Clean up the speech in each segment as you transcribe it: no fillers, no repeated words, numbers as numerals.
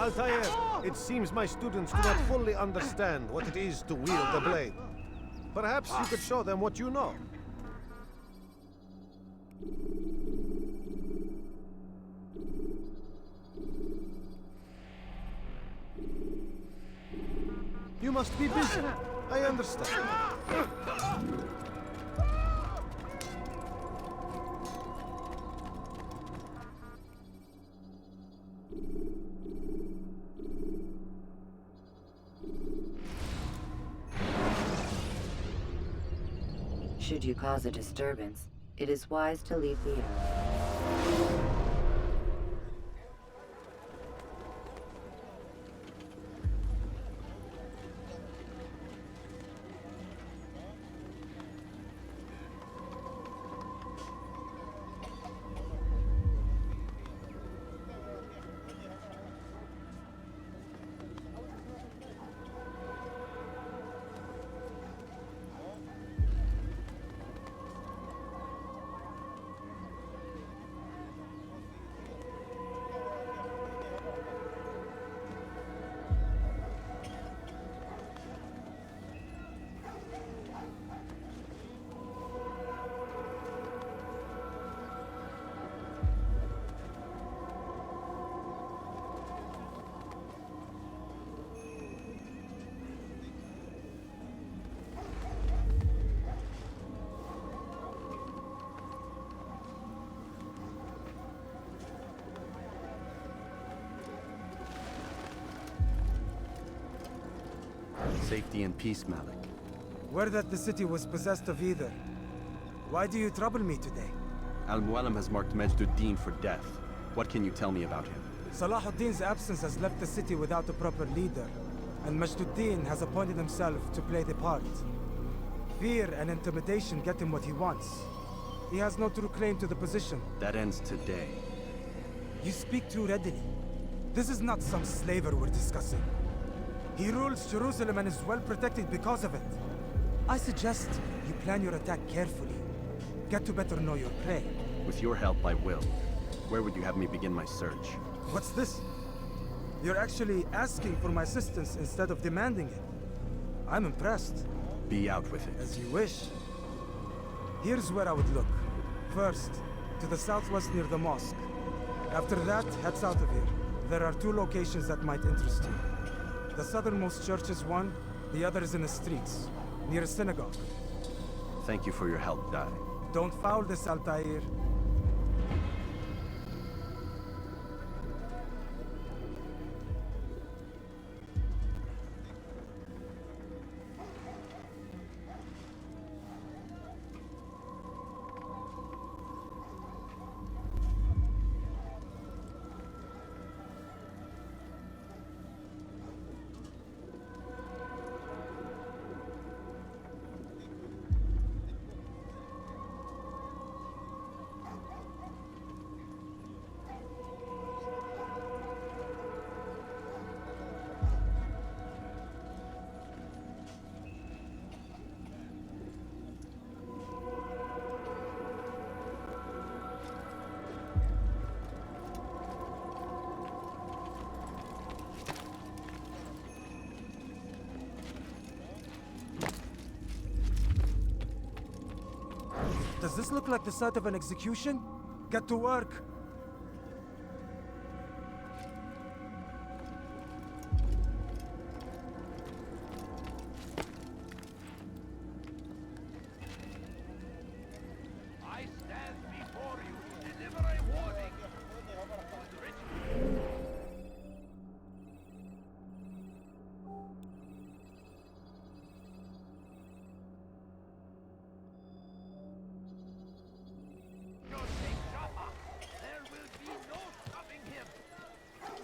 Altair, it seems my students do not fully understand what it is to wield the blade. Perhaps you could show them what you know. You must be busy. I understand. Should you cause a disturbance, it is wise to leave the area. Safety and peace, Malik. Word that the city was possessed of either. Why do you trouble me today? Al-Mualim has marked Majduddin for death. What can you tell me about him? Salahuddin's absence has left the city without a proper leader, and Majduddin has appointed himself to play the part. Fear and intimidation get him what he wants. He has no true claim to the position. That ends today. You speak too readily. This is not some slaver we're discussing. He rules Jerusalem and is well protected because of it. I suggest you plan your attack carefully. Get to better know your prey. With your help, I will. Where would you have me begin my search? What's this? You're actually asking for my assistance instead of demanding it. I'm impressed. Be out with it. As you wish. Here's where I would look. First, to the southwest near the mosque. After that, head south of here. There are two locations that might interest you. The southernmost church is one, the other is in the streets, near a synagogue. Thank you for your help, Dai. Don't foul this, Altair. Does this look like the site of an execution? Get to work! I stand before you to deliver a warning. There will be no stopping him.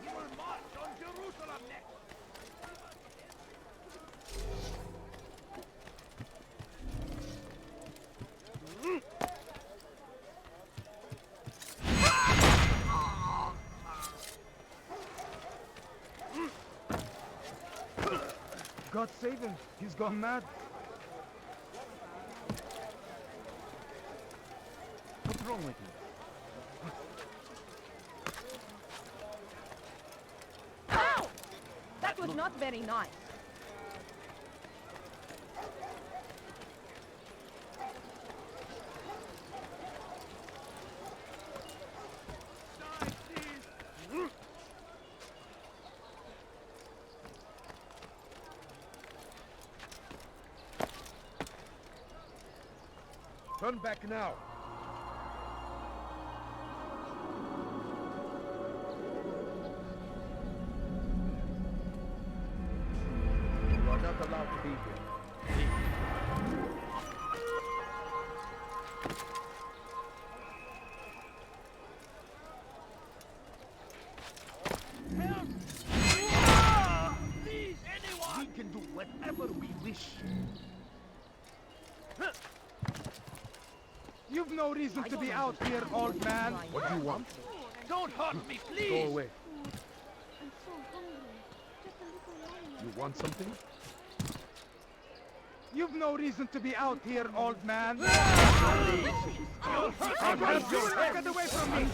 He will march on Jerusalem next. God save him! He's gone mad! What's wrong with you? not very nice. Turn back now. You are not allowed to be here. Help! Please, anyone! We can do whatever we wish. You've no reason to be out here, old man. What do you want? Don't hurt me, please! Go away. I'm so hungry. Just a little longer. You want something? You've no reason to be out here, old man. You'll hurt me! Get away from me! May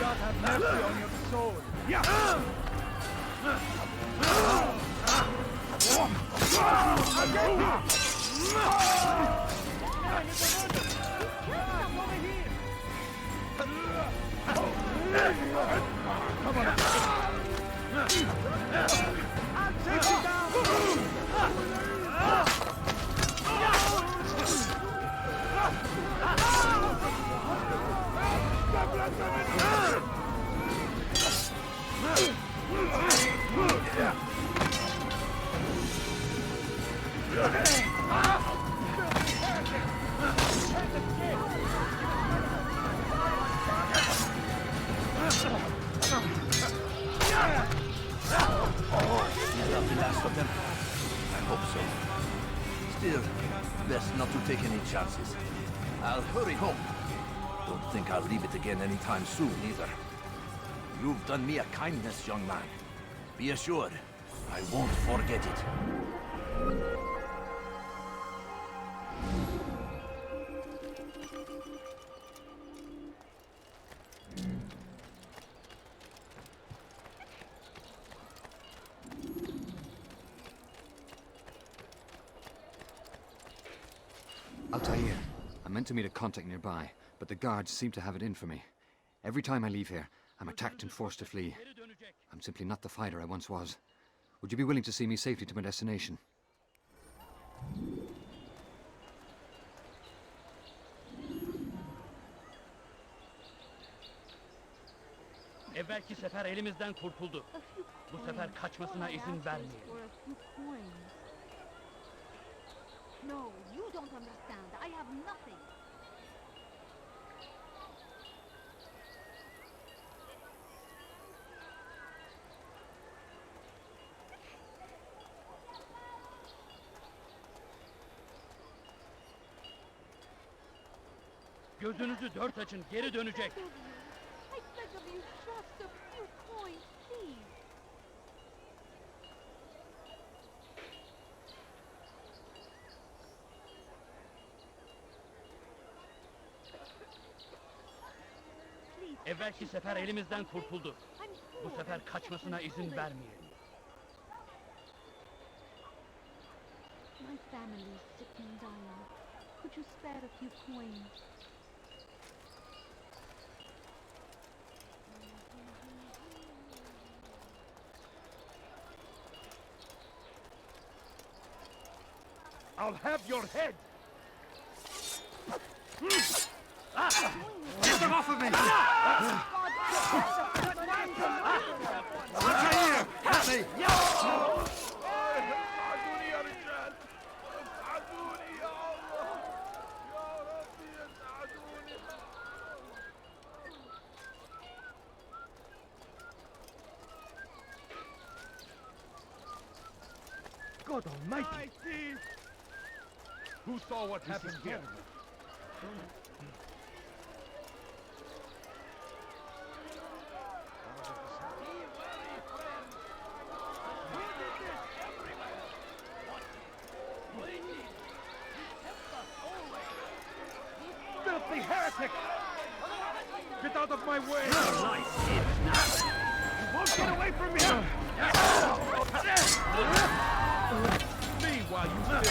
God have mercy on your soul. I'll take you down! The last of them? I hope so. Still, best not to take any chances. I'll hurry home. Don't think I'll leave it again anytime soon, either. You've done me a kindness, young man. Be assured, I won't forget it. Altair, I meant to meet a contact nearby, but the guards seem to have it in for me. Every time I leave here, I'm attacked and forced to flee. I'm simply not the fighter I once was. Would you be willing to see me safely to my destination? Evvelki sefer elimizden kurtuldu. Bu sefer kaçmasına izin vermeyelim. Or a few coins. No, you don't understand. I have nothing. Gözünüzü dört açın, geri dönecek. I beg of you, just a few coins, please. Please. Evvelki sefer elimizden kurtuldu. I'm Bu poor sefer and kaçmasına sick and izin ill. vermeyelim. My family is sick and dying. Could you spare a few coins? I'll have your head! Get them off of me! Altair! Help me! اساعدوني يا رجال! اساعدوني يا الله! يا ربي اساعدوني! God Almighty! Who saw what happened here? Filthy heretic! Get out of my way! You won't get away from me! Me while you still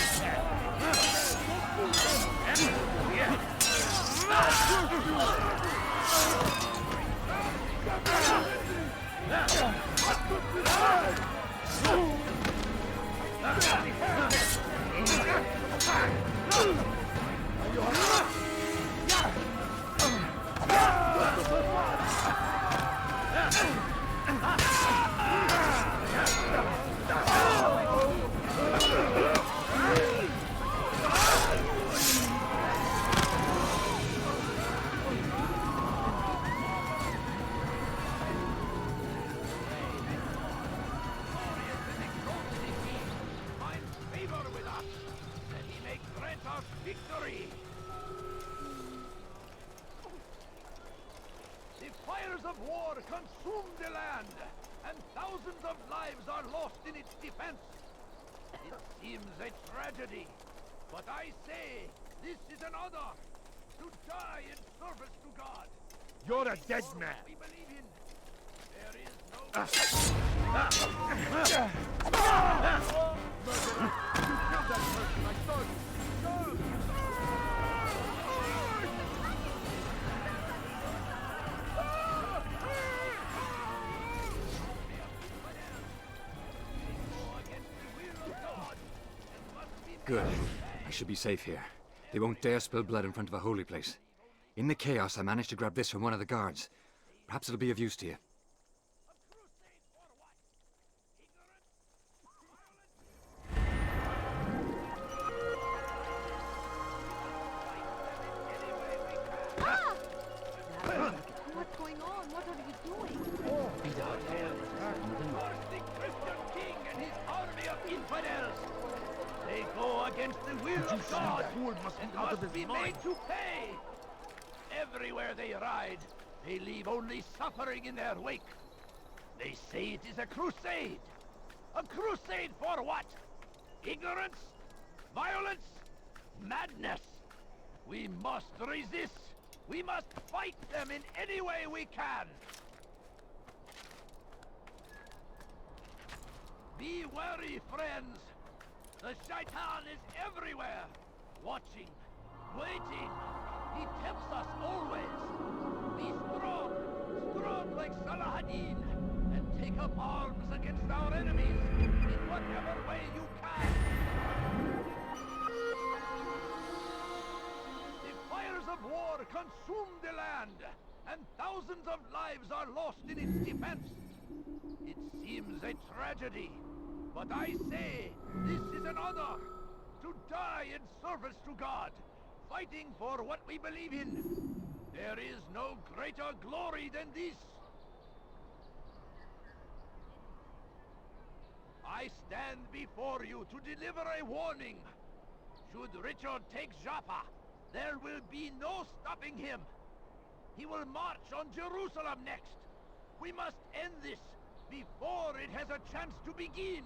victory! The fires of war consume the land, and thousands of lives are lost in its defense. It seems a tragedy, but I say this is an honor to die in service to God. You're a dead man. We believe in. There is no... Good. I should be safe here. They won't dare spill blood in front of a holy place. In the chaos, I managed to grab this from one of the guards. Perhaps it'll be of use to you. What's going on? What are you doing? The Christian king and his army of infidels. They go against the will of God and must be made to pay. Everywhere they ride, they leave only suffering in their wake. They say it is a crusade. A crusade for what? Ignorance? Violence? Madness? We must resist. We must fight them in any way we can. Be wary, friends. The Shaitan is everywhere, watching, waiting. He tempts us always. Be strong, strong like Salahadin, and take up arms against our enemies in whatever way you can. The fires of war consume the land, and thousands of lives are lost in its defense. It seems a tragedy, but I say this is an honor to die in service to God, fighting for what we believe in. There is no greater glory than this. I stand before you to deliver a warning. Should Richard take Jaffa, there will be no stopping him. He will march on Jerusalem next. We must end this before it has a chance to begin.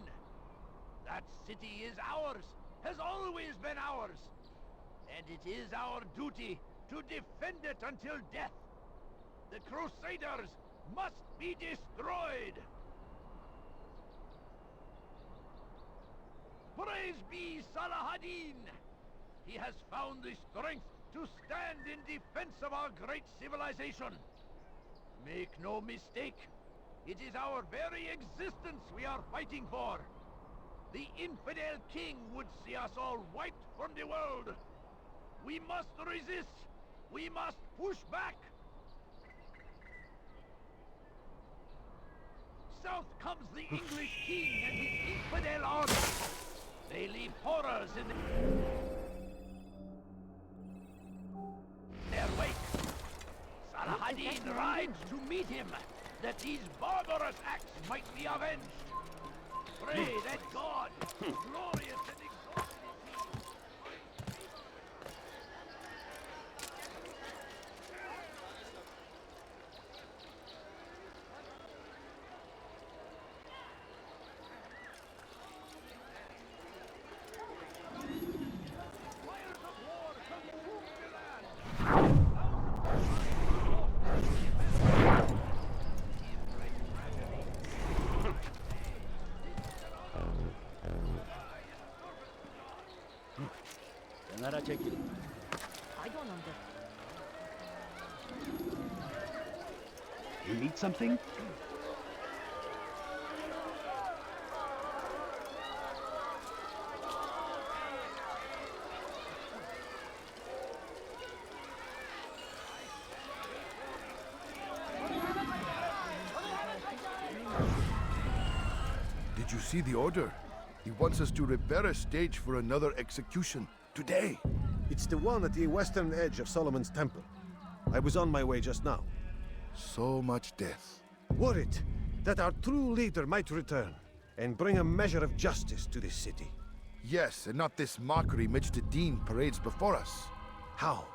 That city is ours, has always been ours. And it is our duty to defend it until death. The Crusaders must be destroyed. Praise be Salahadin! He has found the strength to stand in defense of our great civilization. Make no mistake, it is our very existence we are fighting for. The infidel king would see us all wiped from the world. We must resist. We must push back. South comes the English king and his infidel army. They leave horrors in their wake. Salahadin rides to meet him, that these barbarous acts might be avenged. Pray that God, glorious and exalted is he. Fires of war consume the land. Thousands of lives lost. Commander. You need something? Did you see the order? He wants us to repair a stage for another execution. Today. It's the one at the western edge of Solomon's Temple. I was on my way just now. So much death. Worried that our true leader might return and bring a measure of justice to this city. Yes, and not this mockery Majd Addin parades before us. How?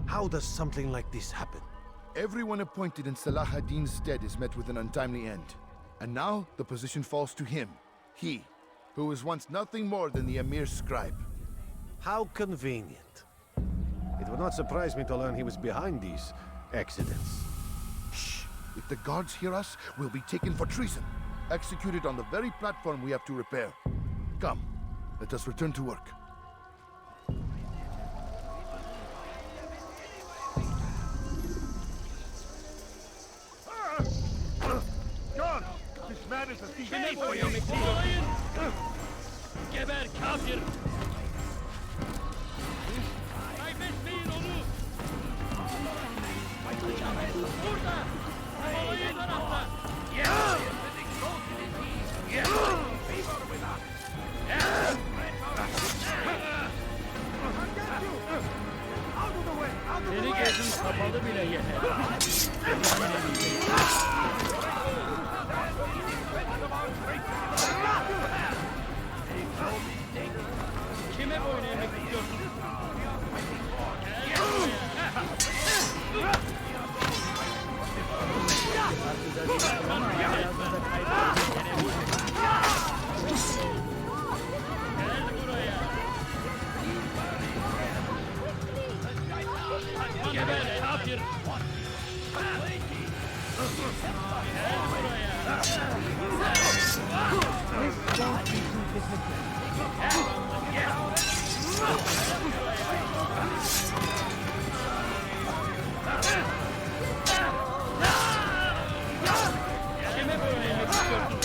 How does something like this happen? Everyone appointed in Salah ad-Din's stead is met with an untimely end. And now the position falls to him. He, who was once nothing more than the Emir's scribe. How convenient. It would not surprise me to learn he was behind these accidents. Shh! If the guards hear us, we'll be taken for treason. Executed on the very platform we have to repair. Come, let us return to work. John! This man is a thief! Kime boynumu kovalayın! Geber kafir! Kaybetmeyin onu! Burada! Kovalayın tarafta! Seni gözün kapalı bile yeter. Kime boyun eğmek istiyorsun? Geber kafir! Kime boyun eğmek istiyorsun?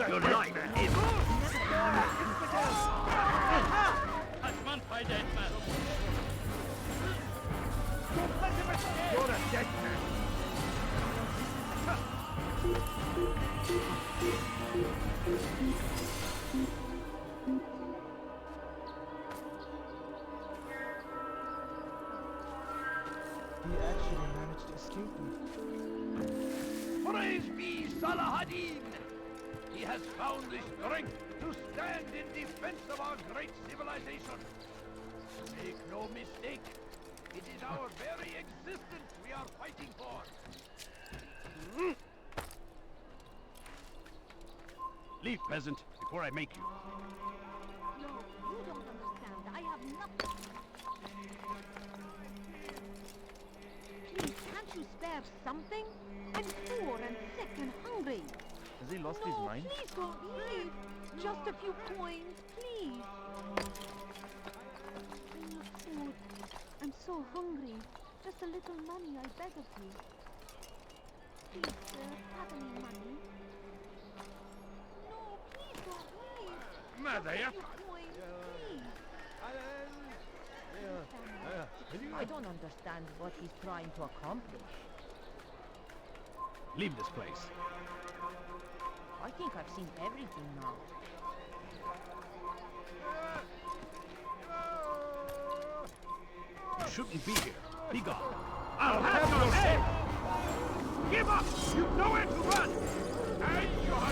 Your life is... Kaçman fayda etmez. You're a dead man! He actually managed to escape me. Praise be Salah ad-Din! He has found the strength to stand in defense of our great civilization. Make no mistake, it is our very existence we are fighting for. Leave, peasant, before I make you. No, you don't understand. I have nothing. Please, can't you spare something? I'm poor and sick and hungry. Has he lost No, his mind? please don't leave. Just a few coins, please. Bring your food. I'm so hungry. Just a little money, I beg of you. Please, sir, have any money? No, please don't leave. matter, yeah? I don't understand what he's trying to accomplish. Leave this place. I think I've seen everything now. You shouldn't be here. Be gone. I'll have your head! Give up! You've nowhere to run! And you're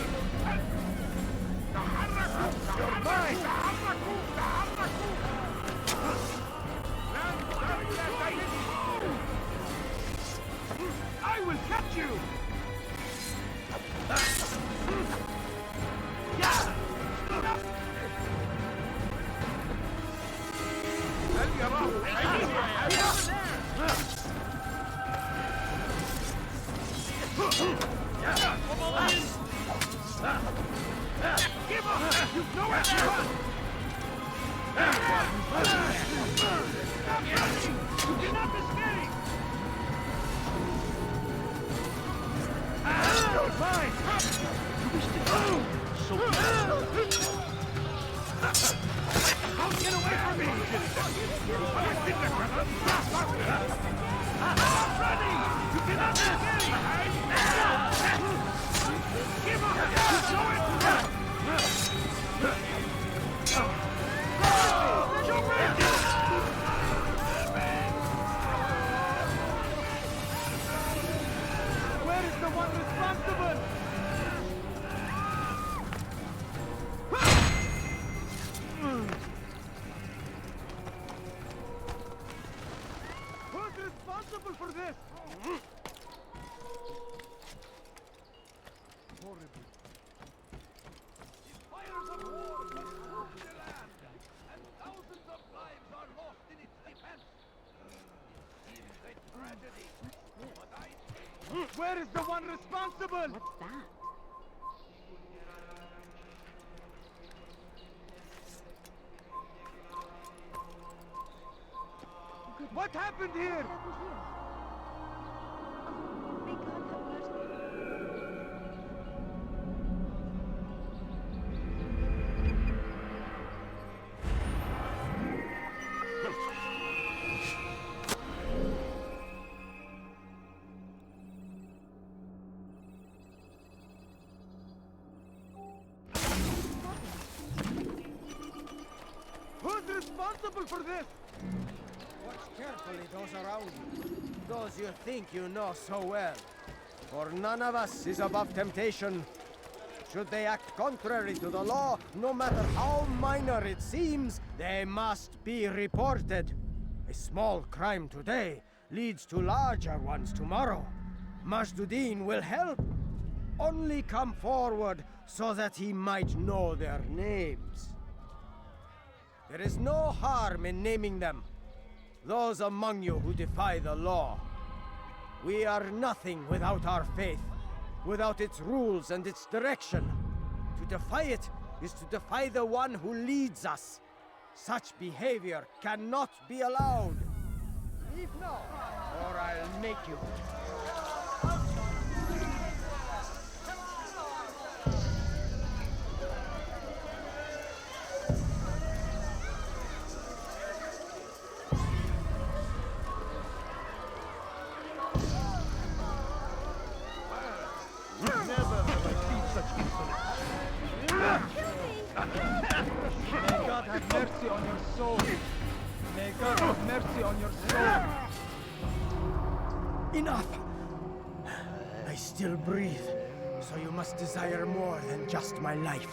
mine! I will catch you! Give up! You've nowhere to run! You cannot escape! You're mine! You wish to go! So don't get away from me! I'm ready! You cannot escape! Give up! There's nowhere to run! Where is the one responsible? Who's responsible for this? Horrible. Fires of war consume the land, and thousands of lives are lost in its defense. It is a tragedy, but I say Where is the one responsible? What's that? What happened here? What happened here? Oh, may God have mercy. Who's responsible for this? Watch carefully those around you, those you think you know so well. For none of us is above temptation. Should they act contrary to the law, no matter how minor it seems, they must be reported. A small crime today leads to larger ones tomorrow. Majduddin will help. Only come forward so that he might know their names. There is no harm in naming them. Those among you who defy the law. We are nothing without our faith, without its rules and its direction. To defy it is to defy the one who leads us. Such behavior cannot be allowed. Leave now, or I'll make you. May God have mercy on your soul. May God have mercy on your soul. Enough! I still breathe, so you must desire more than just my life.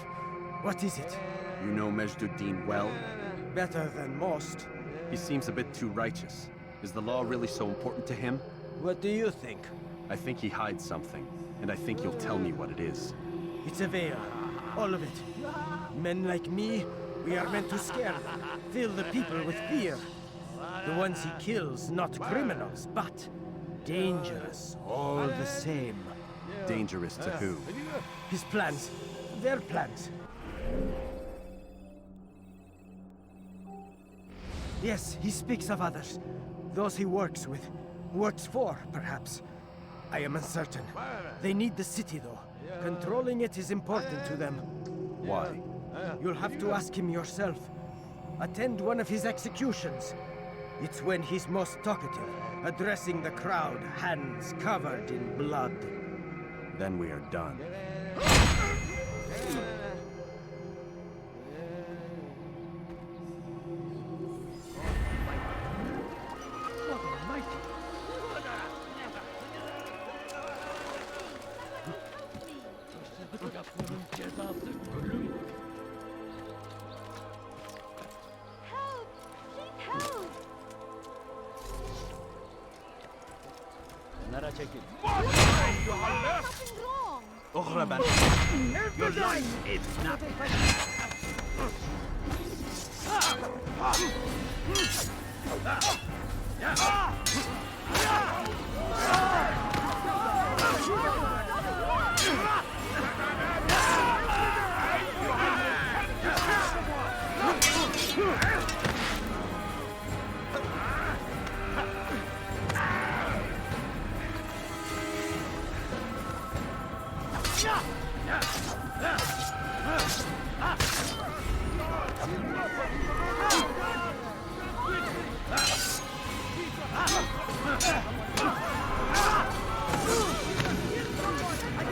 What is it? You know Majduddin well? Better than most. He seems a bit too righteous. Is the law really so important to him? What do you think? I think he hides something, and I think you'll tell me what it is. It's a veil. All of it. Men like me, we are meant to scare them, fill the people with fear. The ones he kills, not criminals, but dangerous all the same. Dangerous to who? His plans. Their plans. Yes, he speaks of others. Those he works with. Works for, perhaps. I am uncertain. They need the city, though. Controlling it is important to them. Why? You'll have to ask him yourself. Attend one of his executions. It's when he's most talkative, addressing the crowd, hands covered in blood. Then we are done. Yapmanın cezası ölüm. Help! Please help! Kenara çekil. Nothing wrong! Uğra ben. Your life is not.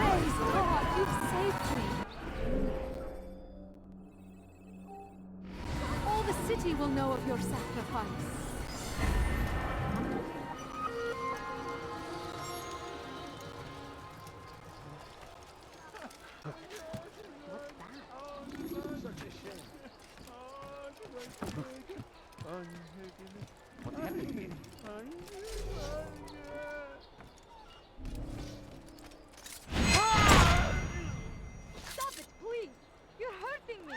Praise God, you've saved me! All the city will know of your sacrifice. Stop it, please! You're hurting me!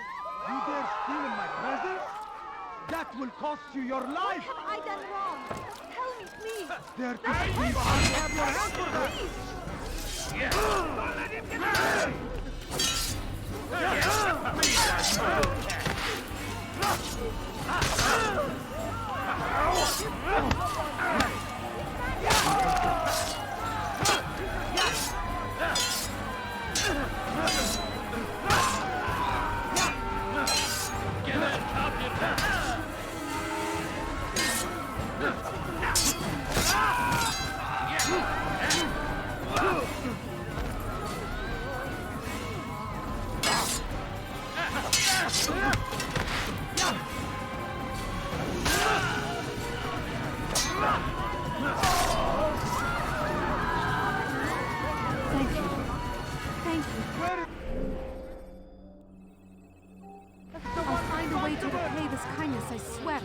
You dare steal in my presence? That will cost you your What life! have I done wrong? Tell me, please! Dare to That's steal! You have your hands for that! Please! Thank you. Thank you. I'll find a way to repay this kindness, I swear it.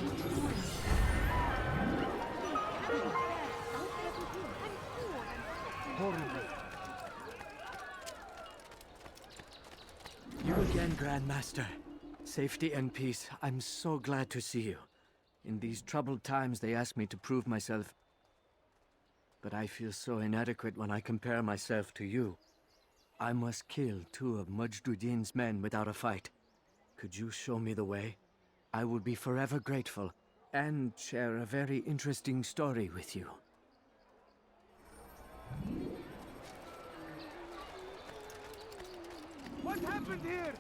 You again, Grandmaster. Safety and peace. I'm so glad to see you. In these troubled times, they ask me to prove myself. But I feel so inadequate when I compare myself to you. I must kill 2 of Mujduddin's men without a fight. Could you show me the way? I would be forever grateful, and share a very interesting story with you. What happened here?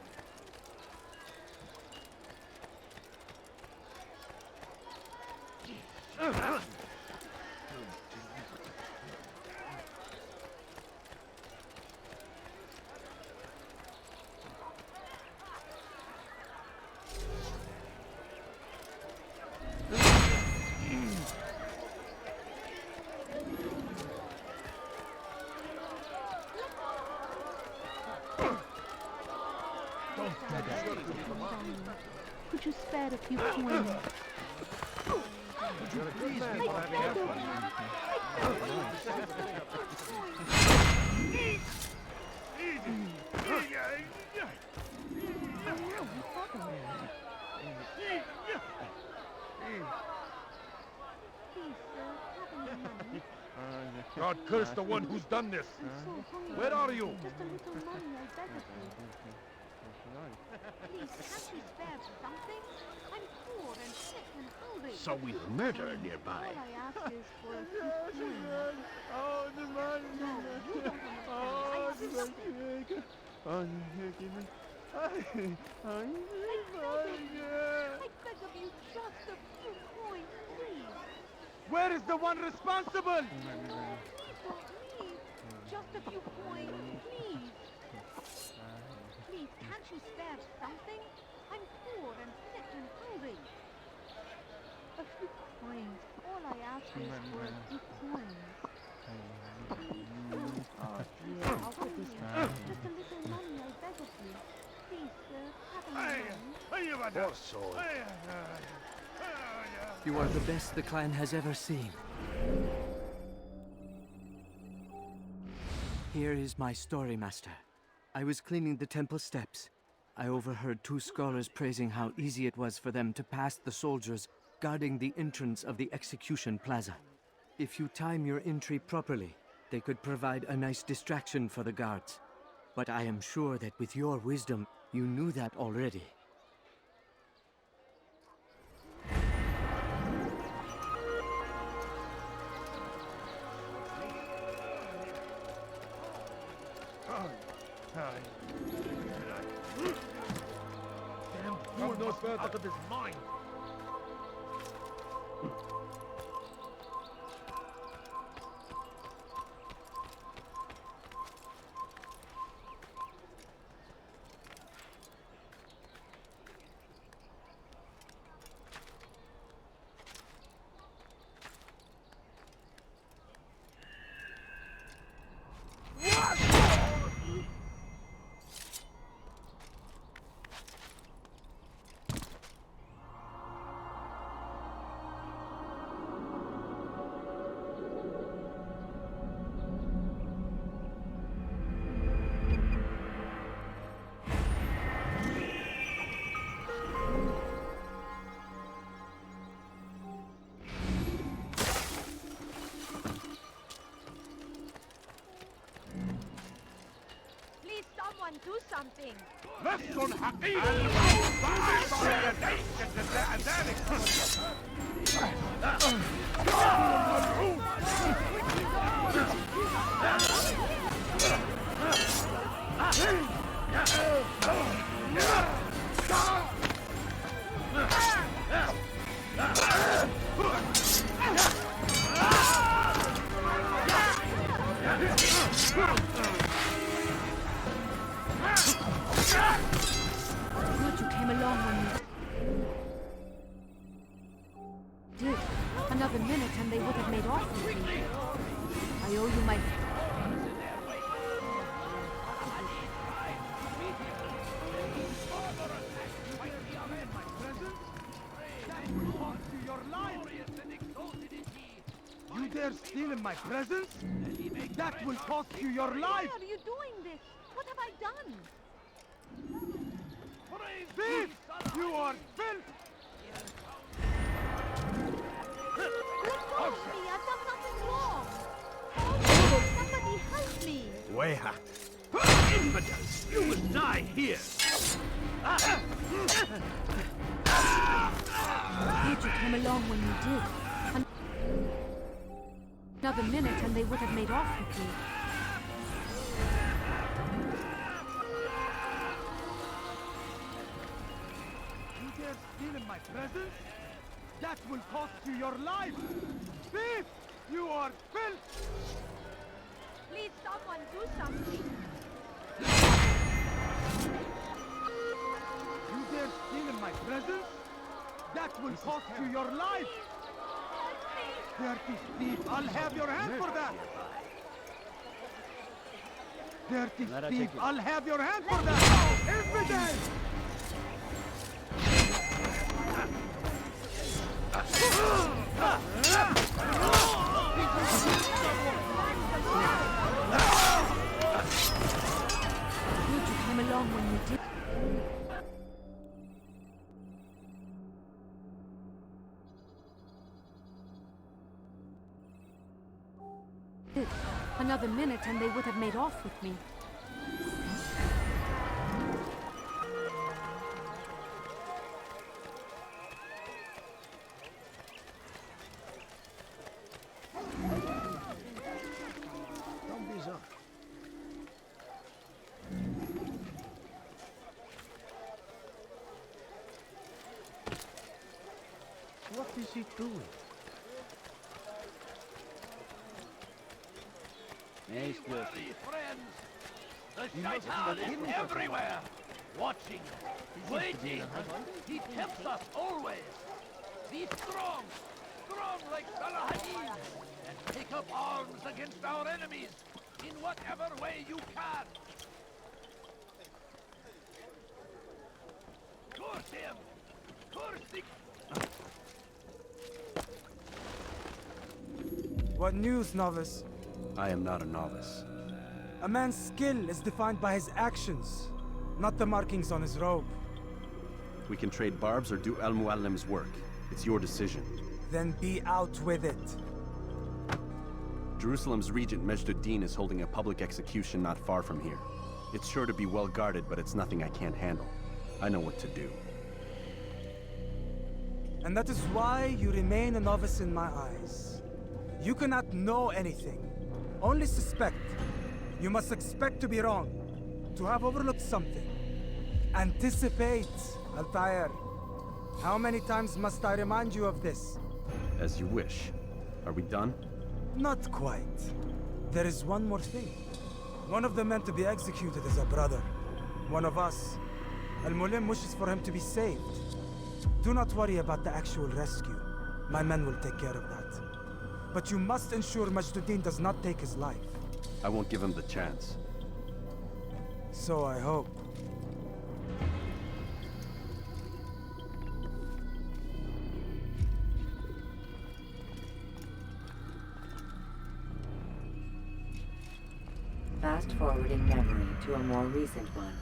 Could you spare a few coins? God curse the one who's done this. Where are you? Just a little money, I beg of you. Please, can't we spare something? I'm poor and sick and hungry. So we'll murder nearby. All I ask is for a few coins. Oh, the money! No, you don't understand. I have nothing. I beg of you, just a few coins, please. Where is the one responsible? Please don't leave. Just a few coins, please. Please, can't you spare something? I'm poor and sick and hungry. A few coins. All I ask is for a few coins. Oh dear, how could this happen? Just a little money, I beg of you. Please, sir, have a moment. Poor soul. You are the best the clan has ever seen. Here is my story, Master. I was cleaning the temple steps. I overheard two scholars praising how easy it was for them to pass the soldiers guarding the entrance of the execution plaza. If you time your entry properly, they could provide a nice distraction for the guards. But I am sure that with your wisdom, you knew that already. Damn fool knows out of his mind. Do something. لست حقيقي Good, you came along when you did. Another minute and they would have made off with me. I owe you my... You dare steal in my presence? That will cost you your life! Why are you doing this? What have I done? Thief! You are filth! Let go of me! I've done nothing wrong! Oh, somebody help me! Weha! Infidels! You must die here! Good, you came along when you did. Another minute and they would have made off with me. You dare steal in my presence? That will cost you your life! Thief! You are filth! Please, someone do something! You dare steal in my presence? That will cost you your life! Dirty thief! I'll have your hand for that! Dirty thief! I'll have your hand for that! Infidel! Good, you came along when you did. Another minute and they would have made off with me. What is he doing? Be wary, friends! The shaitan is everywhere! Watching, waiting! He tempts us always! Be strong! Strong like Salahadin! And take up arms against our enemies in whatever way you can! Curse him! Curse the... What news, novice? I am not a novice. A man's skill is defined by his actions, not the markings on his robe. We can trade barbs or do Al-Muallim's work. It's your decision. Then be out with it. Jerusalem's regent Majd-ud-Din is holding a public execution not far from here. It's sure to be well guarded, but it's nothing I can't handle. I know what to do. And that is why you remain a novice in my eyes. You cannot know anything, only suspect. You must expect to be wrong, to have overlooked something. Anticipate, Altair. How many times must I remind you of this? As you wish. Are we done? Not quite. There is one more thing. One of the men to be executed is a brother. One of us. Al-Mulim wishes for him to be saved. Do not worry about the actual rescue. My men will take care of that. But you must ensure Majd-ud-Din does not take his life. I won't give him the chance. So I hope. Fast forwarding memory to a more recent one.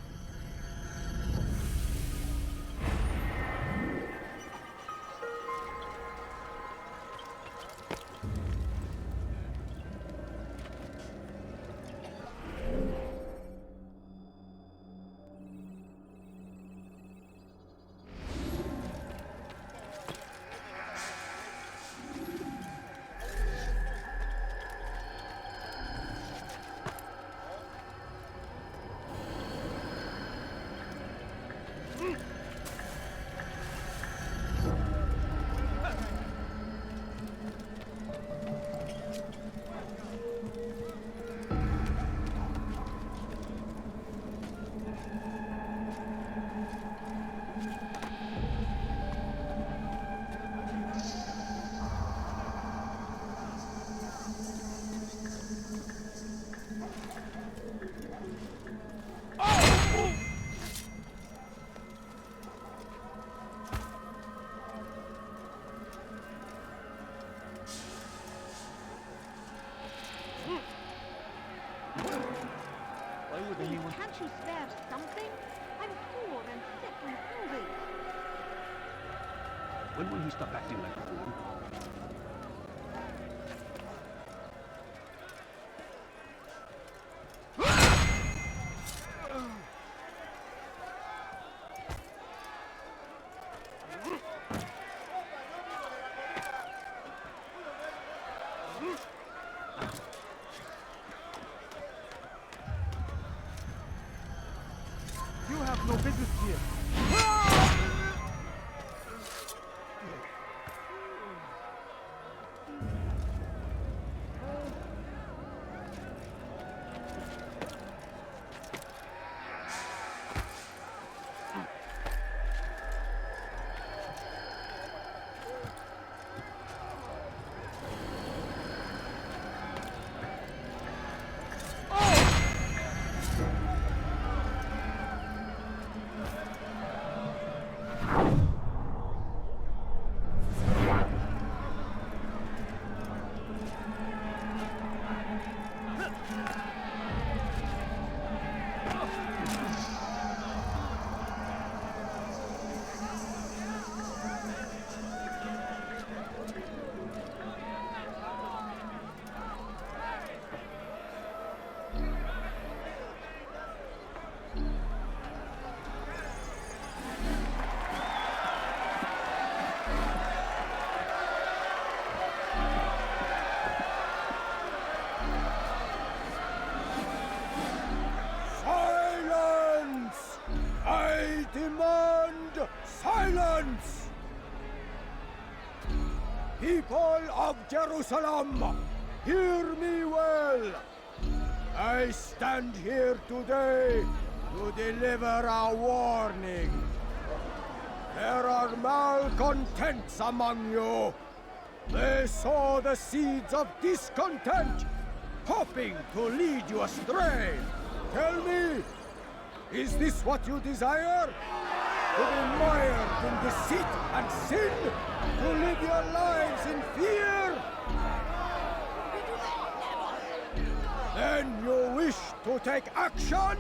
Can't you spare something? I'm poor and sick and hungry. When will he stop acting like a fool? You have no business here. People of Jerusalem, hear me well. I stand here today to deliver a warning. There are malcontents among you. They sow the seeds of discontent, hoping to lead you astray. Tell me, is this what you desire? To be mired in deceit and sin? To live your lives in fear? Then you wish to take action?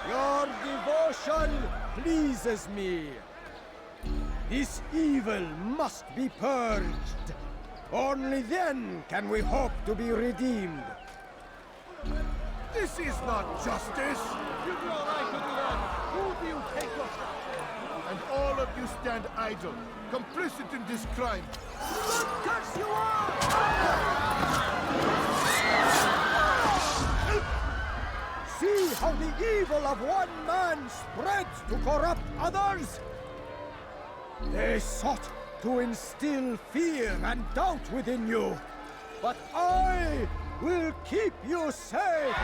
Your devotion pleases me. This evil must be purged. Only then can we hope to be redeemed. This is not justice! You'd be all right to do that. Who do you take us? And all of you stand idle, complicit in this crime. Curse you all! See how the evil of one man spreads to corrupt others? They sought to instill fear and doubt within you, but I will keep you safe.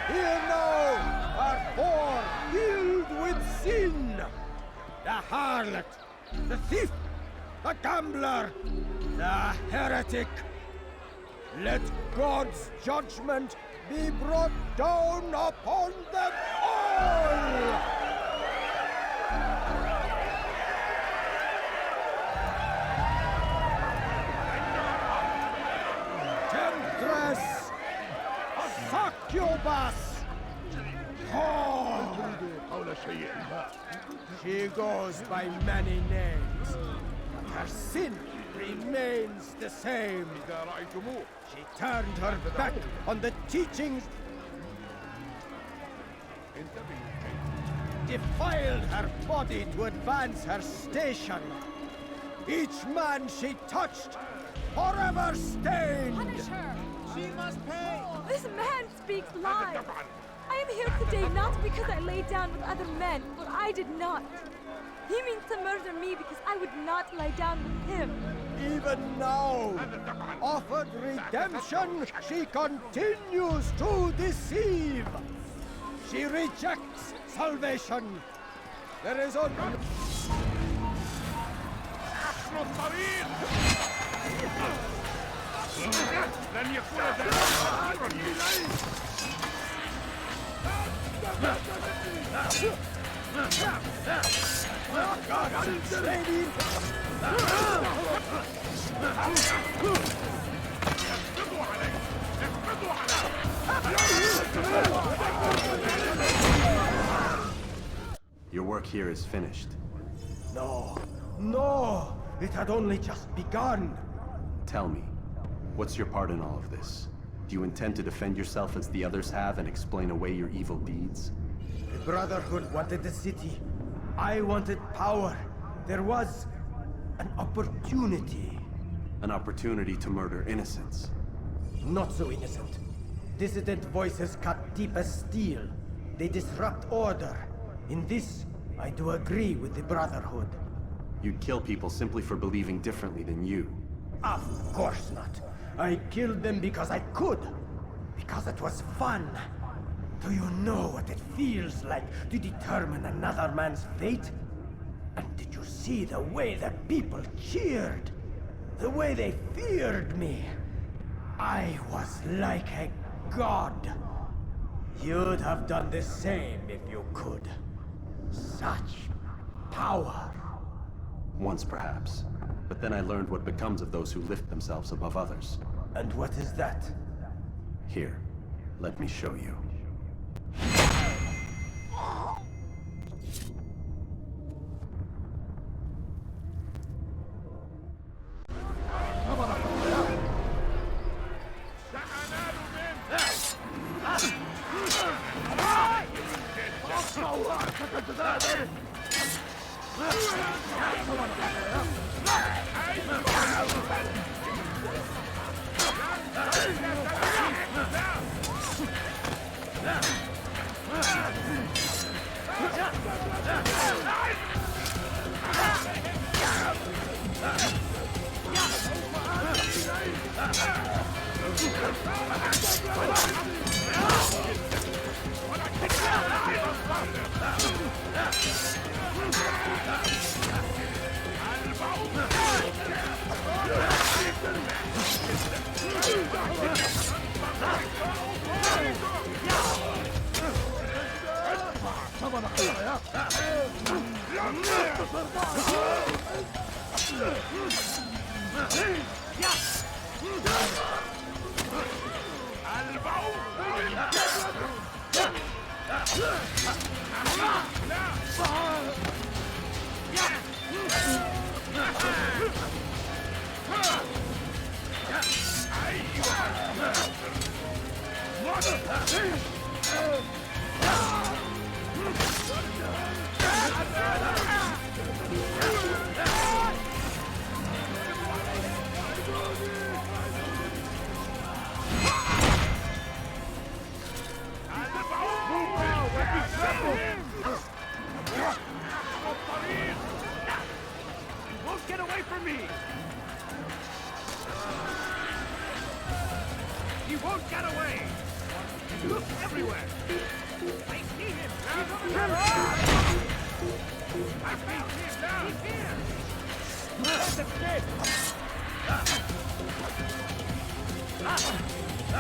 Here now are four filled with sin. The harlot, the thief, the gambler, the heretic. Let God's judgment be brought down upon them all! Temptress! Succubus! Oh! She goes by many names, but her sin remains the same. She turned her back on the teachings, defiled her body to advance her station. Each man she touched, forever stained. Punish her! She must pay! This man speaks lies! I am here today not because I lay down with other men, for I did not. He means to murder me because I would not lie down with him. Even now, offered redemption, she continues to deceive. She rejects salvation. There is only... Your work here is finished. No, no! It had only just begun. Tell me, what's your part in all of this? Do you intend to defend yourself as the others have and explain away your evil deeds? The Brotherhood wanted the city. I wanted power. There was an opportunity. An opportunity to murder innocents. Not so innocent. Dissident voices cut deep as steel. They disrupt order. In this, I do agree with the Brotherhood. You'd kill people simply for believing differently than you. Of course not. I killed them because I could. Because it was fun. Do you know what it feels like to determine another man's fate? And did you see the way the people cheered? The way they feared me? I was like a god. You'd have done the same if you could. Such power. Once, perhaps. But then I learned what becomes of those who lift themselves above others. And what is that? Here, let me show you. Get away from me! He won't get away! Look everywhere! I see him! He's over there! I found him now! He's here! Let him escape!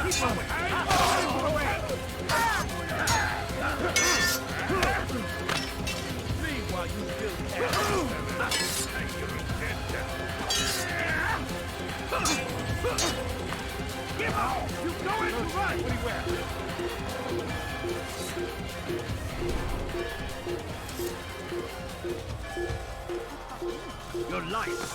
Keep away! Flee while you still can! Give up! You go in to run! Anywhere! Your life is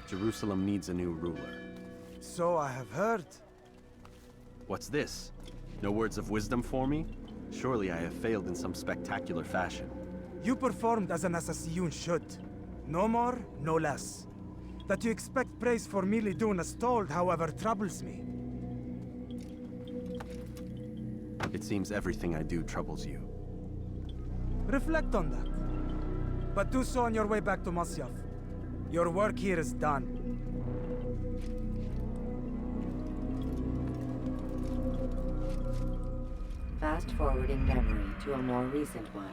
Jerusalem needs a new ruler. So I have heard. What's this? No words of wisdom for me? Surely I have failed in some spectacular fashion. You performed as an Assassiyun should. No more, no less. That you expect praise for merely doing as told, however, troubles me. It seems everything I do troubles you. Reflect on that. But do so on your way back to Masyaf. Your work here is done. Fast forwarding memory to a more recent one.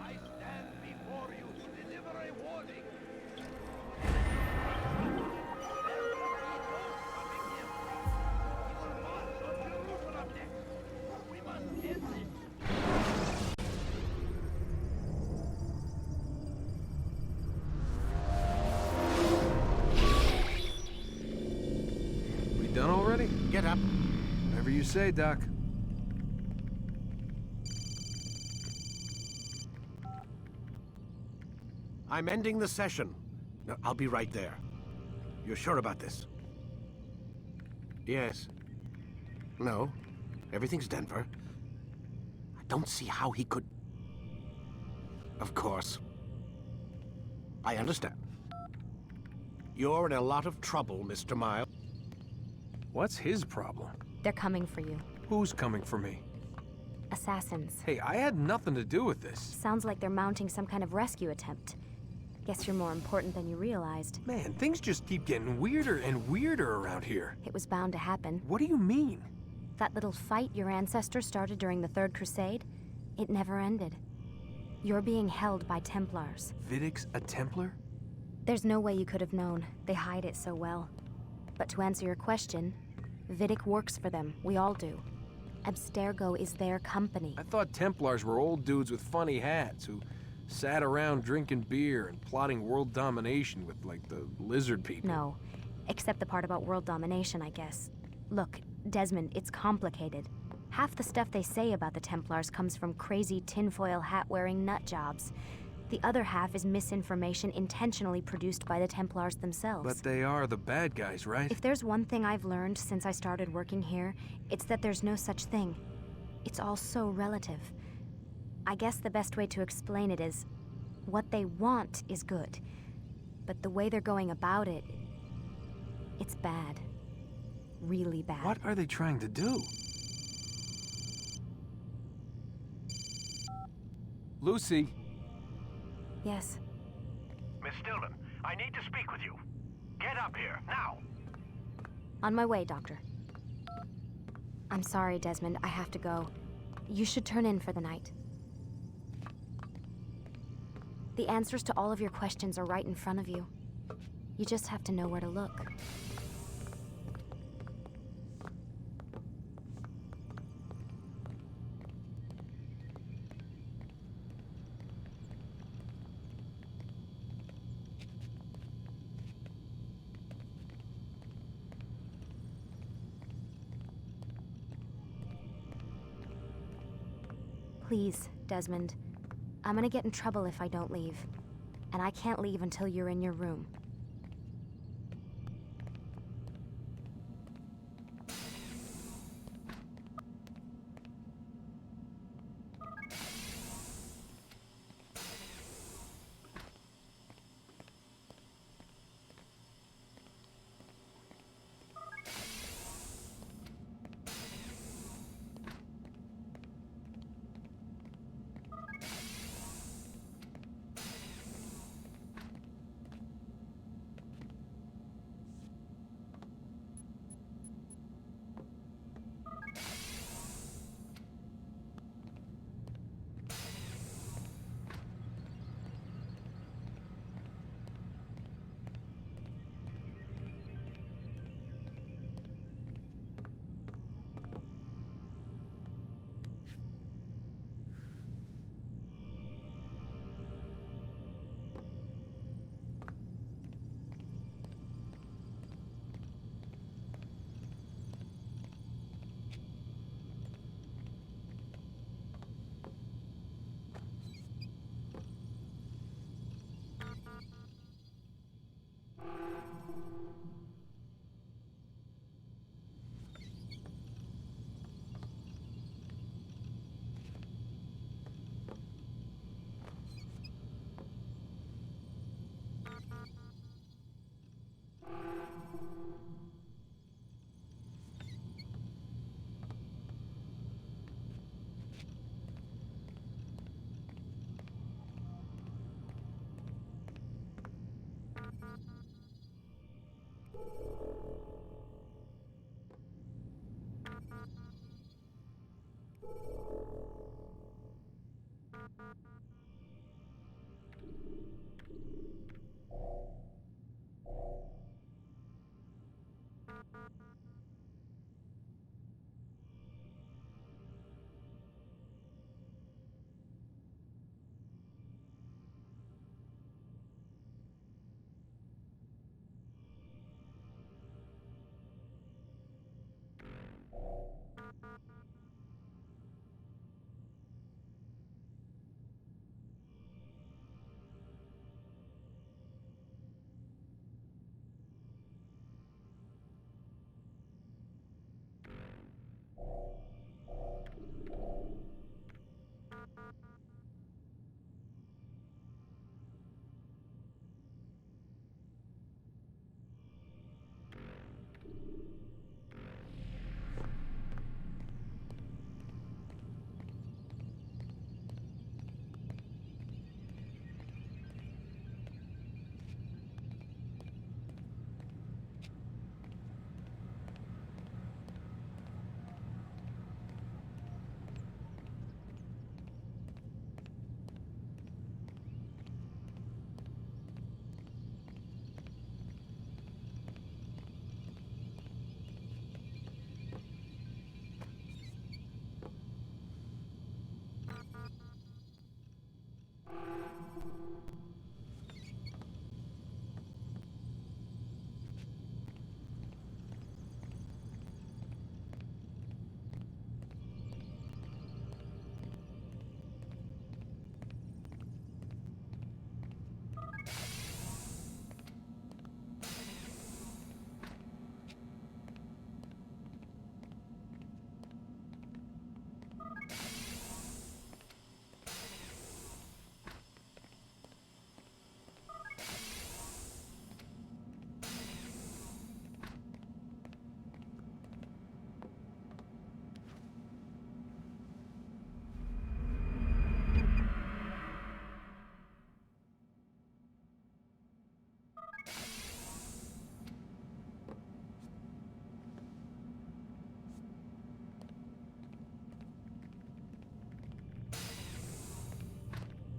We done already? Get up. Whatever you say, Doc. I'm ending the session. No, I'll be right there. You're sure about this? Yes. No. Everything's Denver. I don't see how he could... Of course. I understand. You're in a lot of trouble, Mr. Miles. What's his problem? They're coming for you. Who's coming for me? Assassins. Hey, I had nothing to do with this. Sounds like they're mounting some kind of rescue attempt. Guess you're more important than you realized. Man, things just keep getting weirder and weirder around here. It was bound to happen. What do you mean? That little fight your ancestors started during the Third Crusade, it never ended. You're being held by Templars. Vidic's a Templar? There's no way you could have known. They hide it so well. But to answer your question, Vidic works for them. We all do. Abstergo is their company. I thought Templars were old dudes with funny hats who sat around drinking beer and plotting world domination with, like, the lizard people. No, except the part about world domination, I guess. Look, Desmond, it's complicated. Half the stuff they say about the Templars comes from crazy tinfoil hat-wearing nut jobs. The other half is misinformation intentionally produced by the Templars themselves. But they are the bad guys, right? If there's one thing I've learned since I started working here, it's that there's no such thing. It's all so relative. I guess the best way to explain it is, what they want is good. But the way they're going about it, it's bad. Really bad. What are they trying to do? Lucy. Yes. Miss Stillman, I need to speak with you. Get up here, now! On my way, Doctor. I'm sorry, Desmond. I have to go. You should turn in for the night. The answers to all of your questions are right in front of you. You just have to know where to look. Please, Desmond. I'm gonna get in trouble if I don't leave. And I can't leave until you're in your room.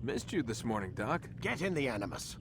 Missed you this morning, Doc. Get in the Animus.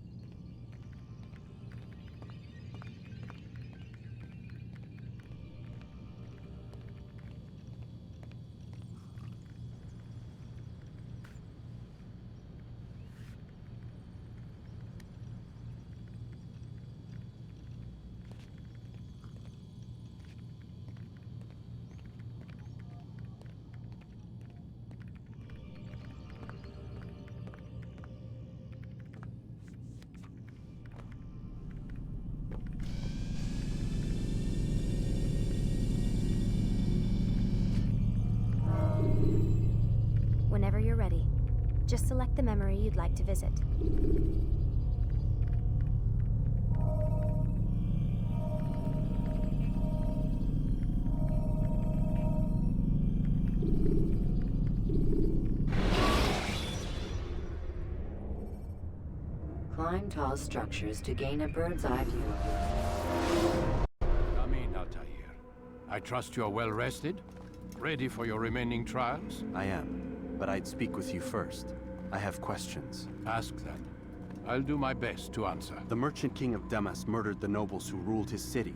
Whenever you're ready, just select the memory you'd like to visit. Climb tall structures to gain a bird's eye view. Come in, Altair. I trust you are well rested? Ready for your remaining trials? I am, but I'd speak with you first. I have questions. Ask then. I'll do my best to answer. The Merchant King of Damas murdered the nobles who ruled his city.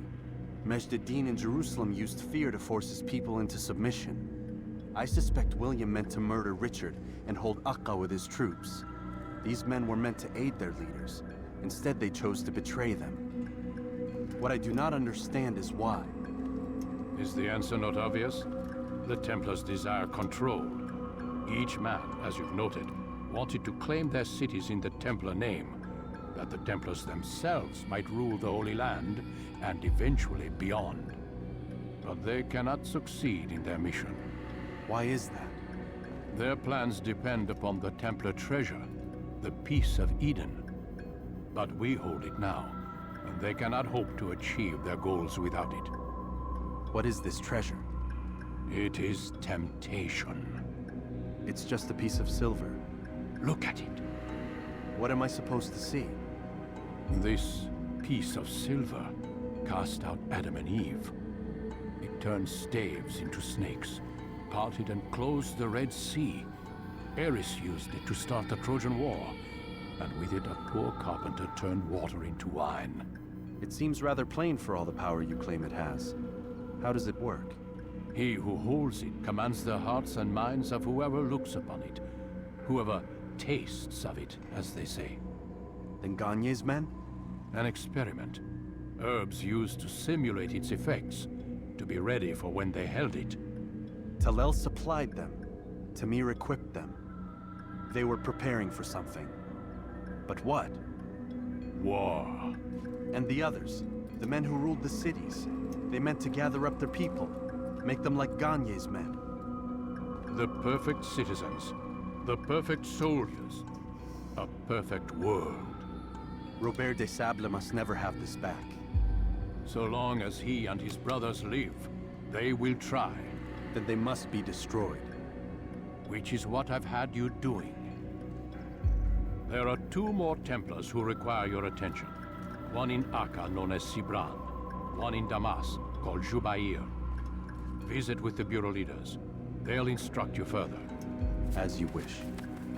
Majd ad-Din in Jerusalem used fear to force his people into submission. I suspect William meant to murder Richard and hold Akka with his troops. These men were meant to aid their leaders. Instead, they chose to betray them. What I do not understand is why. Is the answer not obvious? The Templars desire control. Each man, as you've noted, wanted to claim their cities in the Templar name, that the Templars themselves might rule the Holy Land and eventually beyond. But they cannot succeed in their mission. Why is that? Their plans depend upon the Templar treasure, the Peace of Eden. But we hold it now, and they cannot hope to achieve their goals without it. What is this treasure? It is temptation. It's just a piece of silver. Look at it. What am I supposed to see? This piece of silver cast out Adam and Eve. It turned staves into snakes, parted and closed the Red Sea. Ares used it to start the Trojan War, and with it a poor carpenter turned water into wine. It seems rather plain for all the power you claim it has. How does it work? He who holds it commands the hearts and minds of whoever looks upon it. Whoever tastes of it, as they say. Then Gagne's men? An experiment. Herbs used to simulate its effects, to be ready for when they held it. Talel supplied them. Tamir equipped them. They were preparing for something. But what? War. And the others, the men who ruled the cities, they meant to gather up their people, make them like Gagne's men. The perfect citizens, the perfect soldiers, a perfect world. Robert de Sable must never have this back. So long as he and his brothers live, they will try. Then they must be destroyed. Which is what I've had you doing. There are 2 more Templars who require your attention. One in Akka, known as Sibran. One in Damas, called Jubair. Visit with the Bureau leaders. They'll instruct you further. As you wish.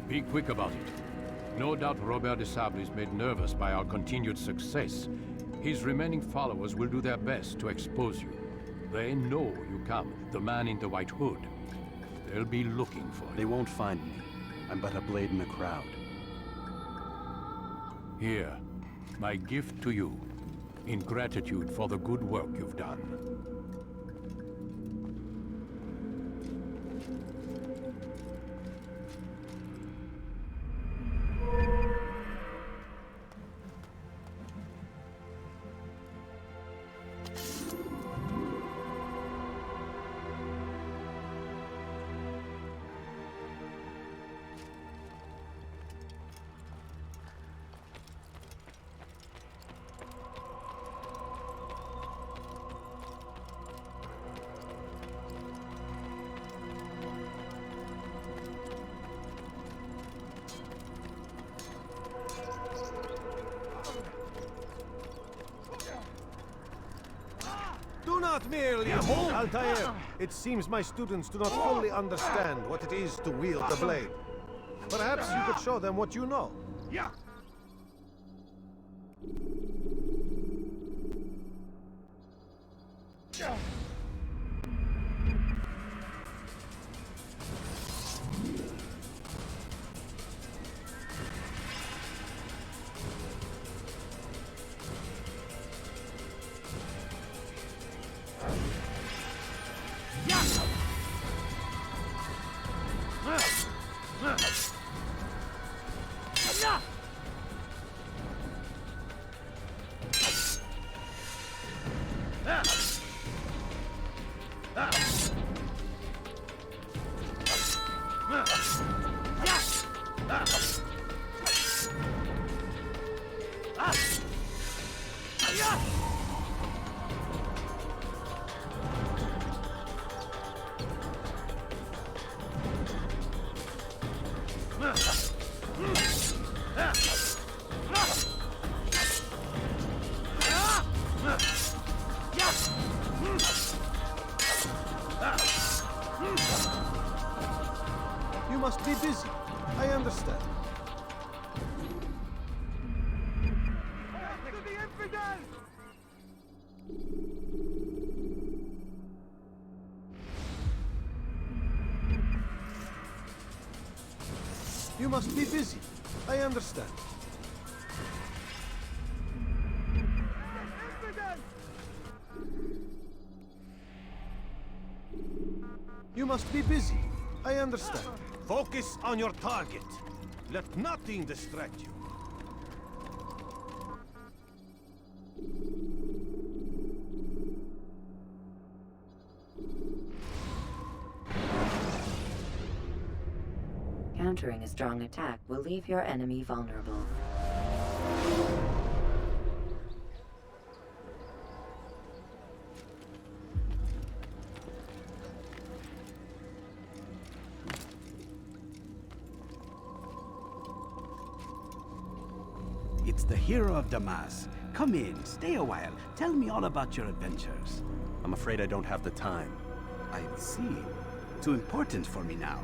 Be quick about it. No doubt Robert de Sable is made nervous by our continued success. His remaining followers will do their best to expose you. They know you come, the man in the white hood. They'll be looking for you. They won't find me. I'm but a blade in the crowd. Here, my gift to you, in gratitude for the good work you've done. Do not merely hold, Altair. It seems my students do not fully understand what it is to wield the blade. Perhaps you could show them what you know. Yeah. You must be busy. I understand. You must be busy. I understand. You must be busy. I understand. Focus on your target. Let nothing distract you. Countering a strong attack will leave your enemy vulnerable. It's the hero of Damas. Come in, stay a while. Tell me all about your adventures. I'm afraid I don't have the time. I see. Too important for me now.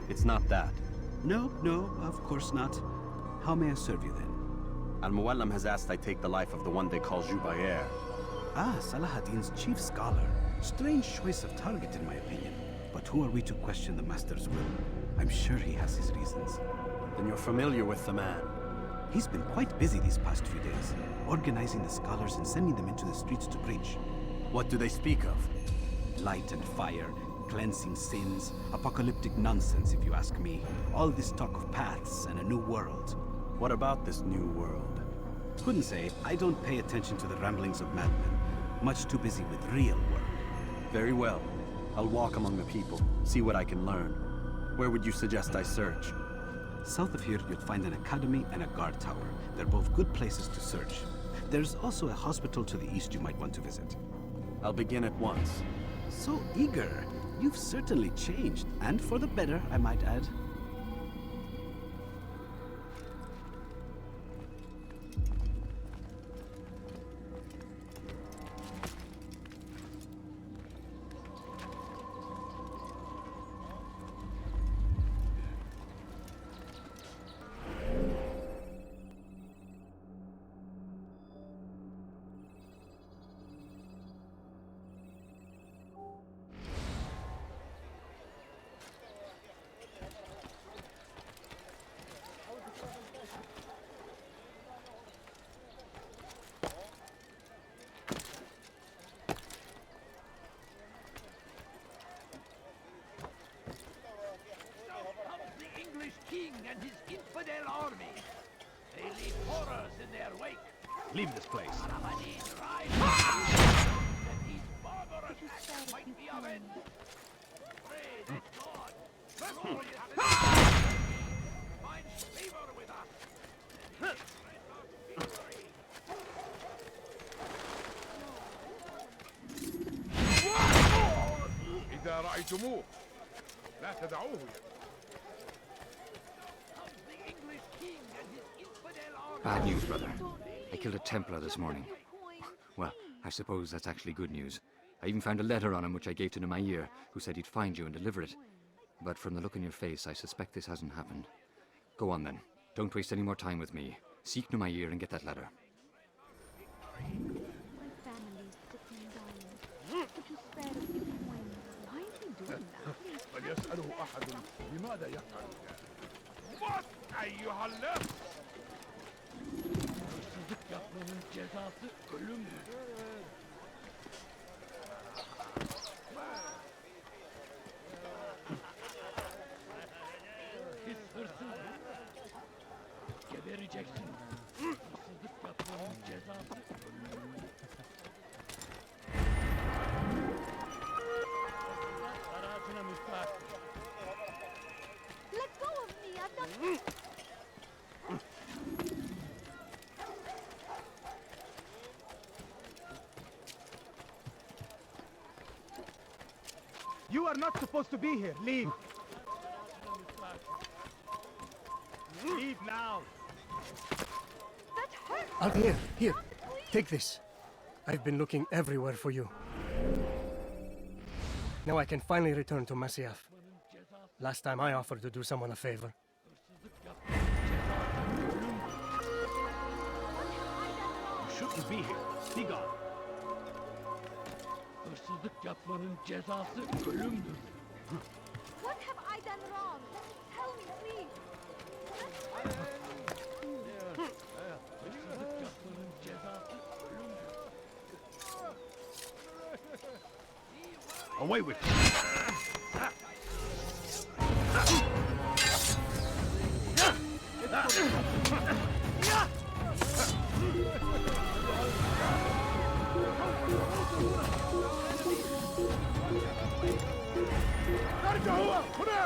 It's not that. No, of course not. How may I serve you then? Al-Muallim has asked I take the life of the one they call Jubair. Ah, Salahuddin's chief scholar. Strange choice of target in my opinion. But who are we to question the Master's will? I'm sure he has his reasons. Then you're familiar with the man. He's been quite busy these past few days, organizing the scholars and sending them into the streets to preach. What do they speak of? Light and fire, cleansing sins, apocalyptic nonsense if you ask me. All this talk of paths and a new world. What about this new world? Couldn't say. I don't pay attention to the ramblings of madmen. Much too busy with real work. Very well. I'll walk among the people, see what I can learn. Where would you suggest I search? South of here, you'd find an academy and a guard tower. They're both good places to search. There's also a hospital to the east you might want to visit. I'll begin at once. So eager. You've certainly changed, and for the better, I might add. King and his infidel army. They leave horrors in their wake. Leave this place. And these barbarous acts might be avenged. Pray that God, before finds favor with us. إذا رأيتموه لا تدعوه Bad news, brother. I killed a Templar this morning. Well, I suppose that's actually good news. I even found a letter on him which I gave to Nemair, who said he'd find you and deliver it. But from the look on your face, I suspect this hasn't happened. Go on then. Don't waste any more time with me. Seek Numair and get that letter. My family's sick and dying. Could you spare a few coins? Why is he doing that? Please, فليسأله أحد لماذا يفعل ذلك؟ What أيها اللص؟ Hırsızlık yapmanın cezası ölümdür. Pis hırsız. Gebereceksin. Hırsızlık yapmanın cezası ölümdür. Aracına müstahak. let go of me. I've done. You are not supposed to be here. Leave. Leave now. That hurts. Altair, here. Take this. I've been looking everywhere for you. Now I can finally return to Masyaf. Last time I offered to do someone a favor. You shouldn't be here. Be gone. Hırsızlık yapmanın cezası ölümdür. What have I done wrong? Tell me, please. Hırsızlık yapmanın cezası ölümdür. Away with you!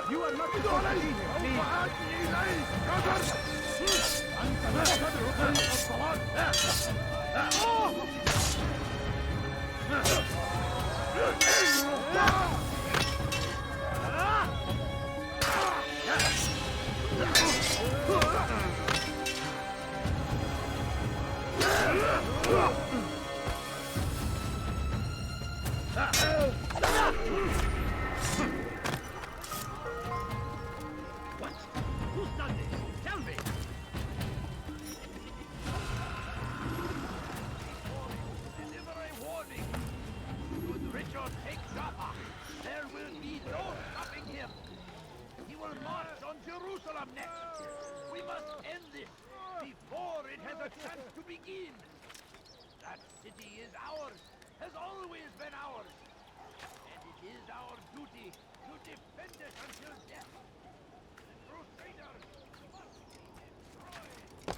You are not supposed to be here. What? Who's done this? Tell me! Deliver a warning! Should Richard take Jaffa, there will be no stopping him! He will march on Jerusalem next! We must end this before it has a chance to begin! That city is ours, has always been ours! And it is our duty to defend it until death! The Crusaders must be destroyed!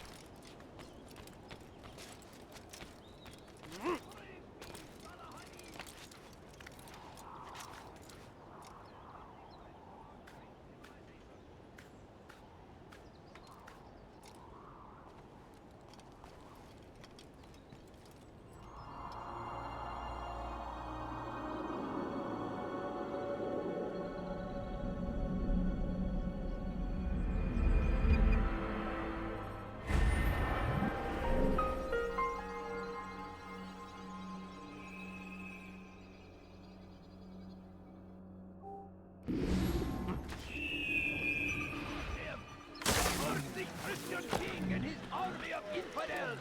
Christian king and his army of infidels.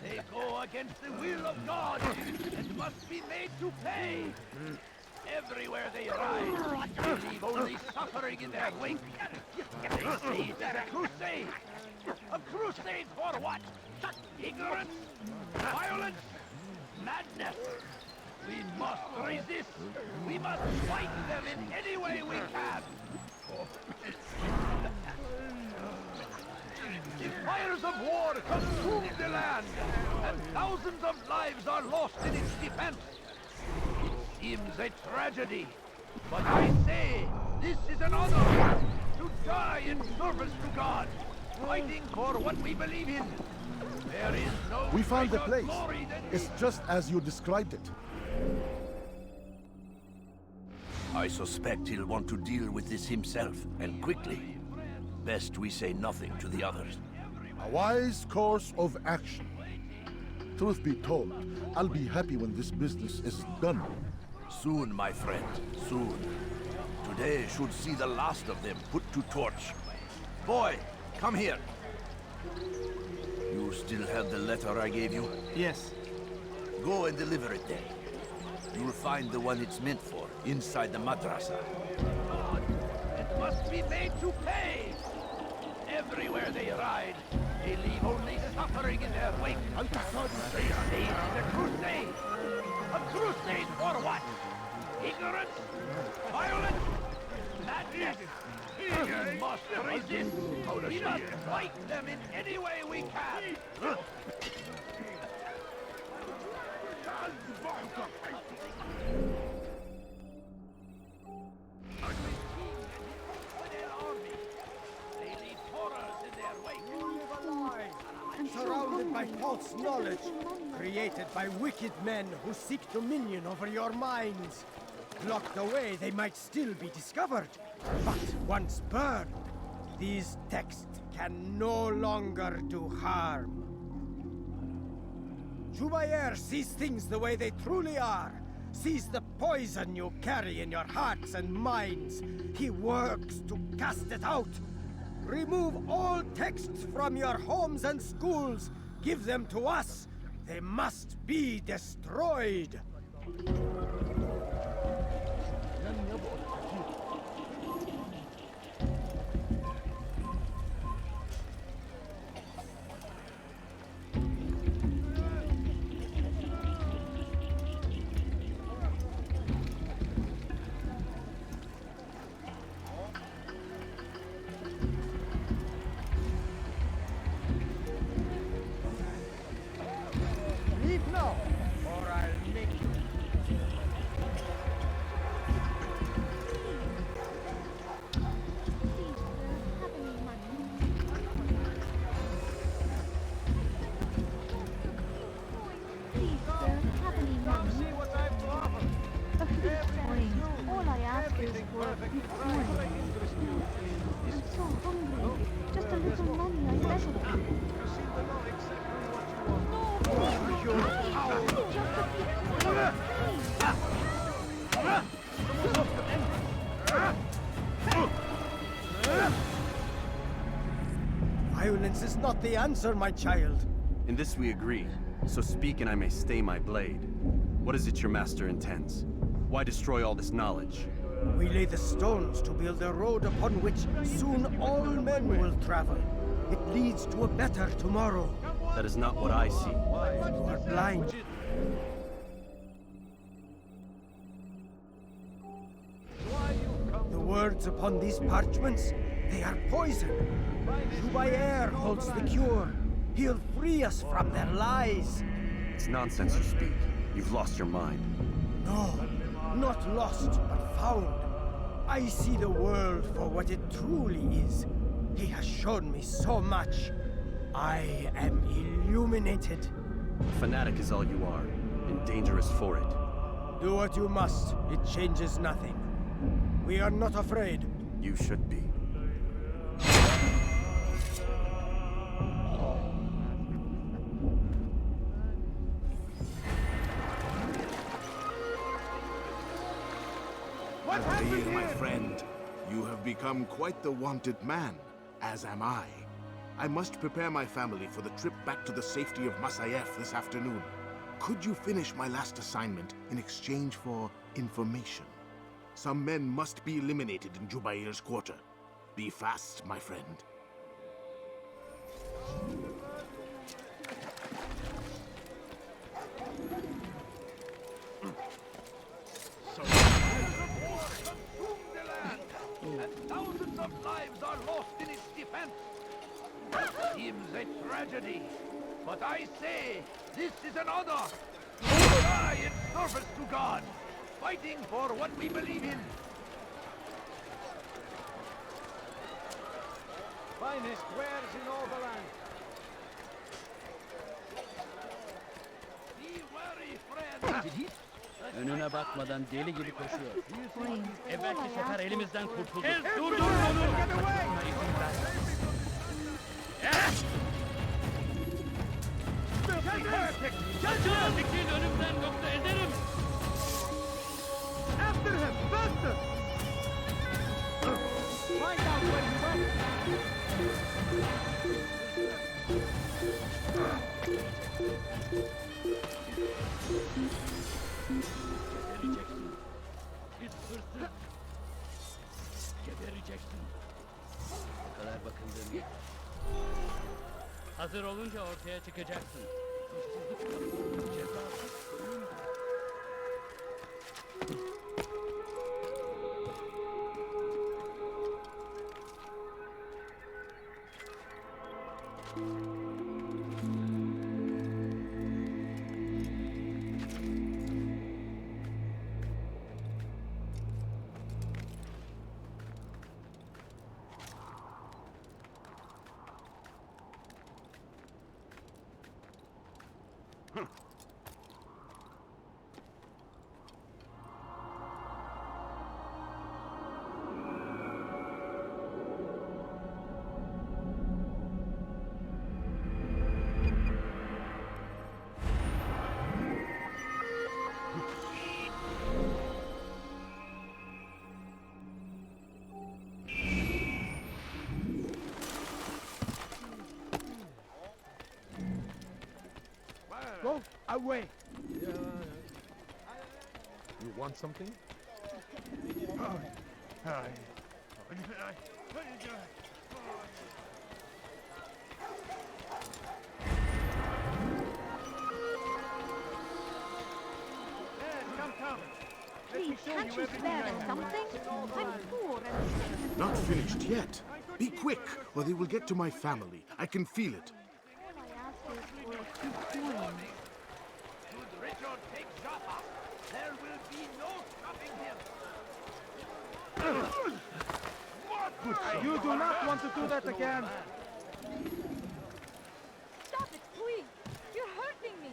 They go against the will of God and must be made to pay. Everywhere they ride, they leave only suffering in their wake. They say it is a crusade. A crusade for what? Ignorance? Violence? Madness? We must resist. We must fight them in any way we can. The fires of war consume the land, and thousands of lives are lost in its defense. It seems a tragedy, but I say this is an honor to die in service to God, fighting for what we believe in. There is no We found the greater place. glory than It's just as you described it. I suspect he'll want to deal with this himself, and quickly. Best we say nothing to the others. A wise course of action. Truth be told, I'll be happy when this business is done. Soon, my friend, soon. Today should see the last of them put to torch. Boy, come here. You still have the letter I gave you? Yes. Go and deliver it then. You'll find the one it's meant for inside the madrasa. It must be made to pay. Everywhere they ride, they leave only suffering in their wake. They say it's a crusade. A crusade for what? Ignorance? Violence? Madness? We must resist. We must fight them in any way we can. Surrounded by false knowledge, created by wicked men who seek dominion over your minds. Locked away, they might still be discovered. But once burned, these texts can no longer do harm. Jubair sees things the way they truly are. Sees the poison you carry in your hearts and minds. He works to cast it out. Remove all texts from your homes and schools. Give them to us. They must be destroyed. Leave now, or I'll make you. Please, sir, have any money? See what I've to offer. A few coins. All I ask is for a few coins. I'm so hungry. Just a little money, I beg of you. Violence is not the answer, my child. In this we agree, so speak and I may stay my blade. What is it your master intends? Why destroy all this knowledge? We lay the stones to build a road upon which soon all men will travel. It leads to a better tomorrow. That is not what I see. You are blind. The words upon these parchments, they are poison. Jubair holds the cure. He'll free us from their lies. It's nonsense you speak. You've lost your mind. No, not lost, but found. I see the world for what it truly is. He has shown me so much. I am illuminated. A fanatic is all you are, and dangerous for it. Do what you must. It changes nothing. We are not afraid. You should be. What happened Altair, my here? friend, you have become quite the wanted man, as am I. I must prepare my family for the trip back to the safety of Masayef this afternoon. Could you finish my last assignment in exchange for information? Some men must be eliminated in Jubair's quarter. Be fast, my friend. And thousands of lives are lost in its defense. Seems a tragedy, but I say this is an honor. We die in service to God, fighting for what we believe in. Finest wares in all the land. Be wary, friend. Önüne bakmadan deli gibi koşuyor. Coins. Evvelki sefer elimizden kurtuldu. Dur, Dur, dur, onu! get away! Kaçmasına izin ver. Kaçın! Fikrin önümden yoksa ederim. After him, faster! Find out where he went. Hazır olunca ortaya çıkacaksın. Hırsızlık yapmanın cezası ölümdür. Go away. You want something? Come. Please, can't you spare us something? I'm poor and sick. Not finished yet. Be quick, or they will get to my family. I can feel it. All I ask is for a few coins. Should Richard take Jaffa, there will be no stopping him. You do not want to do that again. Stop it, please! You're hurting me!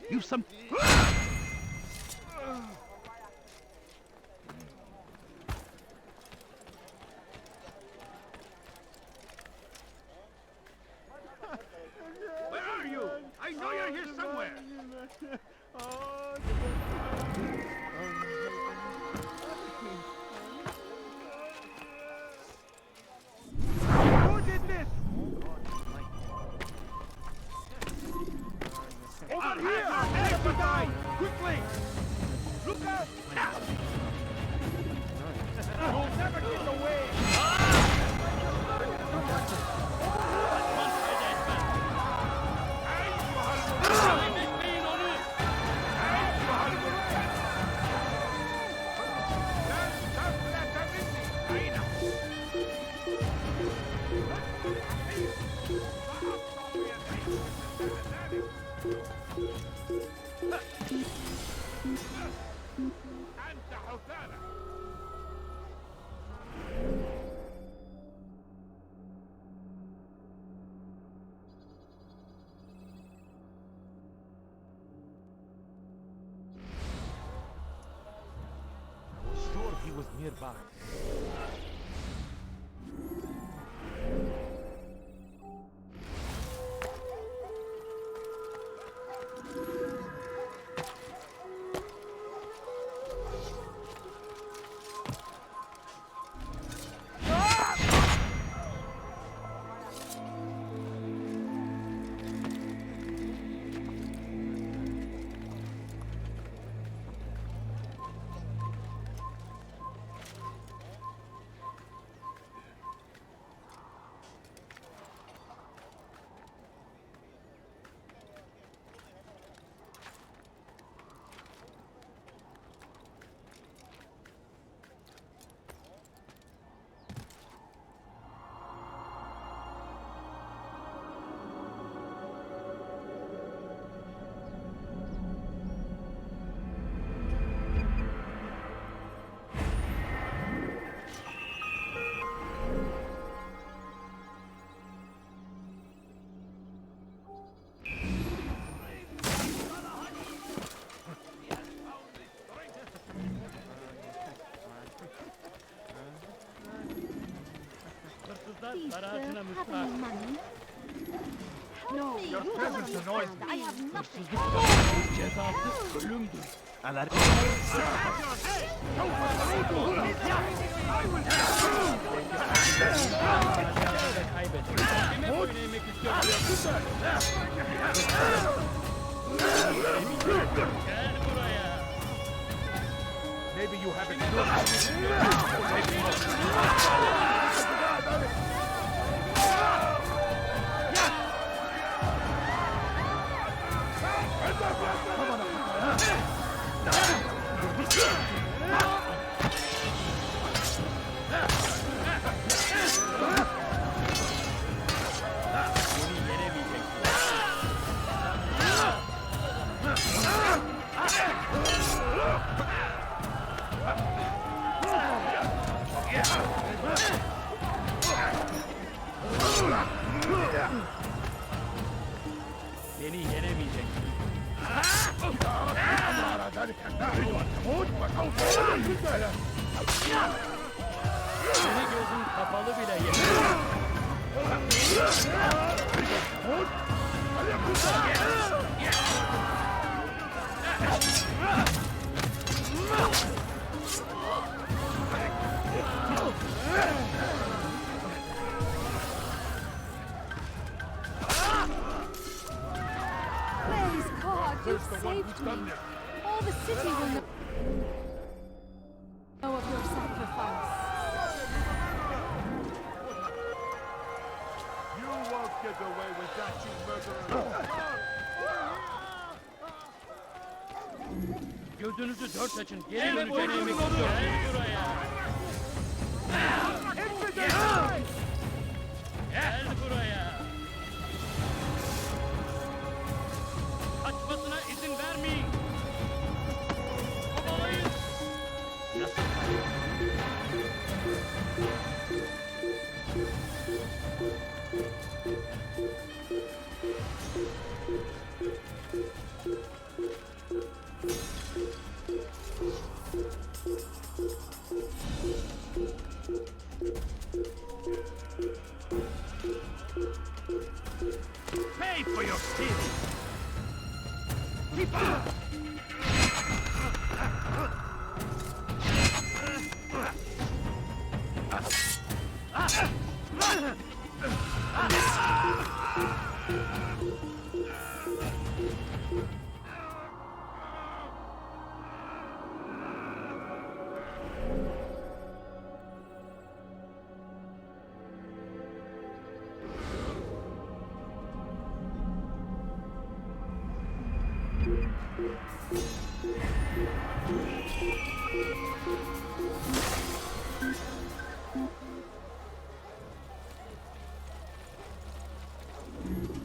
You some... Where are you? I know you're here somewhere. Who did this? Over here! Let me die! Quickly! Look out! You'll never get away! Sure, he was nearby. Please, sir, Barajına have müstahak. any money? No, Your you presence don't annoys understand. me. I have nothing. Cezası ölümdür. Have your Maybe you haven't Beni yenemeyeceksin. Seni gözün kapalı bile yenemem. Praise God, you saved me. All the city will know of your sacrifice. You won't get away with that, you murderer! Gözünüzü dört açın. Geri döneceğini yemek istiyorum. Gel buraya. Gel buraya. Kaçmasına izin vermeyin. Kovalayın. Nasıl? Pay for your sins! Keep up!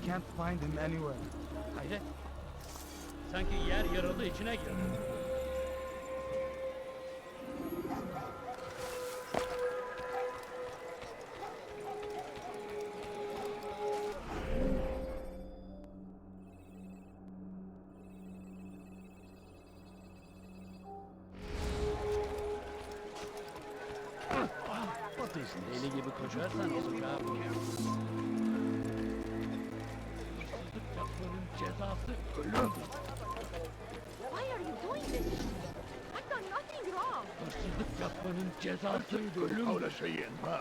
Can't find him anywhere. Hayret. Sanki yer yarıldı içine girdi. Deli gibi koşarsan olacağı bu. Hırsızlık yapmanın cezası ölüm. Why are you doing this? I've done nothing wrong. Hırsızlık yapmanın cezası ölüm. Öyle şeyin ha.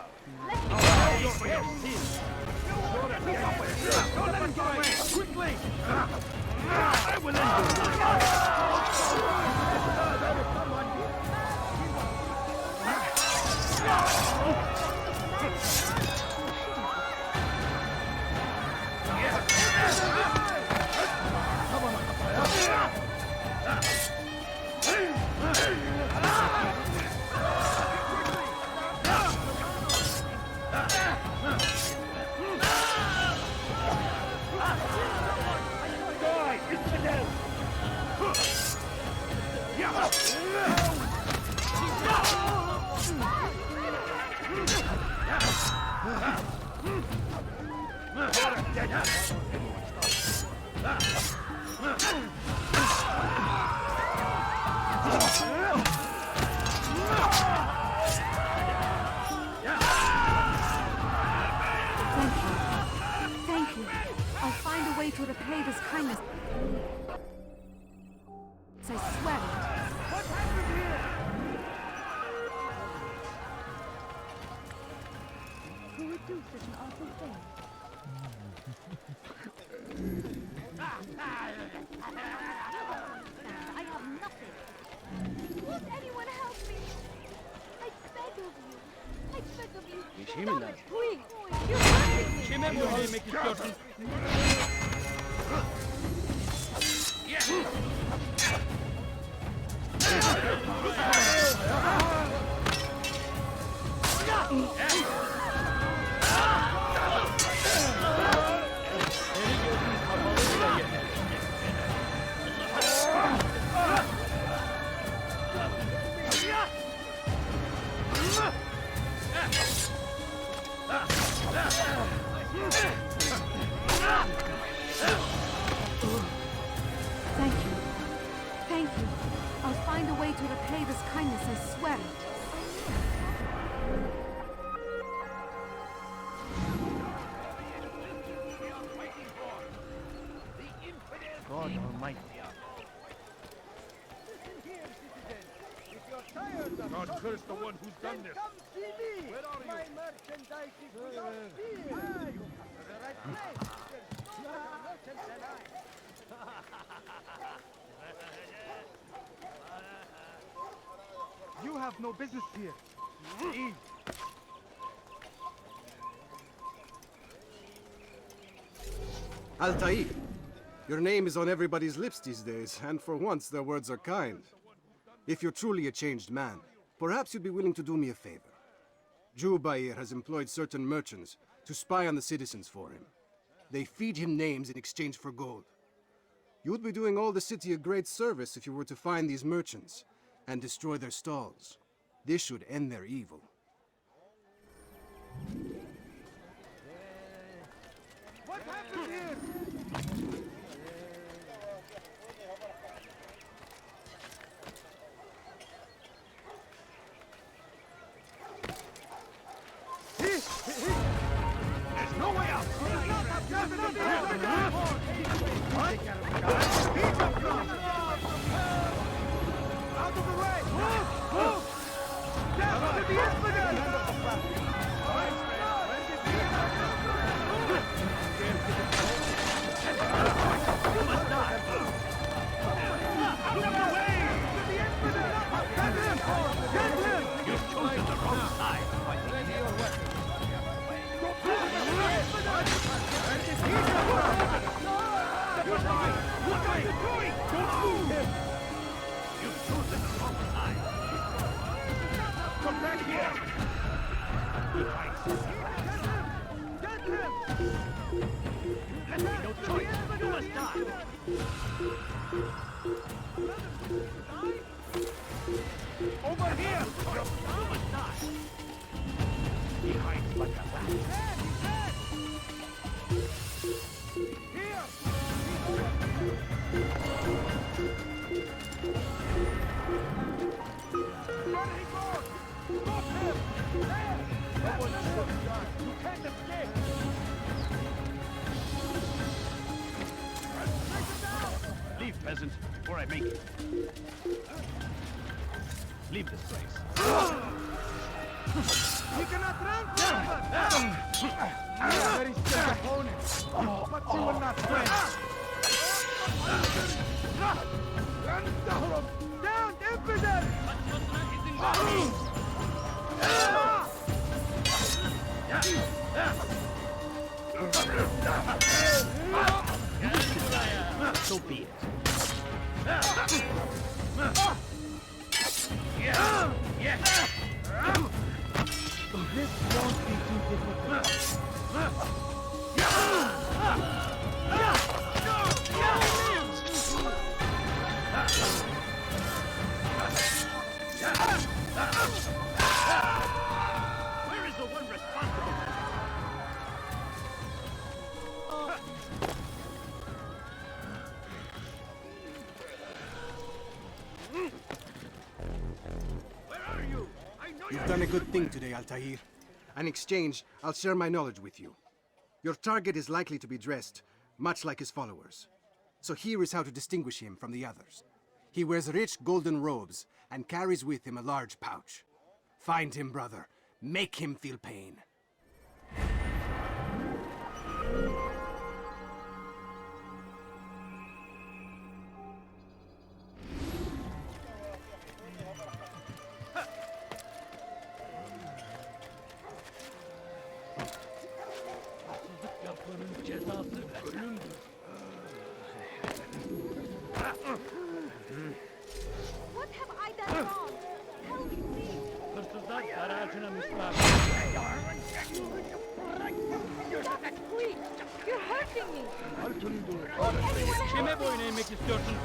Pay for your sins. Don't let him get away! Quickly! I will end you! Thank you. I'll find a way to repay this kindness. I swear it. What happened here? şey mi lazım? Please! You're hurting me! Kime böyle yemek istiyorsun? Thank you. Thank you. I'll find a way to repay this kindness, I swear it. God Almighty. God curse the one who's done this. Come see me! Where are you? My merchandise is for your fear! You come to the right place! There's no better merchant than I! You have no business here. Leave. Altair, your name is on everybody's lips these days, and for once their words are kind. If you're truly a changed man, perhaps you'd be willing to do me a favor. Jubair has employed certain merchants to spy on the citizens for him. They feed him names in exchange for gold. You'd be doing all the city a great service if you were to find these merchants and destroy their stalls. This should end their evil. What happened here? There's no way out. Out of the way! Move! Death to the infidel! You must die! Out of the way! Get him! Get him! You've chosen the wrong side. Ready your weapon. What are you doing? Don't move him! You've chosen the wrong side. Come back here! Get him! Let me no choice. You must die. Over here! You must die. He hides like a rat. Leave, peasant, before I make it. Leave this place. You cannot run forever! You are very stiff opponents, but you will not win. Down, infidel! So be it. This won't be too difficult. Where is the one responsible? Where are you? I know You've done a good thing today, Altair. In exchange, I'll share my knowledge with you. Your target is likely to be dressed, much like his followers. So here is how to distinguish him from the others. He wears rich golden robes and carries with him a large pouch. Find him, brother. Make him feel pain. saçına mısmak. Please, you're hurting me. Kime boyun eğmek istiyorsun?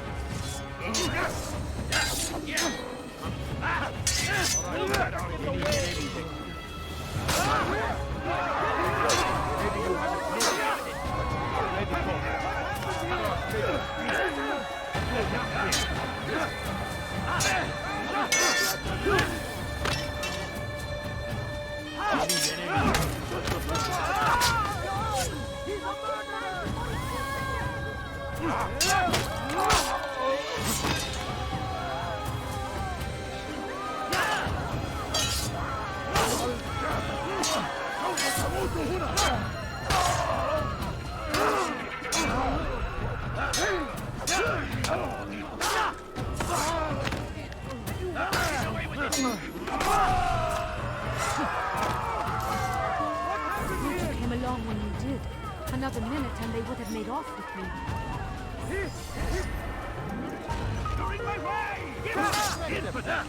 You came along when you did. Another minute and they would have made off with me. During my way! In for that!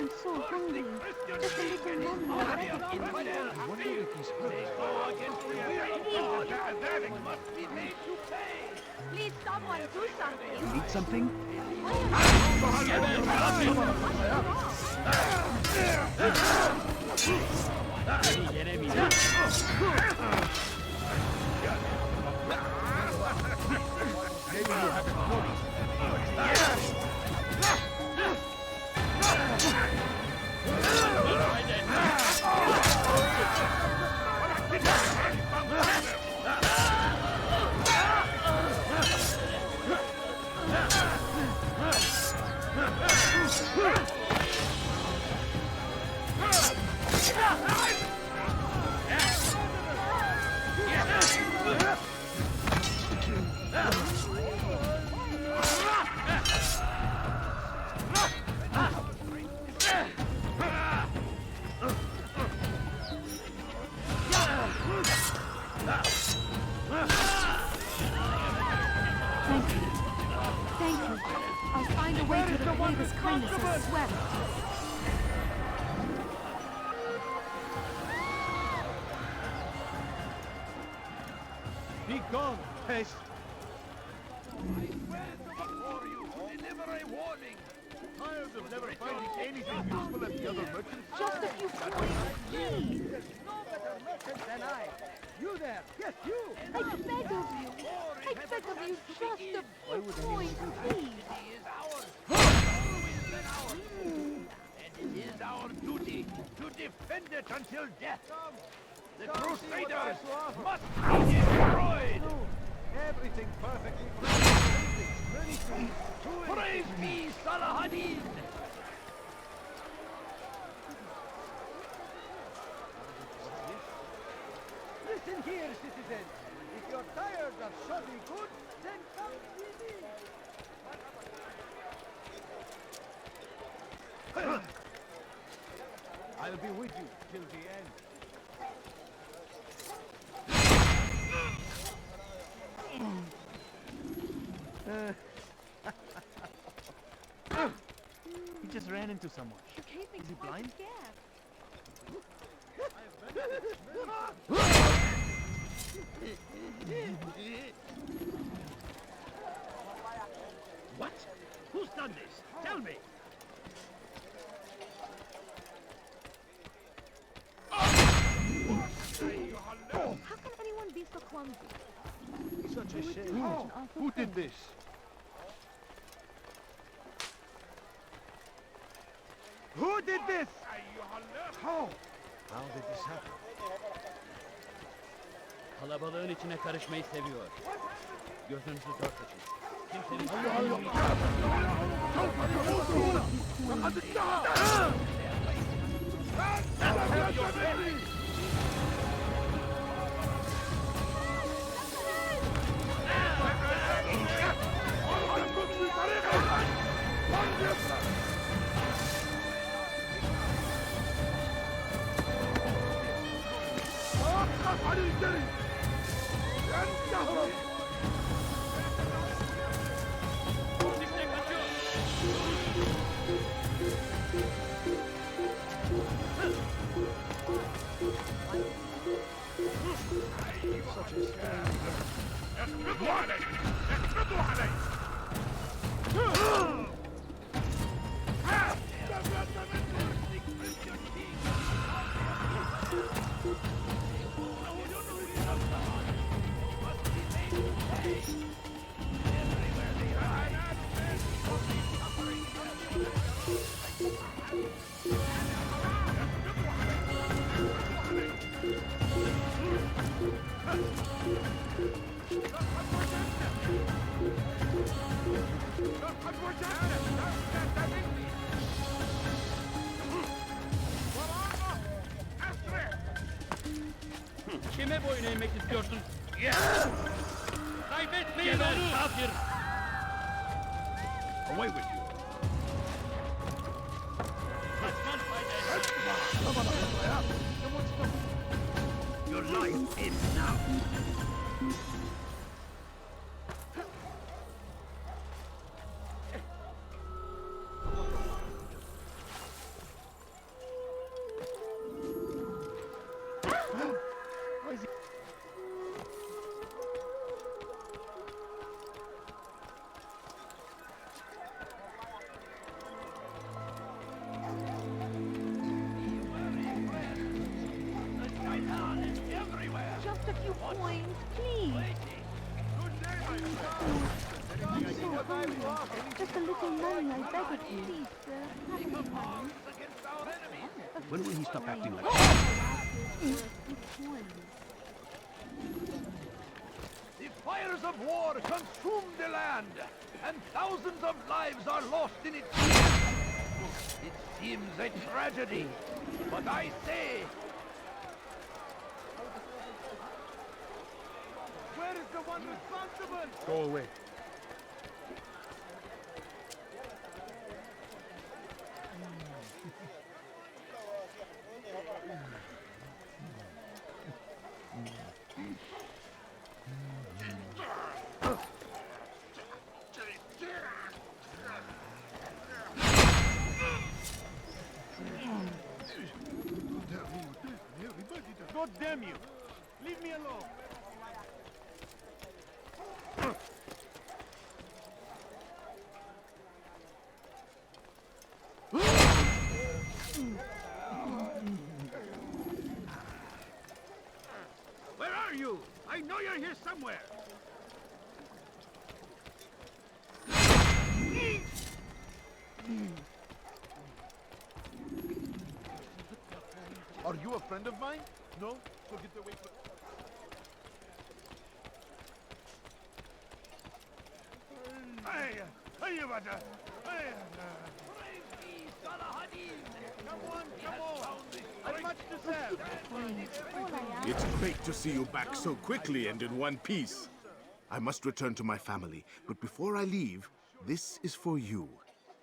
I'm so hungry. Just a little longer. I wonder if he's hurt. They go against the will of God. That must be made to pay. Please, someone do something. You need something? Maybe you haven't noticed. Thank you. Thank you. I'll find a way to repay this kindness, I swear. Be gone, pest! I swear before you, deliver a warning! Tired of never finding anything useful at the other merchants? Just a few coins, please. There's no better merchant than I. You there! Yes, you! I beg of you. I beg of you, just a few coins, please. It is ours. Always been ours. And it is our duty to defend it until death. The Crusaders must be destroyed! Everything perfectly Praise be Salahadin! Listen here, citizens. If you're tired of shoddy goods, then come see me. I'll be with you till the end. He just ran into someone. Is he blind? What? Who's done this? Tell me! How can anyone be so clumsy? Such a shame. Who did this? Who did this? How? How did this happen? Kalabalığın içine karışmayı seviyor. Gözünüzü dört açın. Kimsenin... Kime boyun eğmek istiyorsun? Kaybetmeyin onu! Kafir! Away with you! Your life ends now! Just a few coins, please. I'm so hungry. Just a little money, I beg of you. Please, sir. Have some money. When will he stop acting like The fires of war consume the land, and thousands of lives are lost in its It seems a tragedy, but I say... Where is the one responsible? Go away. God damn you! Leave me alone! Where are you? I know you're here somewhere! Are you a friend of mine? No? So get away from... It's great to see you back so quickly and in one piece. I must return to my family, but before I leave, this is for you.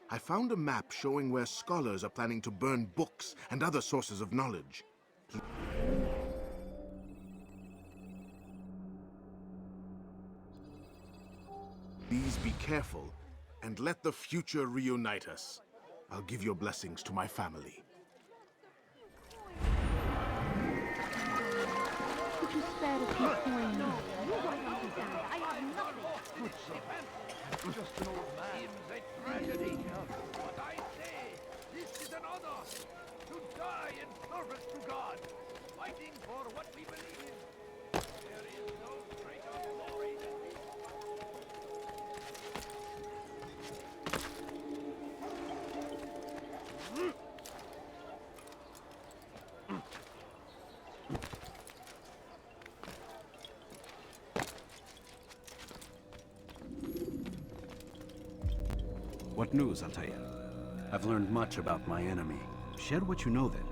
I found a map showing where scholars are planning to burn books and other sources of knowledge. Please be careful, and let the future reunite us. I'll give your blessings to my family. Could you spare a few coins? No, you don't understand. I have nothing. Good son. Just an old man. Seems a tragedy. But I say, this is an honor. To die in service to God. Fighting for what we believe in. There is no greater glory than this. What news, Altair? I've learned much about my enemy. Share what you know then.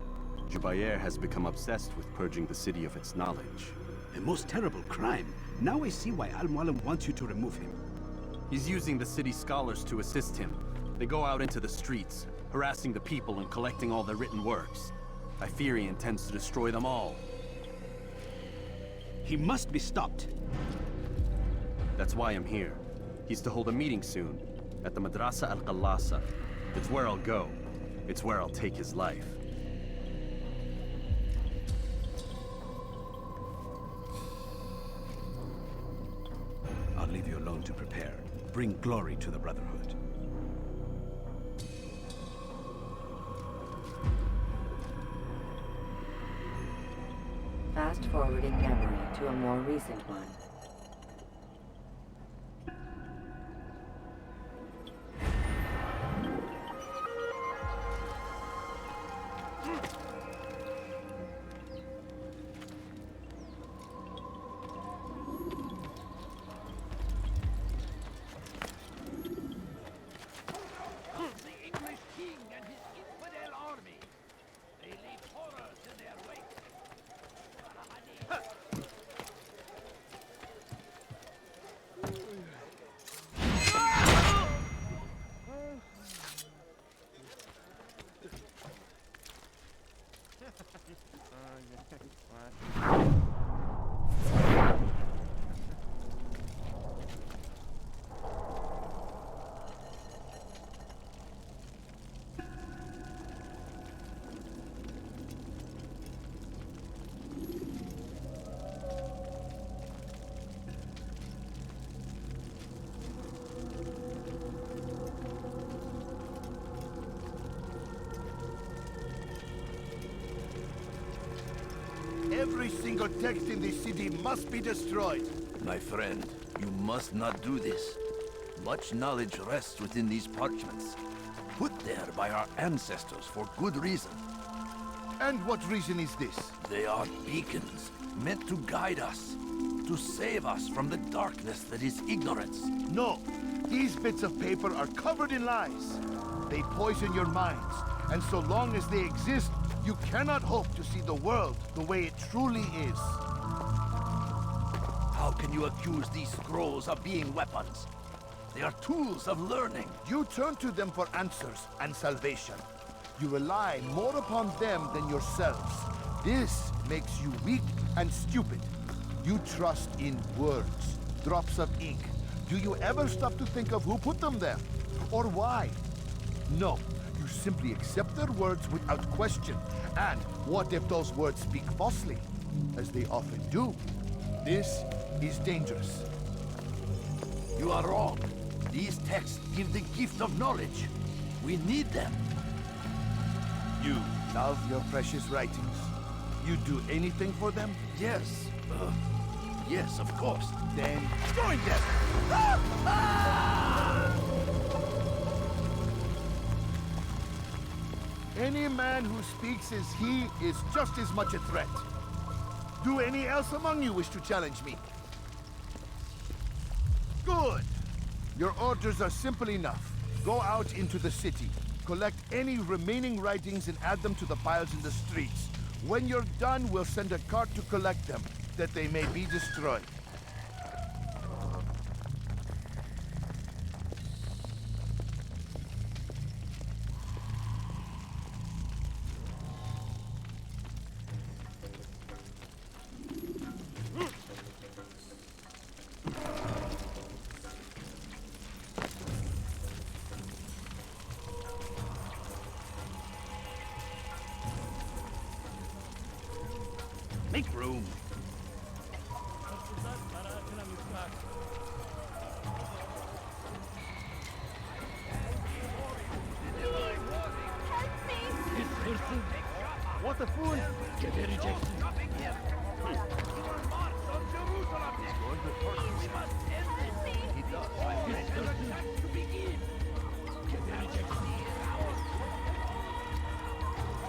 Jubair has become obsessed with purging the city of its knowledge. A most terrible crime. Now I see why Al-Mualim wants you to remove him. He's using the city scholars to assist him. They go out into the streets, harassing the people and collecting all their written works. I fear he intends to destroy them all. He must be stopped. That's why I'm here. He's to hold a meeting soon, at the Madrasa Al-Qallasa. It's where I'll go. It's where I'll take his life. I'll leave you alone to prepare. Bring glory to the Brotherhood. Fast-forwarding memory to a more recent one. The English king and his infidel army. They leave horrors in their wake. Every single text in this city must be destroyed. My friend, you must not do this. Much knowledge rests within these parchments, put there by our ancestors for good reason. And what reason is this? They are beacons, meant to guide us, to save us from the darkness that is ignorance. No, these bits of paper are covered in lies. They poison your minds, and so long as they exist, you cannot hope to see the world the way it truly is. How can you accuse these scrolls of being weapons? They are tools of learning. You turn to them for answers and salvation. You rely more upon them than yourselves. This makes you weak and stupid. You trust in words, drops of ink. Do you ever stop to think of who put them there? Or why? No. You simply accept their words without question. And what if those words speak falsely? As they often do. This is dangerous. You are wrong. These texts give the gift of knowledge. We need them. You love your precious writings. You do anything for them? Yes. Yes, of course. Then join them! Any man who speaks as he is just as much a threat. Do any else among you wish to challenge me? Good. Your orders are simple enough. Go out into the city, collect any remaining writings and add them to the piles in the streets. When you're done, we'll send a cart to collect them, that they may be destroyed. Make room. What a fool! Gebereceksin.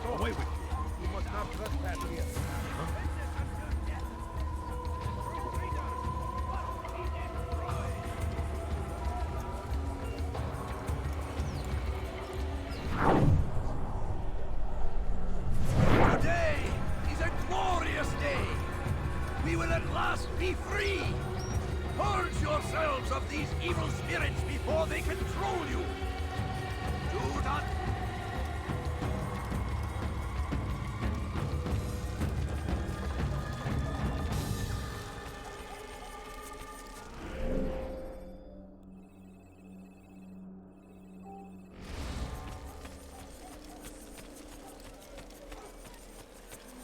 Go away with you. You must not trespass here. Today is a glorious day. We will at last be free. Purge yourselves of these evil spirits before they control you. Do not...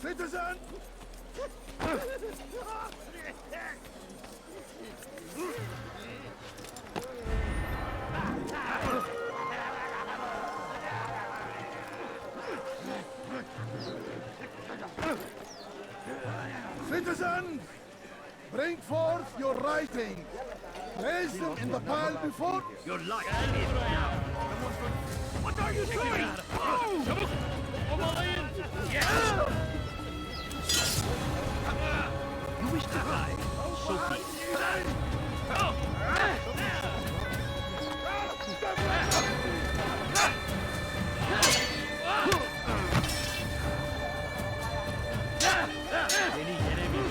Citizen! Citizen, bring forth your writing. Place them in the pile before... You're lying. What are you doing? Çabuk! Ovalayın! You wish to die? So be it. Beni yere bir...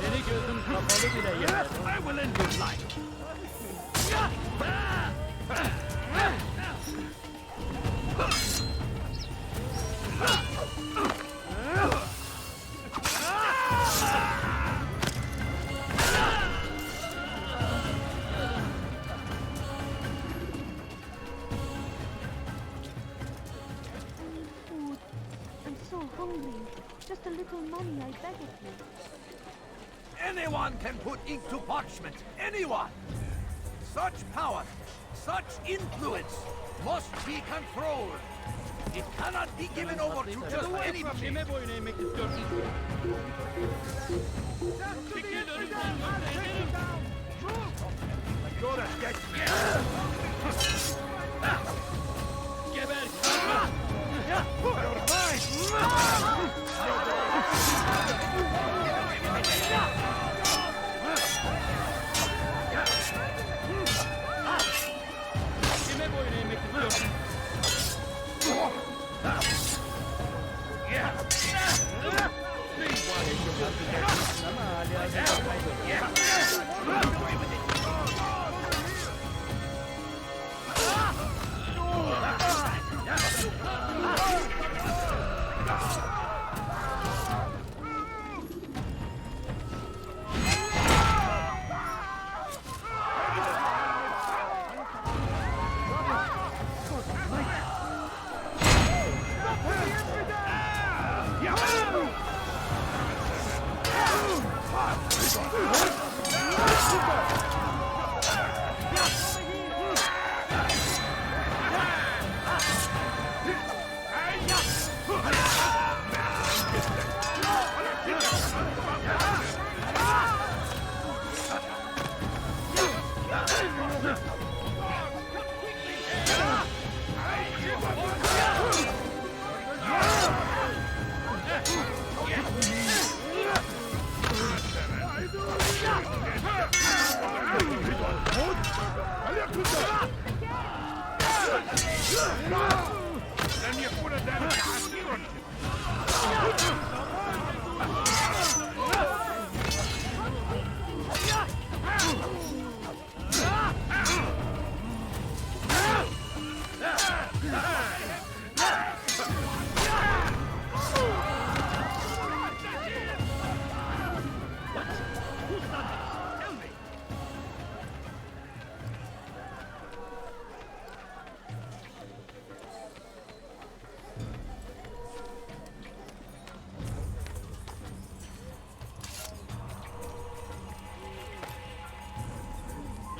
Seni gözüm kapalı bile yer. I will end your life. Food. I'm so hungry. Just a little money, I beg of you. Anyone can put ink to parchment. Anyone! Such power, such influence must be controlled. It cannot be given over to just anybody. Kime boyun eğmek istiyorsun? Çekil önümden. You're a dead Geber! You're Kime boyun eğmek istiyorsun?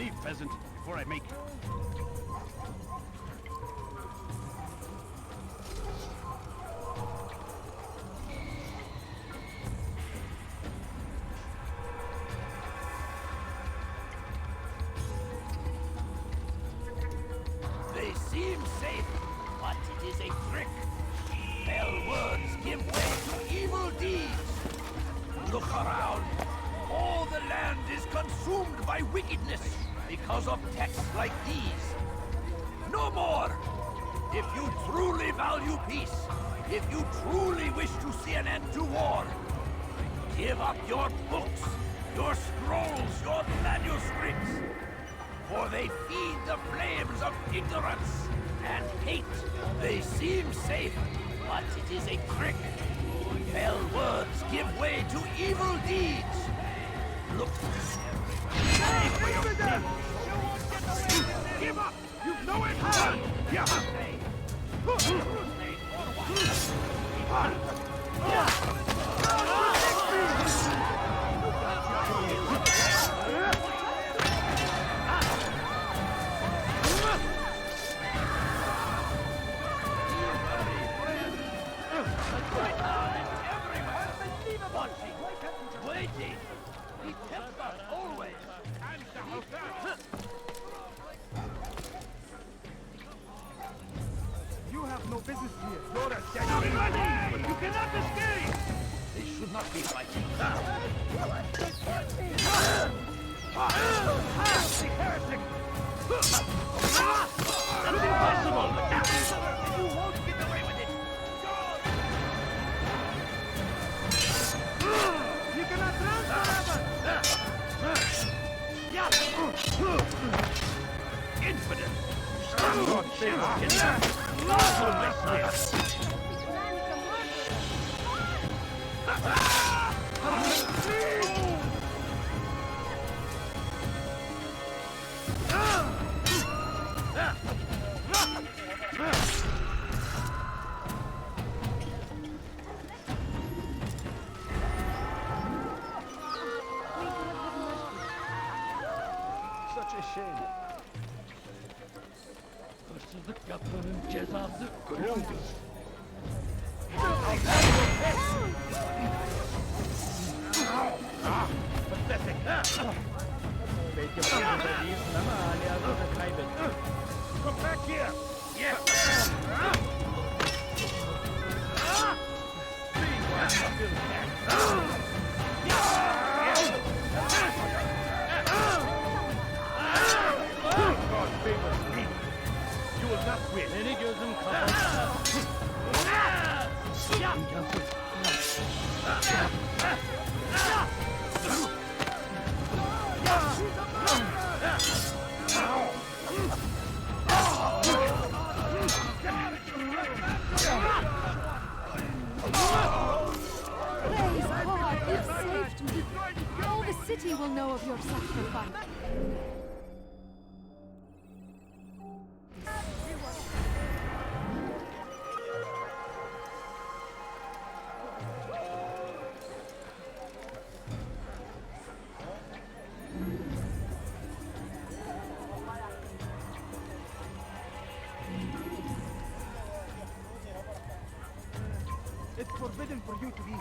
Leave, peasant, before I make you. They seem safe, but it is a trick. Fell words give way to evil deeds. Look around. All the land is consumed by wickedness because of texts like these. No more! If you truly value peace, if you truly wish to see an end to war, give up your books, your scrolls, your manuscripts, for they feed the flames of ignorance and hate. They seem safe, but it is a trick. Fell words give way to evil deeds. Look. Give up! You've no answer! Yeah! Waiting! He tempts us always! You have no business here. You're a dead. You cannot escape! They should not be fighting. Heretic! That's impossible! You won't get away with it! You cannot run forever! Infidel! God save us! Such a shame. Hırsızlık yapmanın cezası ölümdür. Pathetic! Belki fazla değilsin ama halihazırda kaybettin. Come back here! Yes! God favors me. You will not win. Beni gözüm kapalı. Praise God, you've saved me. All the city will know of your sacrifice. It's forbidden for you to be here.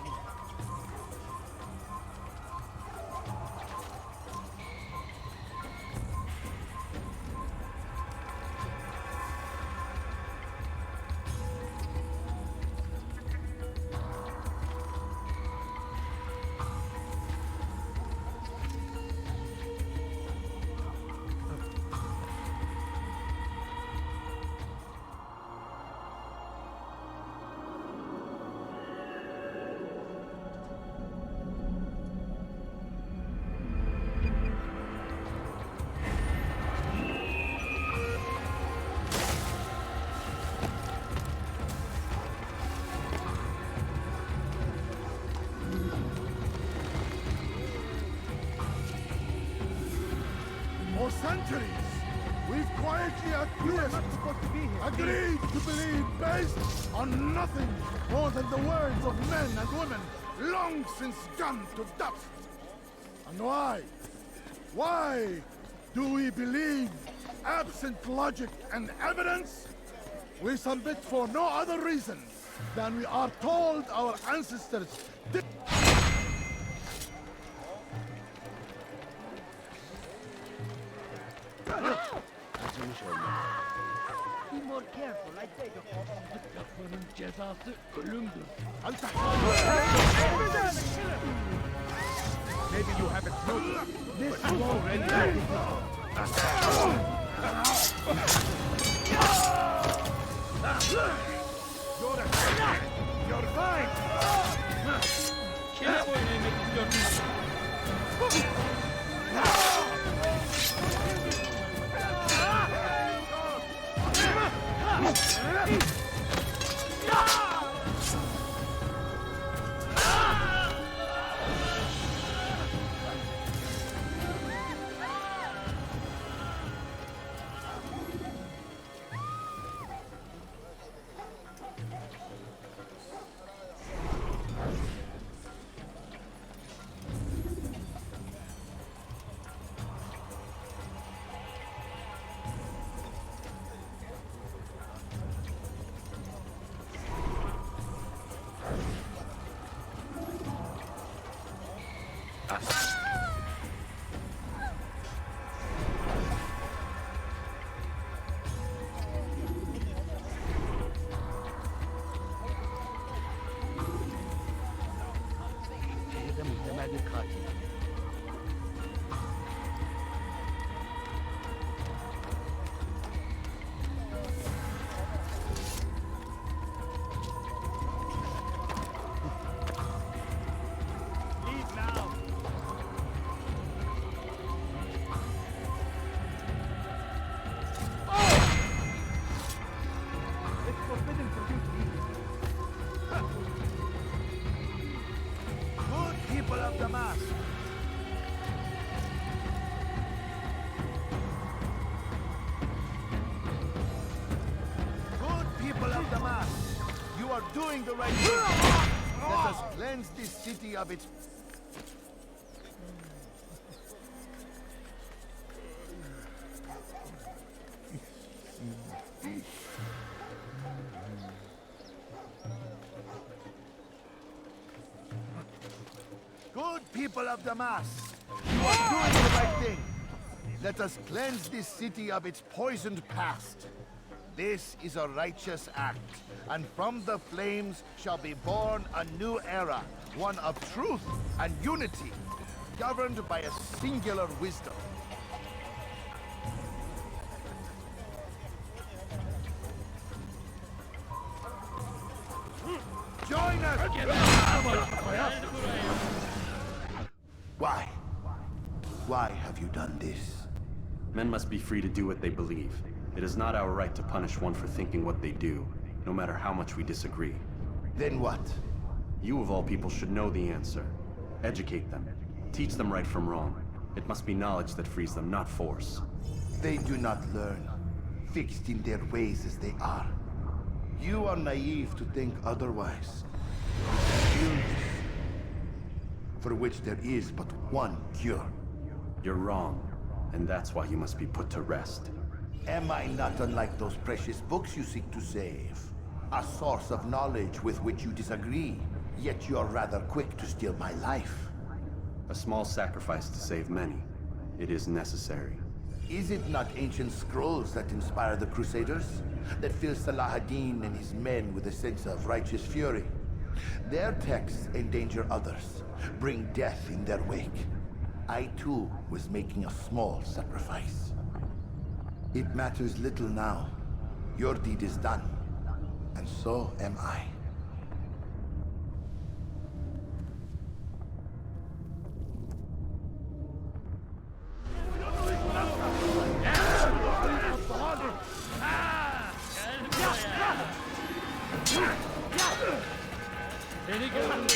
For centuries, we've quietly acquiesced, agreed to believe based on nothing more than the words of men and women long since gone to dust. And why? Why Do we believe, absent logic and evidence? We submit for no other reason than we are told our ancestors did. Be more careful, I beg of you. Yapmanın cezası ölümdür. Maybe you haven't noticed. This won't end. You're fine. Kime boyun eğmek istiyorsun? Şehirde muhtemel bir katil. Leave now. It's forbidden for you to leave. Good people of Damas. Good people of Damas. You are doing the right thing. Let us cleanse this city of its... Good people of Damas, you are doing the right thing. Let us cleanse this city of its poisoned past. This is a righteous act, and from the flames shall be born a new era, one of truth and unity, governed by a singular wisdom. Join us! Why? Why have you done this? Men must be free to do what they believe. It is not our right to punish one for thinking what they do, no matter how much we disagree. Then what? You of all people should know the answer. Educate them. Teach them right from wrong. It must be knowledge that frees them, not force. They do not learn, fixed in their ways as they are. You are naive to think otherwise. It's illness, for which there is but one cure. You're wrong, and that's why you must be put to rest. Am I not unlike those precious books you seek to save? A source of knowledge with which you disagree, yet you're rather quick to steal my life. A small sacrifice to save many. It is necessary. Is it not ancient scrolls that inspire the Crusaders? That fill Salah ad-Din and his men with a sense of righteous fury? Their texts endanger others, bring death in their wake. I too was making a small sacrifice. It matters little now. Your deed is done, and so am I. Beni gördün.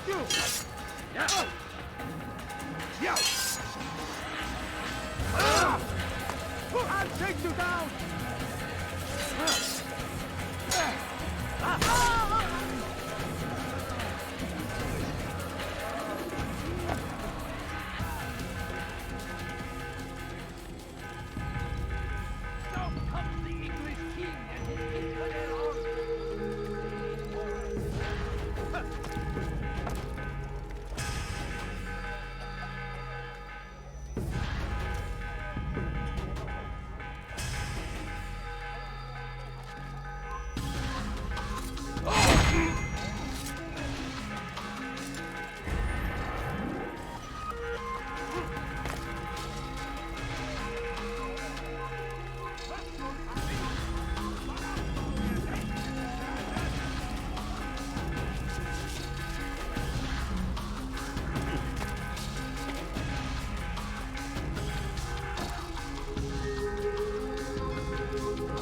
You! Yeah! Yeah! I'll take you down! Now comes the English king and his infidel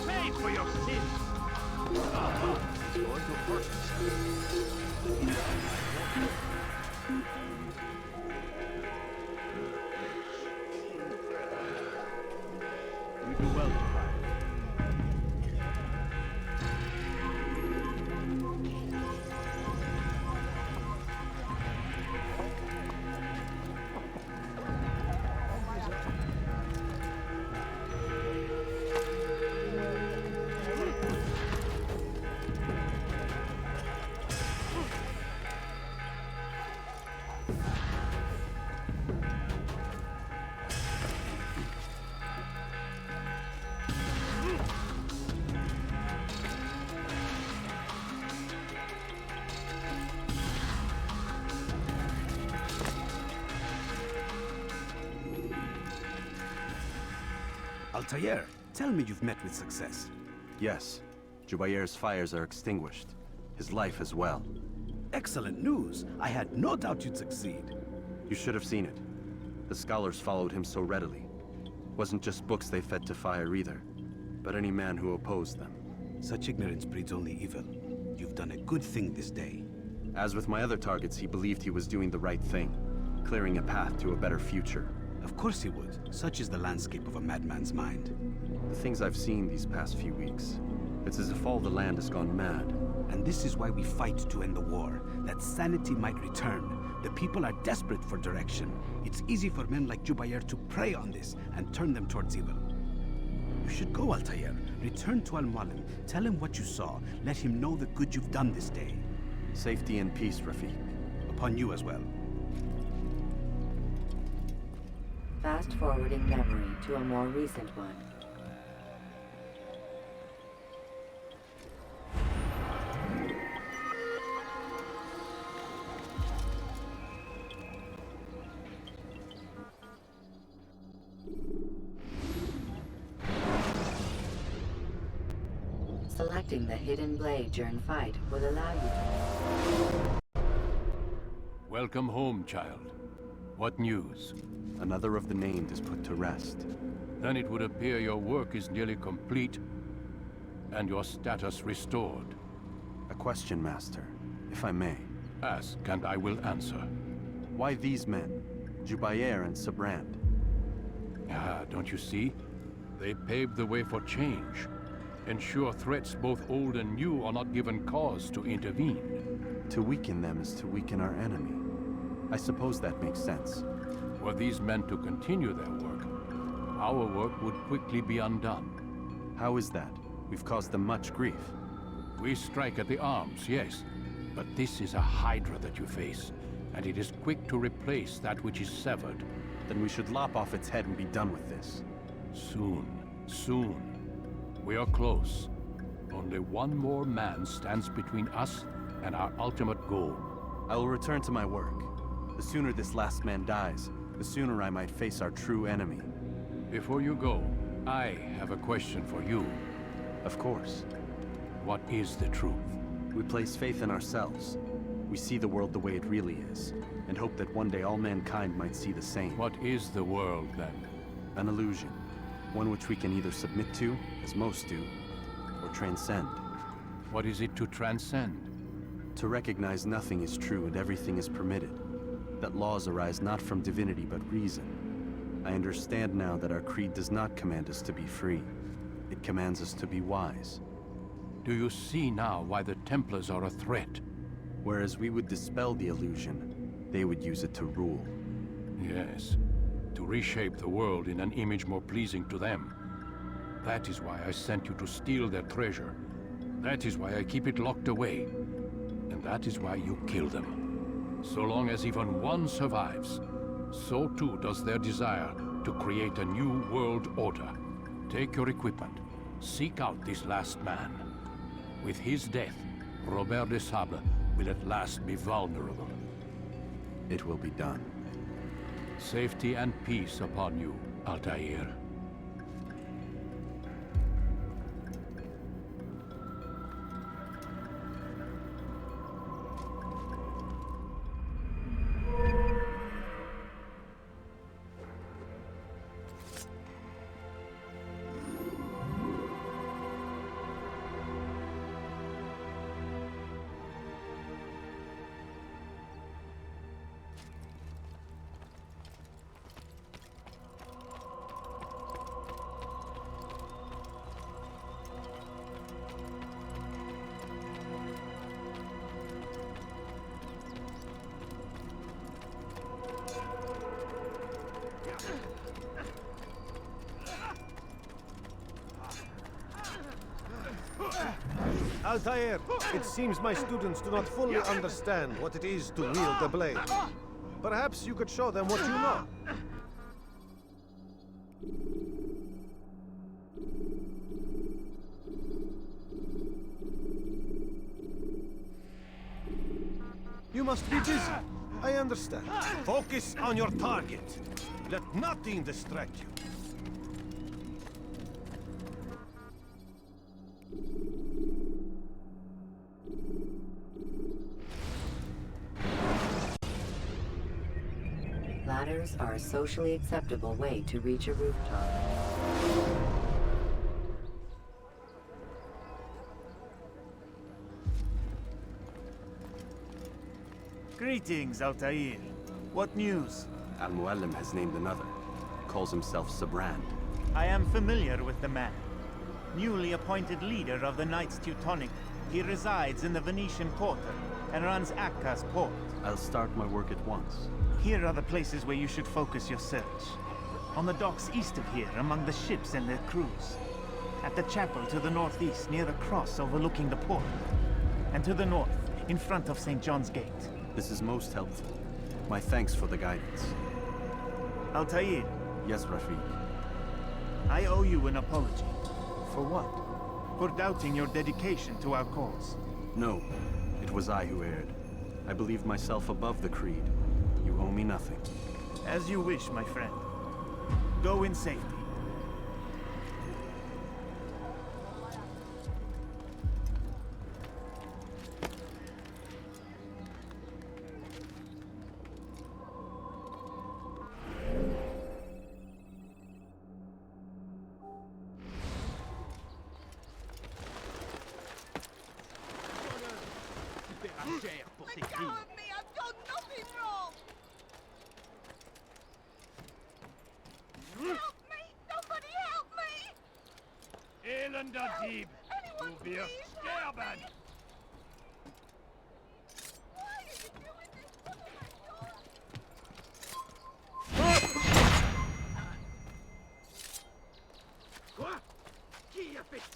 pay for your sins! It's going to hurt you do well to fight. Altair, tell me you've met with success. Yes. Jubair's fires are extinguished. His life as well. Excellent news. I had no doubt you'd succeed. You should have seen it. The scholars followed him so readily. Wasn't just books they fed to fire either, but any man who opposed them. Such ignorance breeds only evil. You've done a good thing this day. As with my other targets, he believed he was doing the right thing, clearing a path to a better future. Of course he would. Such is the landscape of a madman's mind. The things I've seen these past few weeks, it's as if all the land has gone mad. And this is why we fight to end the war, that sanity might return. The people are desperate for direction. It's easy for men like Jubair to prey on this and turn them towards evil. You should go, Altair. Return to Al-Mualim. Tell him what you saw. Let him know the good you've done this day. Safety and peace, Rafiq. Upon you as well. Fast-forwarding memory to a more recent one. Selecting the hidden blade during fight will allow you to... Welcome home, child. What news? Another of the named is put to rest. Then it would appear your work is nearly complete, and your status restored. A question, Master, if I may. Ask, and I will answer. Why these men? Jubair and Sabrand? Ah, don't you see? They paved the way for change. Ensure threats both old and new are not given cause to intervene. To weaken them is to weaken our enemy. I suppose that makes sense. Were these men to continue their work, our work would quickly be undone. How is that? We've caused them much grief. We strike at the arms, yes. But this is a hydra that you face, and it is quick to replace that which is severed. Then we should lop off its head and be done with this. Soon, soon. We are close. Only one more man stands between us and our ultimate goal. I will return to my work. The sooner this last man dies, the sooner I might face our true enemy. Before you go, I have a question for you. Of course. What is the truth? We place faith in ourselves. We see the world the way it really is, and hope that one day all mankind might see the same. What is the world, then? An illusion. One which we can either submit to, as most do, or transcend. What is it to transcend? To recognize nothing is true and everything is permitted. That laws arise not from divinity but reason. I understand now that our creed does not command us to be free. It commands us to be wise. Do you see now why the Templars are a threat? Whereas we would dispel the illusion, they would use it to rule. Yes, to reshape the world in an image more pleasing to them. That is why I sent you to steal their treasure. That is why I keep it locked away. And that is why you kill them. So long as even one survives, so too does their desire to create a new world order. Take your equipment. Seek out this last man. With his death, Robert de Sable will at last be vulnerable. It will be done. Safety and peace upon you, Altair. Altair, it seems my students do not fully understand what it is to wield the blade. Perhaps you could show them what you know. You must be busy. I understand. Focus on your target. Let nothing distract you. Ladders are a socially acceptable way to reach a rooftop. Greetings, Altair. What news? Al-Mualim has named another. Calls himself Sabrand. I am familiar with the man. Newly appointed leader of the Knights Teutonic, he resides in the Venetian Quarter and runs Akka's port. I'll start my work at once. Here are the places where you should focus your search. On the docks east of here, among the ships and their crews. At the chapel to the northeast, near the cross overlooking the port. And to the north, in front of St. John's Gate. This is most helpful. My thanks for the guidance. Altair. Yes, Rafiq. I owe you an apology. For what? For doubting your dedication to our cause. No, it was I who erred. I believed myself above the creed. You owe me nothing. As you wish, my friend. Go in safety. Let go of me! I've done nothing wrong! Help me! Somebody help me! Elender Dieb! Du wirst sterben! Why are you doing this? What have I done? Quoi? Qui a fait?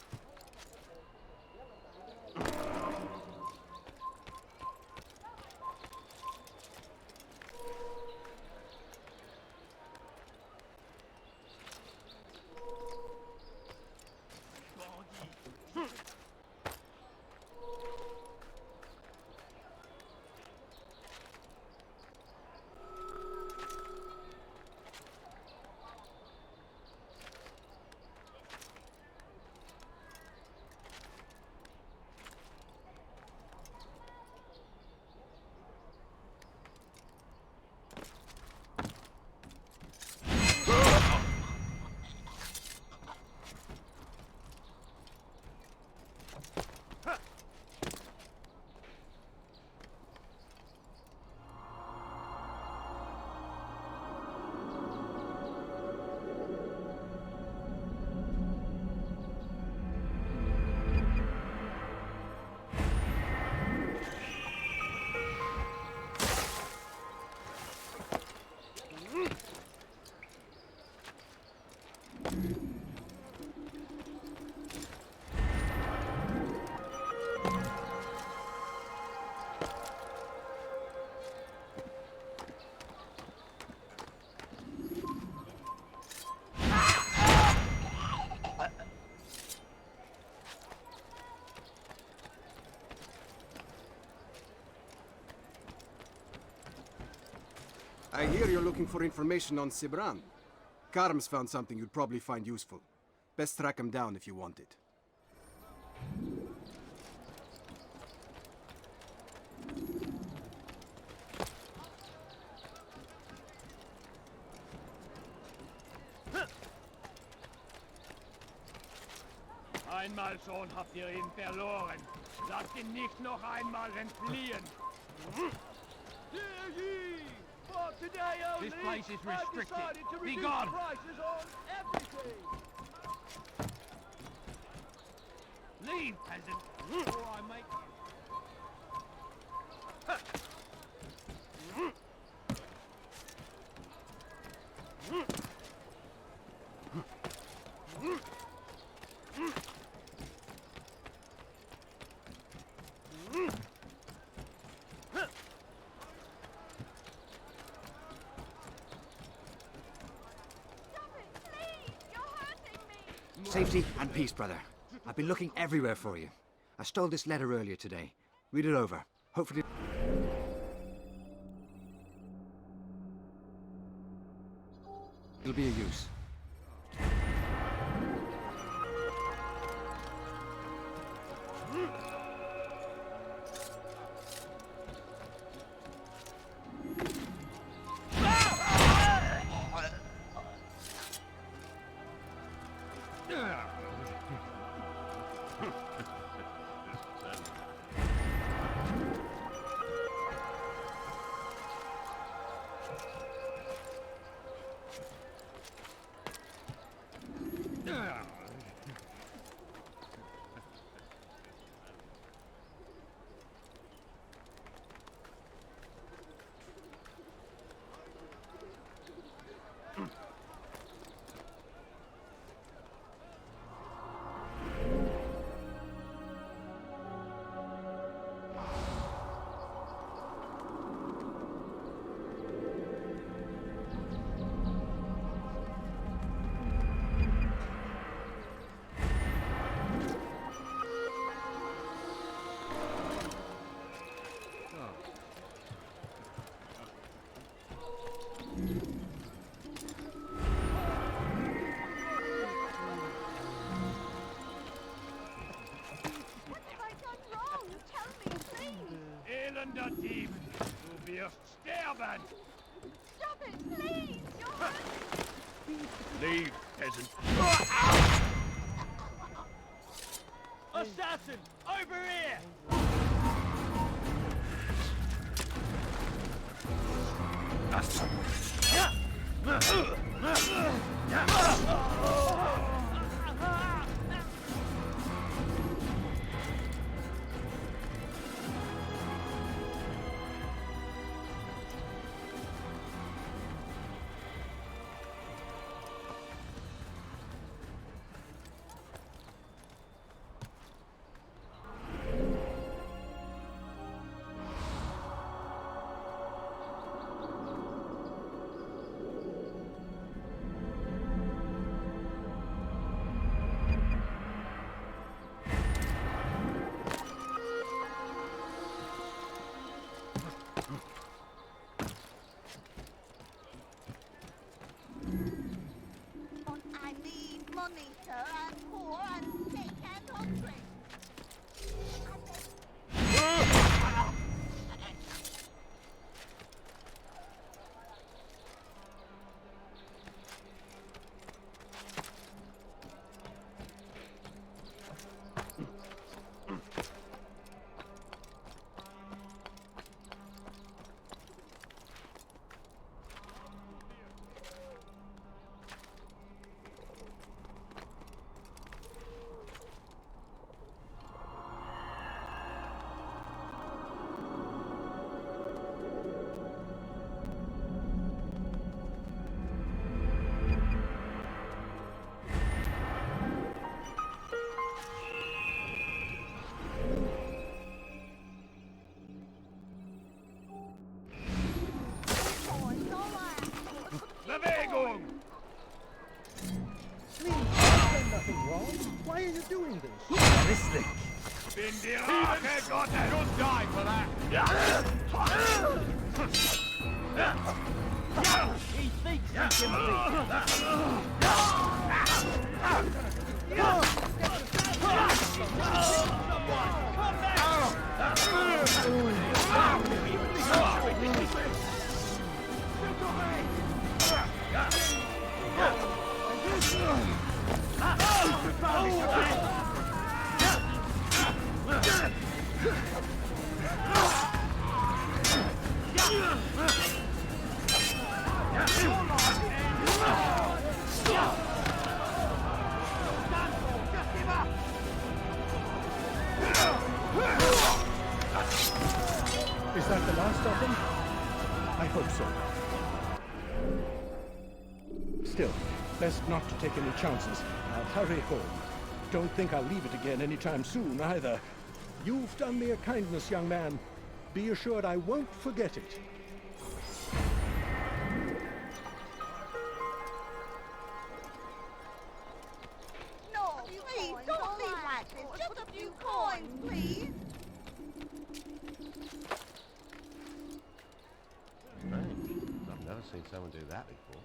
I hear you're looking for information on Sibran. Karm's found something you'd probably find useful. Best track him down if you want it. Einmal schon habt ihr ihn verloren. Lasst ihn nicht noch einmal entfliehen. Hear ye! For today only, This place is I've restricted. decided to Be reduce gone. prices on everything. Leave, peasant, or I make you. Safety and peace, brother. I've been looking everywhere for you. I stole this letter earlier today. Read it over. Hopefully... it'll be of use. Elender Dieb, du wirst sterben! Stop it, please! You're hurting. Leave, peasant. Assassin! Over here! I need money, sir. I'm poor and sick and hungry. Bewegung! Please, I've done nothing wrong. Why are you doing this? Realistic. Bin die Rache Gottes. You'll die for that. He thinks he can Is that the last of them? I hope so. Still, best not to take any chances. I'll hurry home. Don't think I'll leave it again anytime soon, either. You've done me a kindness, young man. Be assured I won't forget it. No, please, don't leave like this. Just a few coins, please. Strange. I've never seen someone do that before.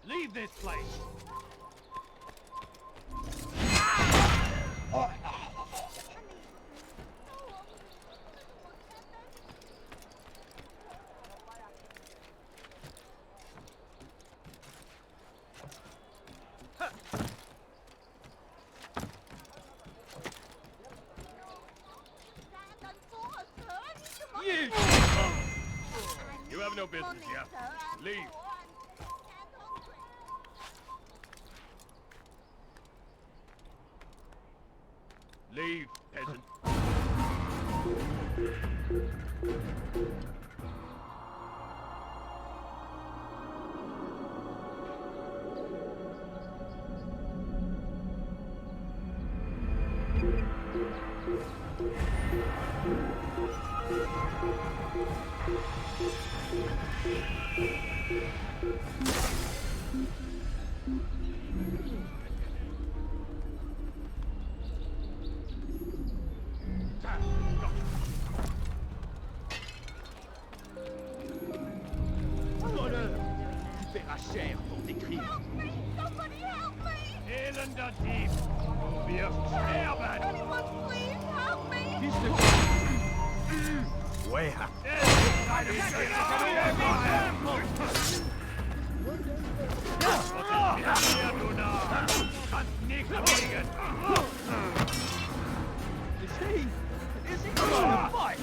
Leave this place! You! You have no business here. Leave. Leave, peasant. Cher pour tes crimes. Somebody help me! Elender Dieb! Du wirst sterben! Anyone please help me! Bist du... Where? Is he gonna fight?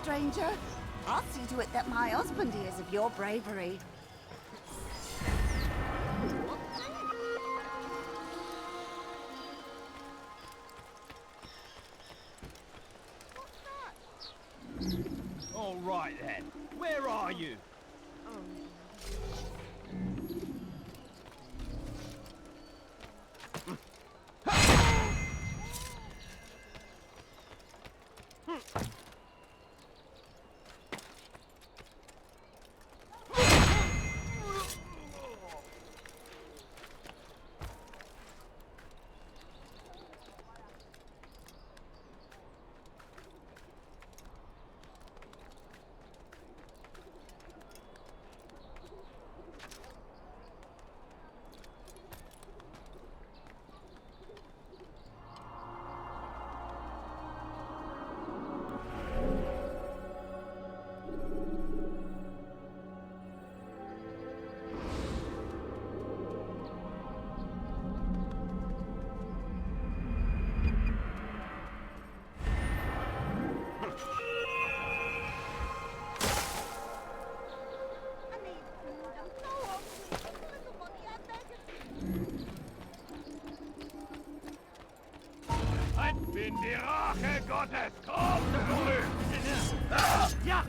Stranger, I'll see to it that my husband hears of your bravery. All right then, where are you? bin die Rache Gottes. Komm zurück! Ja!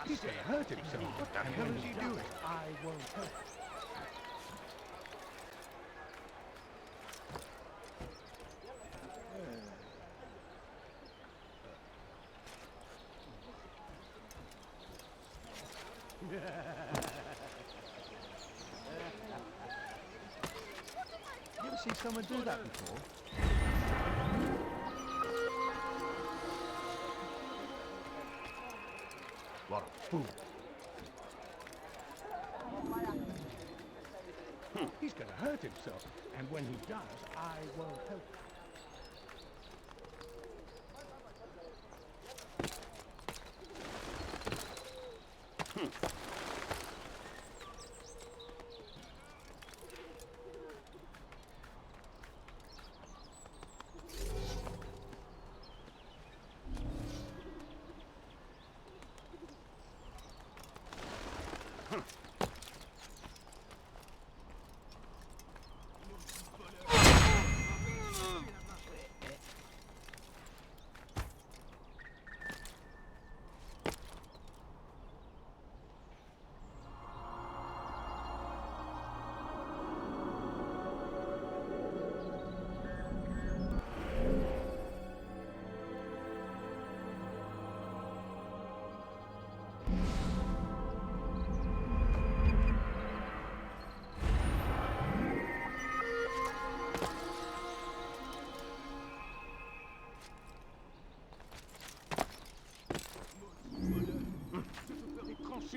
He's gonna hurt himself. What the hell is he doing? I won't help. You ever seen someone do that before? What a fool. He's gonna hurt himself, and when he does, I won't help him.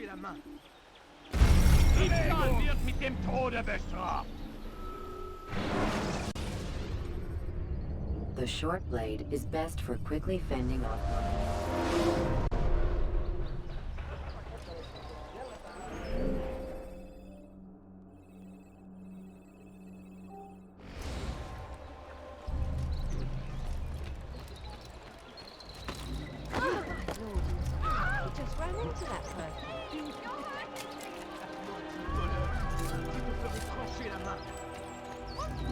La main. Diebstahl wird mit dem Tode bestraft. The short blade is best for quickly fending off. Just ran into that person.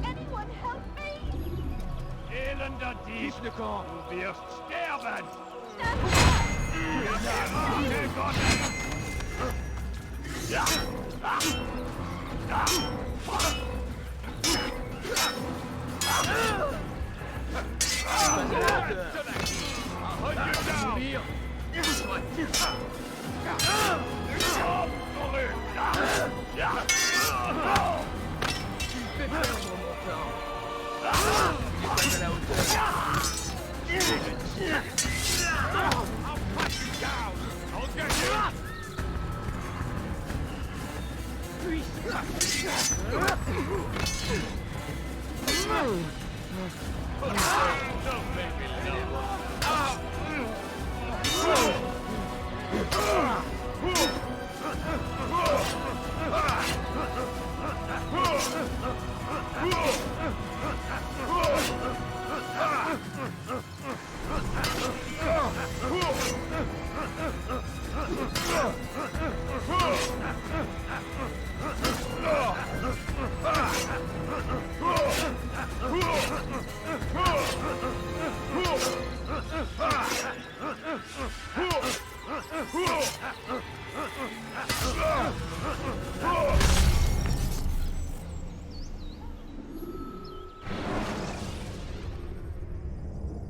Anyone help me? Elender Dieb, du wirst sterben!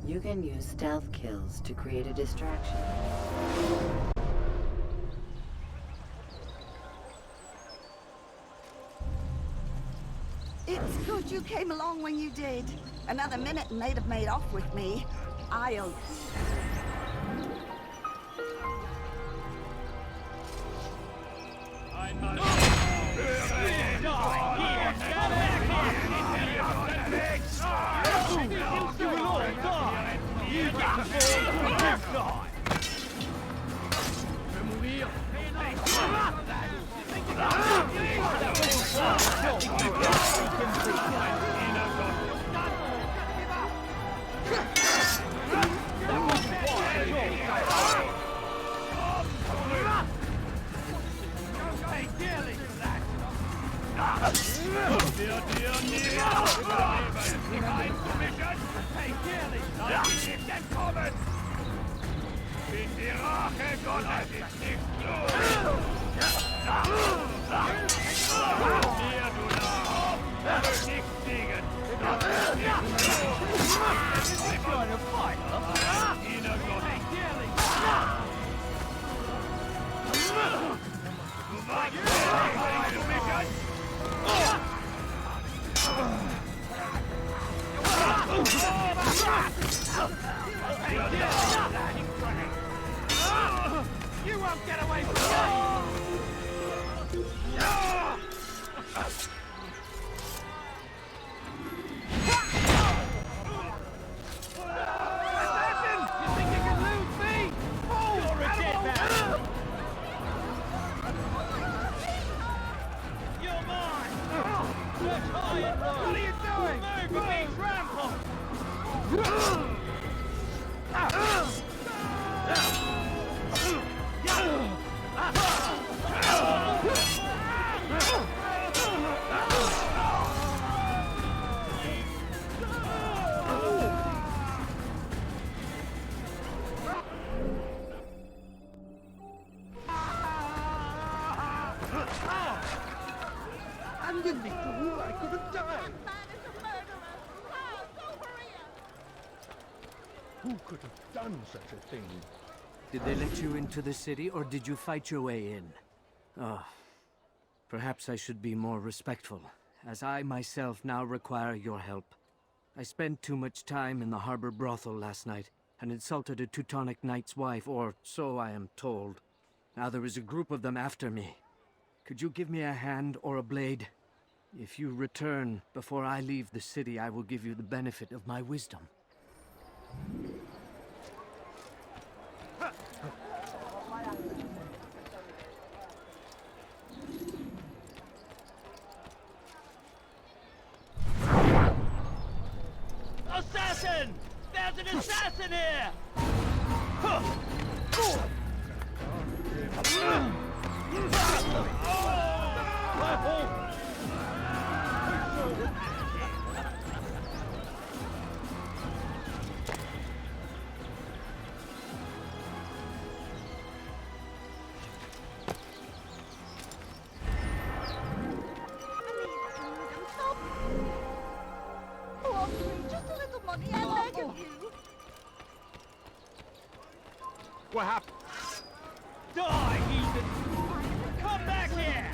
You can use stealth kills to create a distraction. It's good you came along when you did. Another minute and they'd have made off with me. I'll... You will all die! You won't get away from me! Underneath the wall, I could have died. Who could have done such a thing? Did they let you into the city, or did you fight your way in? Oh, perhaps I should be more respectful, as I myself now require your help. I spent too much time in the harbor brothel last night, and insulted a Teutonic knight's wife, or so I am told. Now there is a group of them after me. Could you give me a hand or a blade? If you return before I leave the city, I will give you the benefit of my wisdom. Assassin! There's an assassin here! What happened? Die, heathen! Come back here!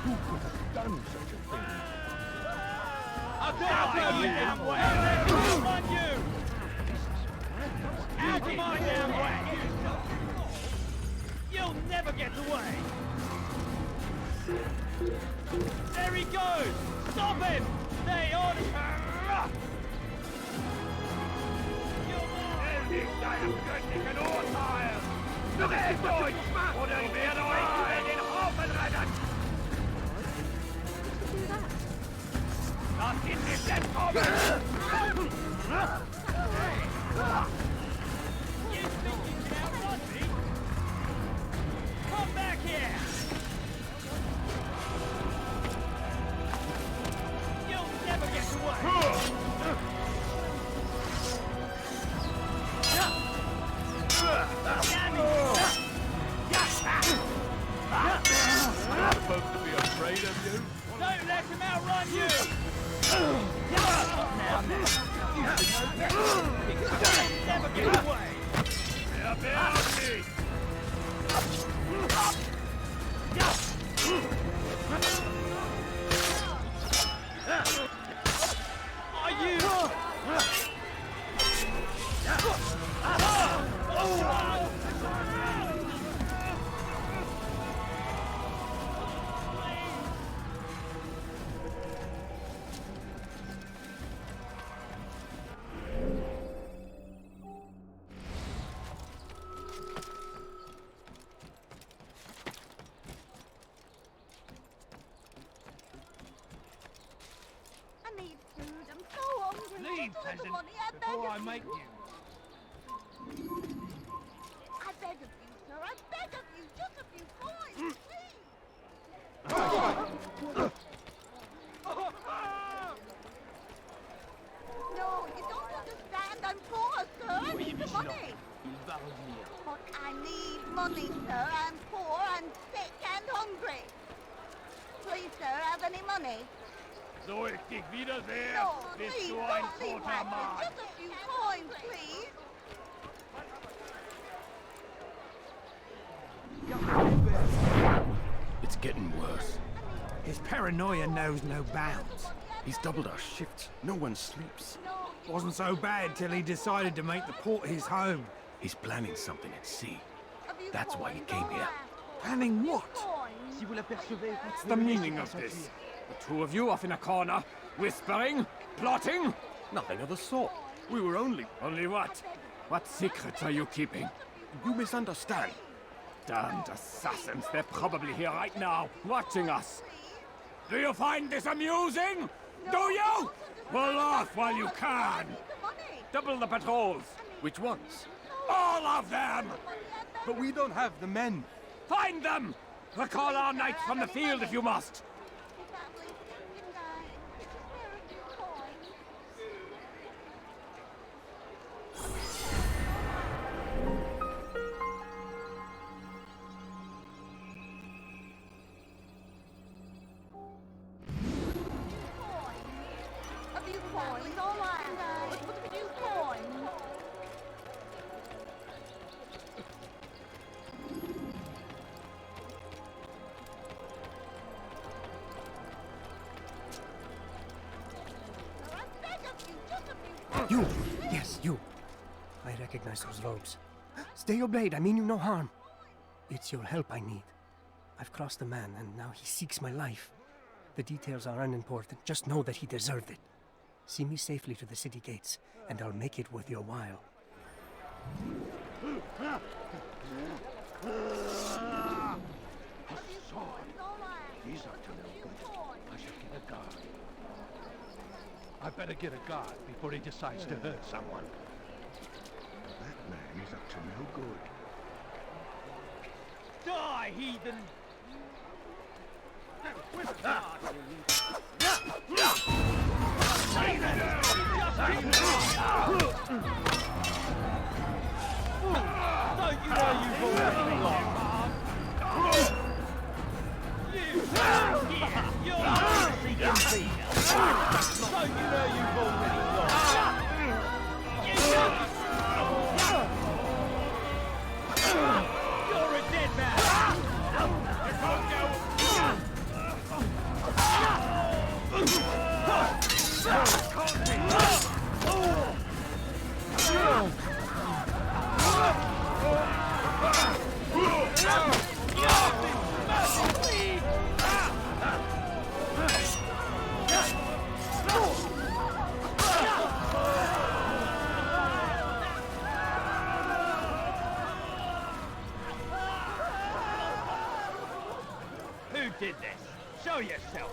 Who could have done such a thing? Out of my damn way! You'll never get away! There he goes! Stop him! Stay on! Göttingen Urteil! Du bist Deutsch! Oder ich werde euch in den Haufen rennen! Lass ihn nicht entkommen! You think you can outrun me? Come back here! You'll never get away! I'm supposed to be afraid of you? Don't let him outrun you! You'll never get away! Wer beherrscht dich? peasant, money, I beg before I of make you. you. I beg of you, sir. I beg of you. Just a few coins, please. No, you don't understand. I'm poor, sir. I need the money. Il va revenir. But I need money, sir. I'm poor, I'm sick and hungry. Please, sir, have any money? So ich dich wiedersehe, No, bist please, du ein don't leave toter my Mann. Just a few coins, please. It's getting worse. His paranoia knows no bounds. He's doubled our shifts. No one sleeps. Wasn't so bad till he decided to make the port his home. He's planning something at sea. That's why he came here. Planning what? Si vous l'apercevez, What's the meaning of this? The two of you off in a corner, whispering, plotting? Nothing of the sort. We were only... Only what? What secrets are you keeping? You misunderstand. Damned assassins, they're probably here right now, watching us. Do you find this amusing? Do you? Well, laugh while you can. Double the patrols. Which ones? All of them! But we don't have the men. Find them! Recall our knights from the field if you must. A few coins, all right. Let's put a few coins. I beg of you, just a few You! Yes, you. I recognize those robes. Stay your blade, I mean you no harm. It's your help I need. I've crossed a man, and now he seeks my life. The details are unimportant, just know that he deserved it. See me safely to the city gates, and I'll make it worth your while. He's up to no good. I should get a guard. I better get a guard before he decides to hurt someone. That man is up to no good. Die, heathen! Don't you know you've already lost? You're mercy defeat! Don't you know you've already lost? You're a dead man! You can't go! Who did this? Show yourself!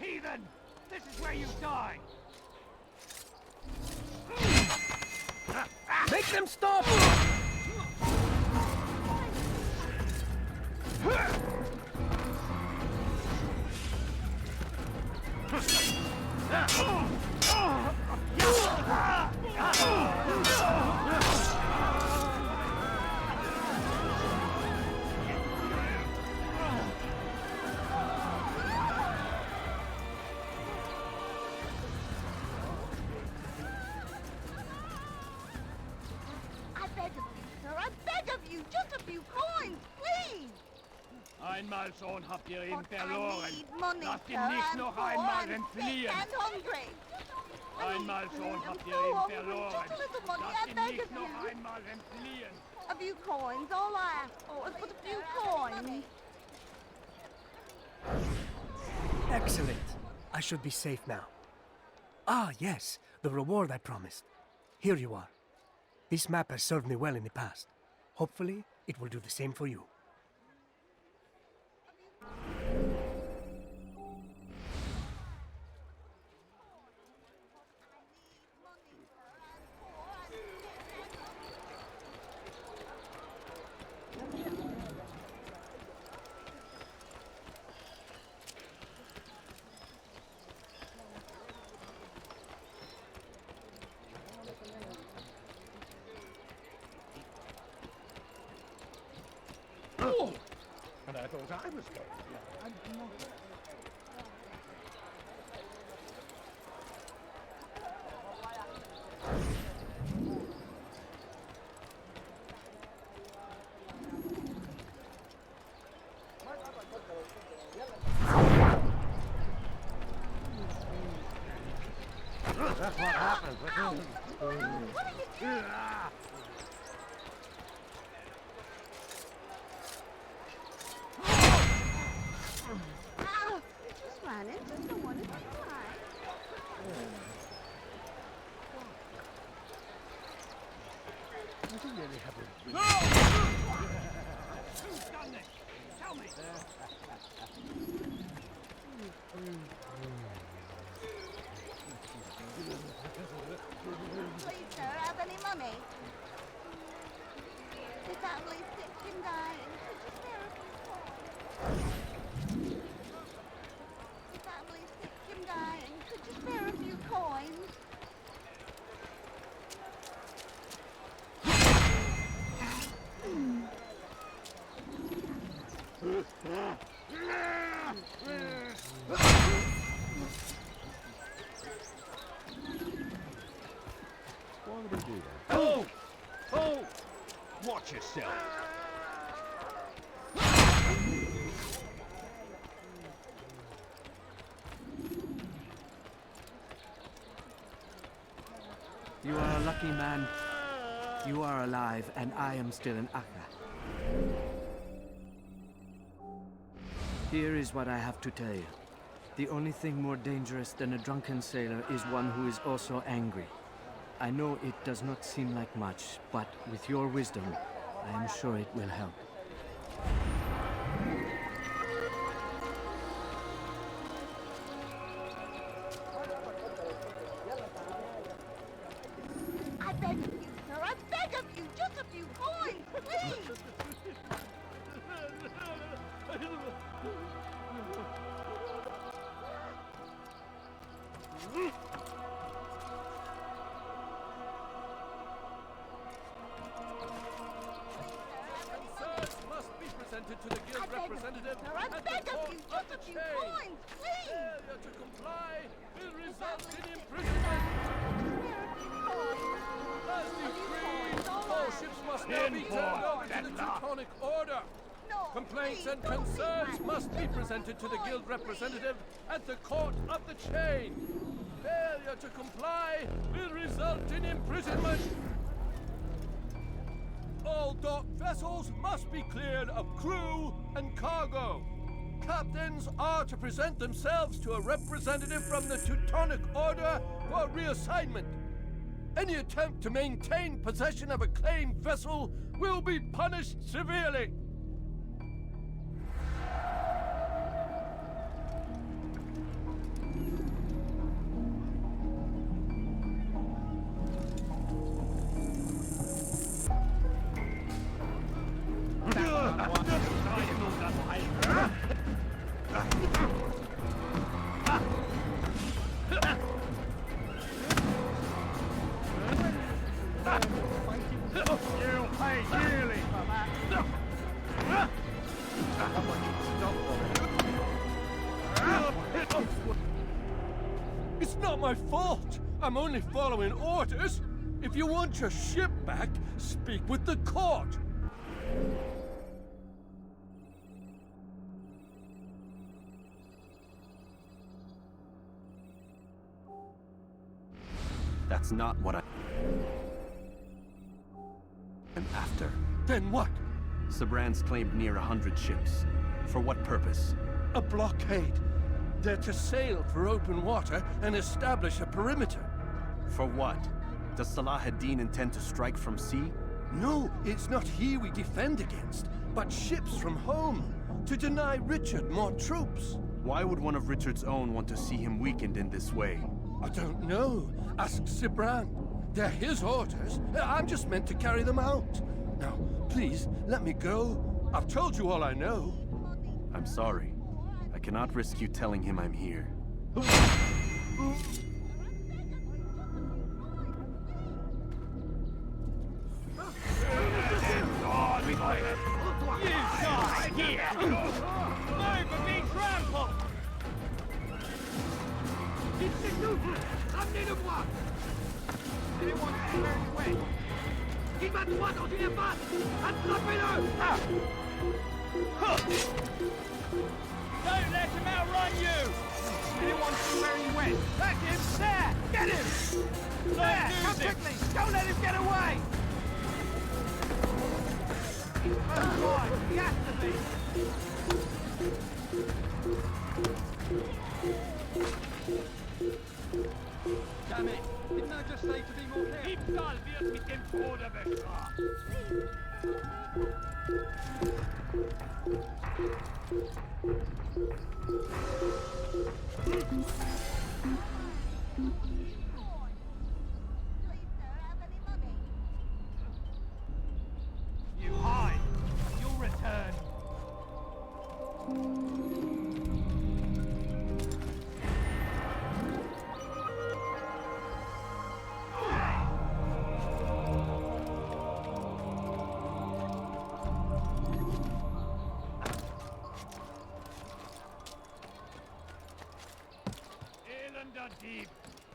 Heathen! This is where you die! Make them stop! I beg of you, sir. I beg of you. Just a few coins, please. Einmal schon habt ihr ihn But I verloren. need money, Lasst sir. ihn nicht I'm noch poor, einmal I'm entfliehen. sick and hungry. Einmal schon habt ihr so ihn hungry. verloren. Just a little money, Lasst I ihn beg nicht of noch you. einmal entfliehen. A few coins, all I ask for is but a few coins. Excellent. I should be safe now. Ah, yes, the reward I promised. Here you are. This map has served me well in the past. Hopefully, it will do the same for you. I thought I was going. I'm not. That's what happens. What are you doing? You just ran into someone. It's fine. I don't really have a Who's done this? Tell me! Please, sir, have any money? The family's sick and dying. Could you spare a few coins? The family's sick and dying. Could you spare a few coins? Why would he do that? Oh! Oh! Watch yourself! You are a lucky man. You are alive, and I am still in Akka. Here is what I have to tell you. The only thing more dangerous than a drunken sailor is one who is also angry. I know it does not seem like much, but with your wisdom, I am sure it will help. I beg of you, sir. I beg of you. Just a few coins, please. Concerns must be presented to the guild representative. Sir, I beg of you. Just a few coins, please. Failure to comply will result in imprisonment. As decreed, all ships must now be turned over to the Teutonic Order. Complaints and concerns must be presented to the guild representative at the Court of the Chain. Failure to comply will result in imprisonment. All docked vessels must be cleared of crew and cargo. Captains are to present themselves to a representative from the Teutonic Order for reassignment. Any attempt to maintain possession of a claimed vessel will be punished severely. You'll pay dearly for that. It's not my fault. I'm only following orders. If you want your ship back, speak with the court. That's not what I'm after. Then what? Sabrans claimed near 100 ships. For what purpose? A blockade. They're to sail for open water and establish a perimeter. For what? Does Salah ad-Din intend to strike from sea? No, it's not he we defend against, but ships from home, to deny Richard more troops. Why would one of Richard's own want to see him weakened in this way? I don't know. Ask Sibran. They're his orders. I'm just meant to carry them out. Now, please, let me go. I've told you all I know. I'm sorry. I cannot risk you telling him I'm here. You Ramenez-le-moi! Laissez-moi where he went. Il va droit dans une impasse! Attrapez-le! Don't let him outrun you! Anyone see where he went? That's him! There! Get him! There! Come quickly! Don't let him get away! Oh, boy! He has to be! Damn it! Didn't I just say to be more careful? Ipsal wird mit dem Tode bestraft! You hide! You'll return! Elender Dieb!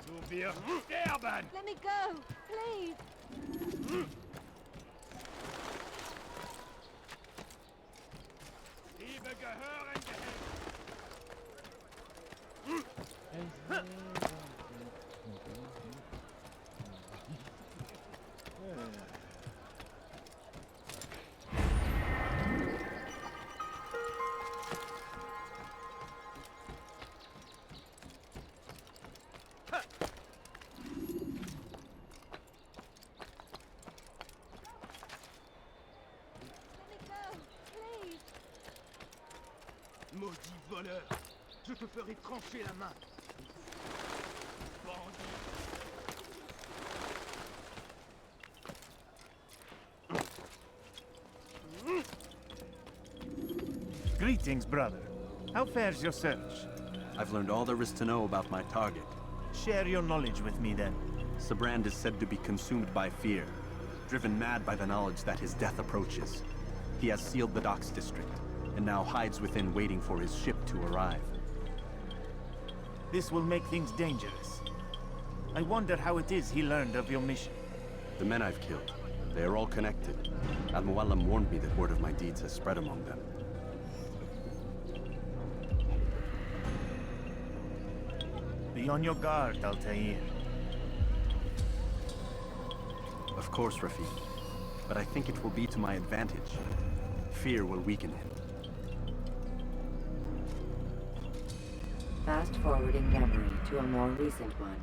Du wirst sterben! Let me go, please. Diebe gehören gehängt! Maudit voleur! Je te ferai trancher la main! Greetings, brother. How fares your search? I've learned all there is to know about my target. Share your knowledge with me, then. Sabrand is said to be consumed by fear, driven mad by the knowledge that his death approaches. He has sealed the docks district, and now hides within waiting for his ship to arrive. This will make things dangerous. I wonder how it is he learned of your mission. The men I've killed, they are all connected. Al-Mualim warned me that word of my deeds has spread among them. Be on your guard, Altair. Of course, Rafiq. But I think it will be to my advantage. Fear will weaken him. Fast-forwarding memory to a more recent one.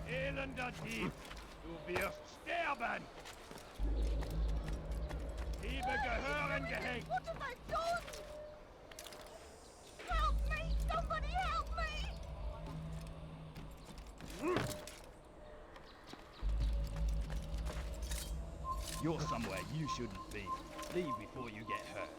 Elender Dieb! Du wirst sterben! Diebe gehören gehängt! What have I done? Help me! Somebody help me! You're somewhere you shouldn't be. Leave before you get hurt.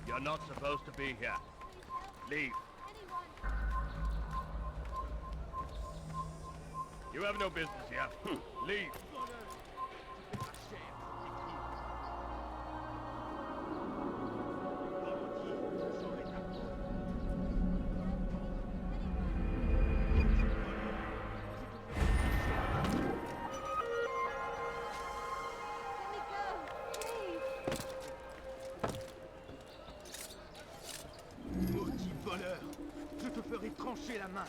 You're not supposed to be here. Leave. You have no business here. Leave. Maudit voleur! Je te ferai trancher la main!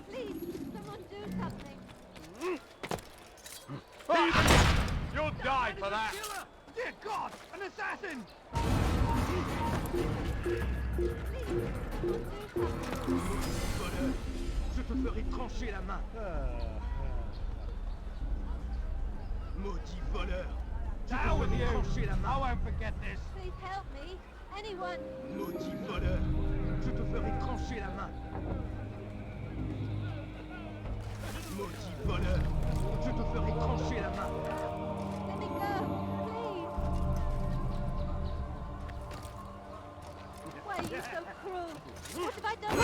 Please, someone do something. You'll die for that! Dear God! An assassin! Voleur! Je te ferai trancher la main! Maudit voleur! Je te ferai trancher la main! I won't forget this! Please help me. Anyone. Maudit voleur! Je te ferai trancher la main! Maudit voleur! Je te ferai trancher la main! Let me go, please. Why are you so cruel? What have I done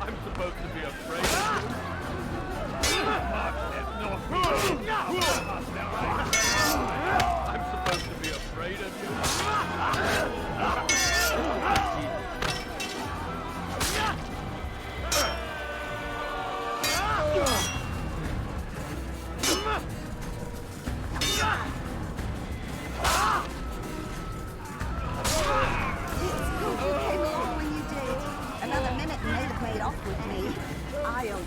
I'm supposed to be afraid of you. I'm supposed to be afraid of you. Another minute and they'd have made off with me. I owe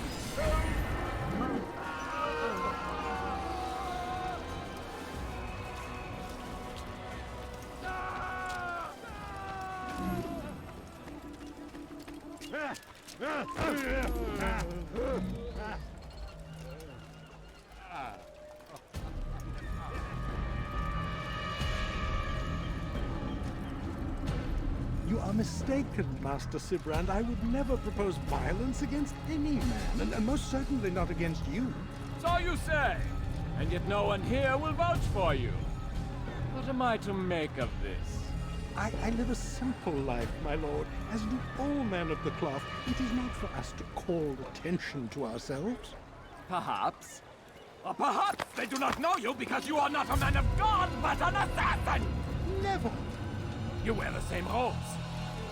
You are mistaken, Master Sibrand. I would never propose violence against any man, and most certainly not against you. So you say, and yet no one here will vouch for you. What am I to make of this? I live a simple life, my lord, as do all men of the cloth. It is not for us to call attention to ourselves. Perhaps. Or perhaps they do not know you because you are not a man of God, but an assassin! Never! You wear the same robes.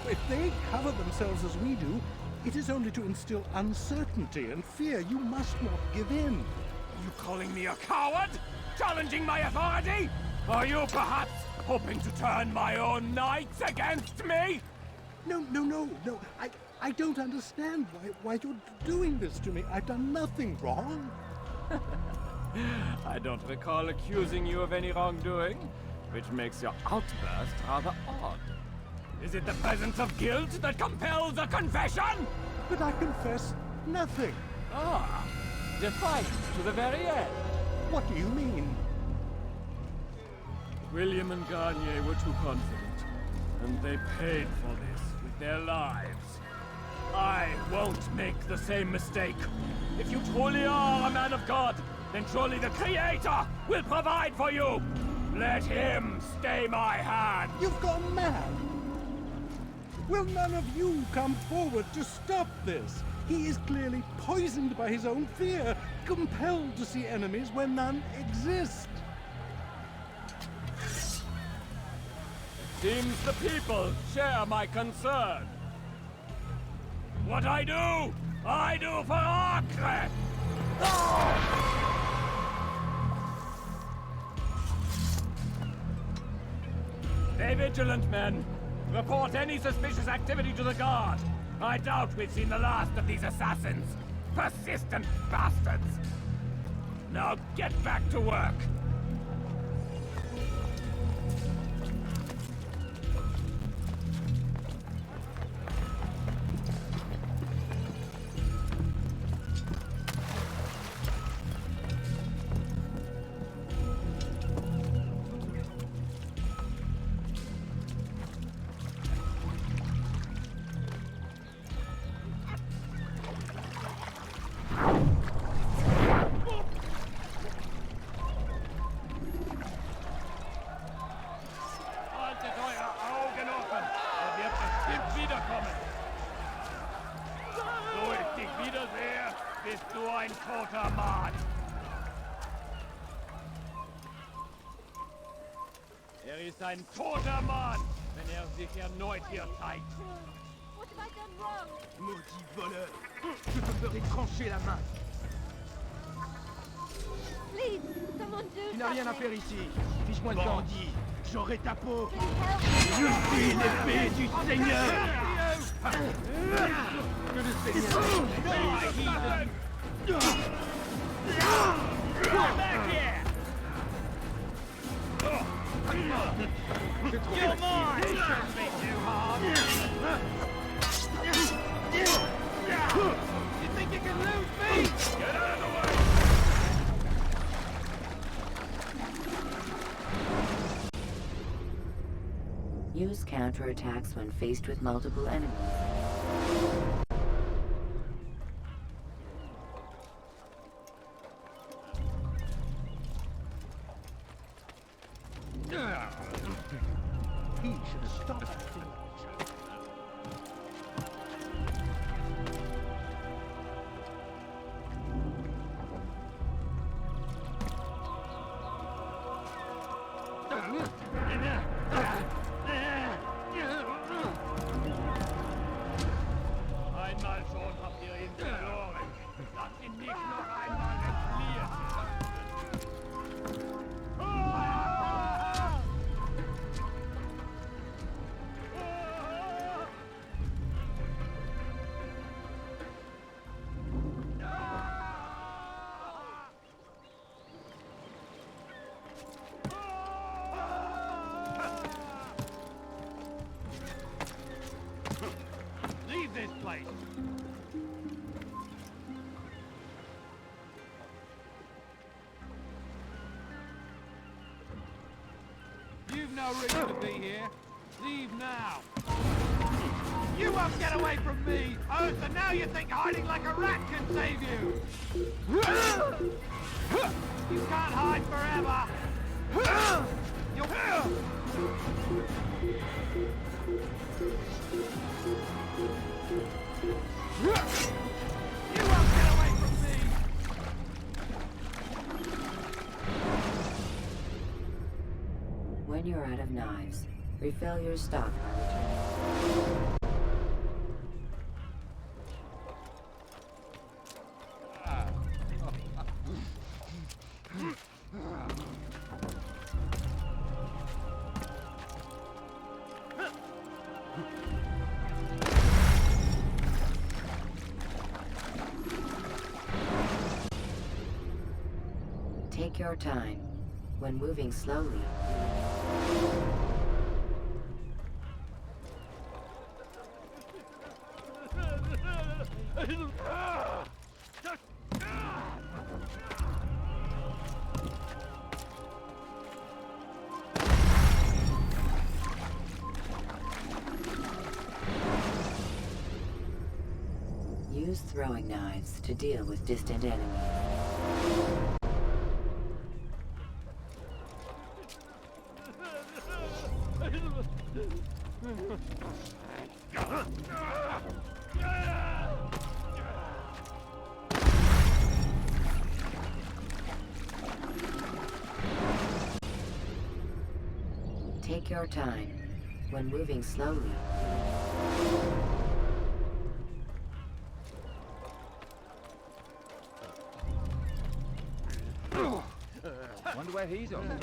If they cover themselves as we do, it is only to instill uncertainty and fear. You must not give in. You calling me a coward? Challenging my authority? Are you perhaps hoping to turn my own knights against me? No. I don't understand why you're doing this to me. I've done nothing wrong. I don't recall accusing you of any wrongdoing, which makes your outburst rather odd. Is it the presence of guilt that compels a confession? But I confess nothing. Ah, defiant to the very end. What do you mean? William and Garnier were too confident, and they paid for this with their lives. I won't make the same mistake. If you truly are a man of God, then surely the Creator will provide for you. Let him stay my hand. You've gone mad. Will none of you come forward to stop this? He is clearly poisoned by his own fear, compelled to see enemies where none exist. Seems the people share my concern. What I do for Acre! Stay vigilant, men. Report any suspicious activity to the guard. I doubt we've seen the last of these assassins. Persistent bastards. Now get back to work. Ist ein toter Mann, wenn sich erneut hier zeigt. What have I done wrong? Maudit voleur! Je te ferai trancher la main! Please, someone do Tu n'as rien à faire ici. Fiche-moi le bandit. J'aurai ta peau. Please help me. Je suis l'épée du Seigneur. Back here! You're mine! Shouldn't be too hard! You think you can lose me? Get out of the way! Use counterattacks when faced with multiple enemies. He should have stopped. Einmal schon habt ihr ihn verloren. Lasst ihn nicht noch einmal entfliehen. Leave this place! You've no reason to be here. Leave now. You won't get away from me! Oh, so now you think hiding like a rat can save you! You can't hide forever! You won't get away from me! When you're out of knives, refill your stock. Take your time. When moving slowly, use throwing knives to deal with distant enemies. Take your time. When moving slowly, Wonder where he's on.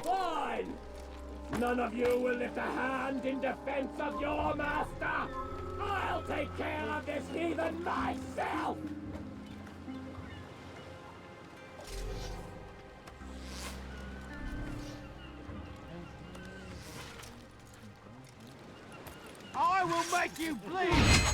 Fine! None of you will lift a hand in defense of your master! I'll take care of this heathen myself! I will make you bleed!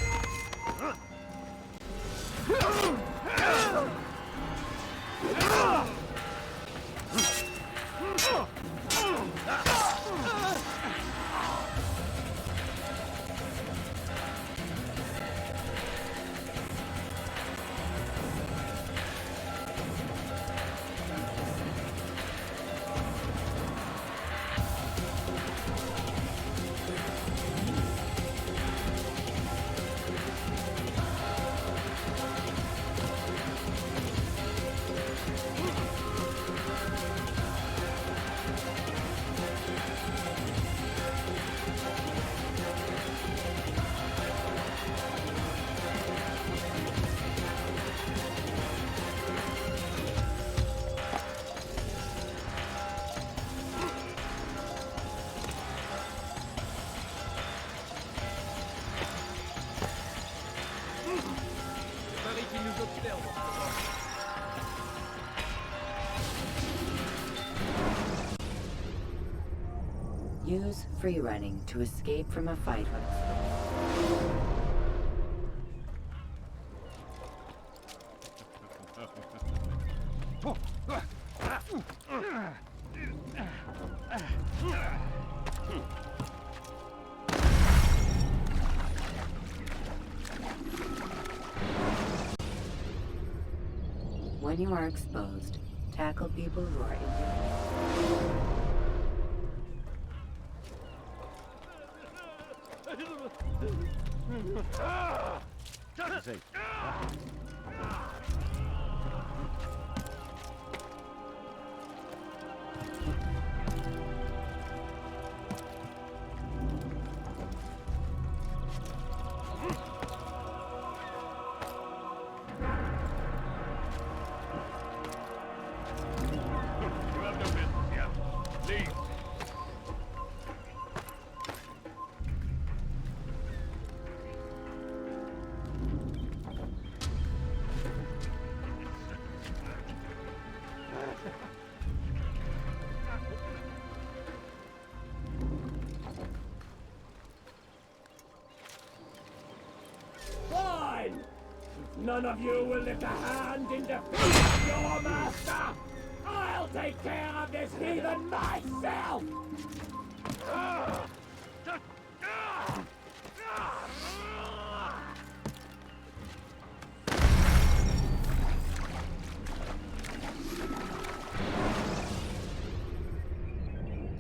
Use free running to escape from a fight with When you are exposed, tackle people who are in Fine! If none of you will lift a hand in defense of your master, I'll take care of this heathen myself!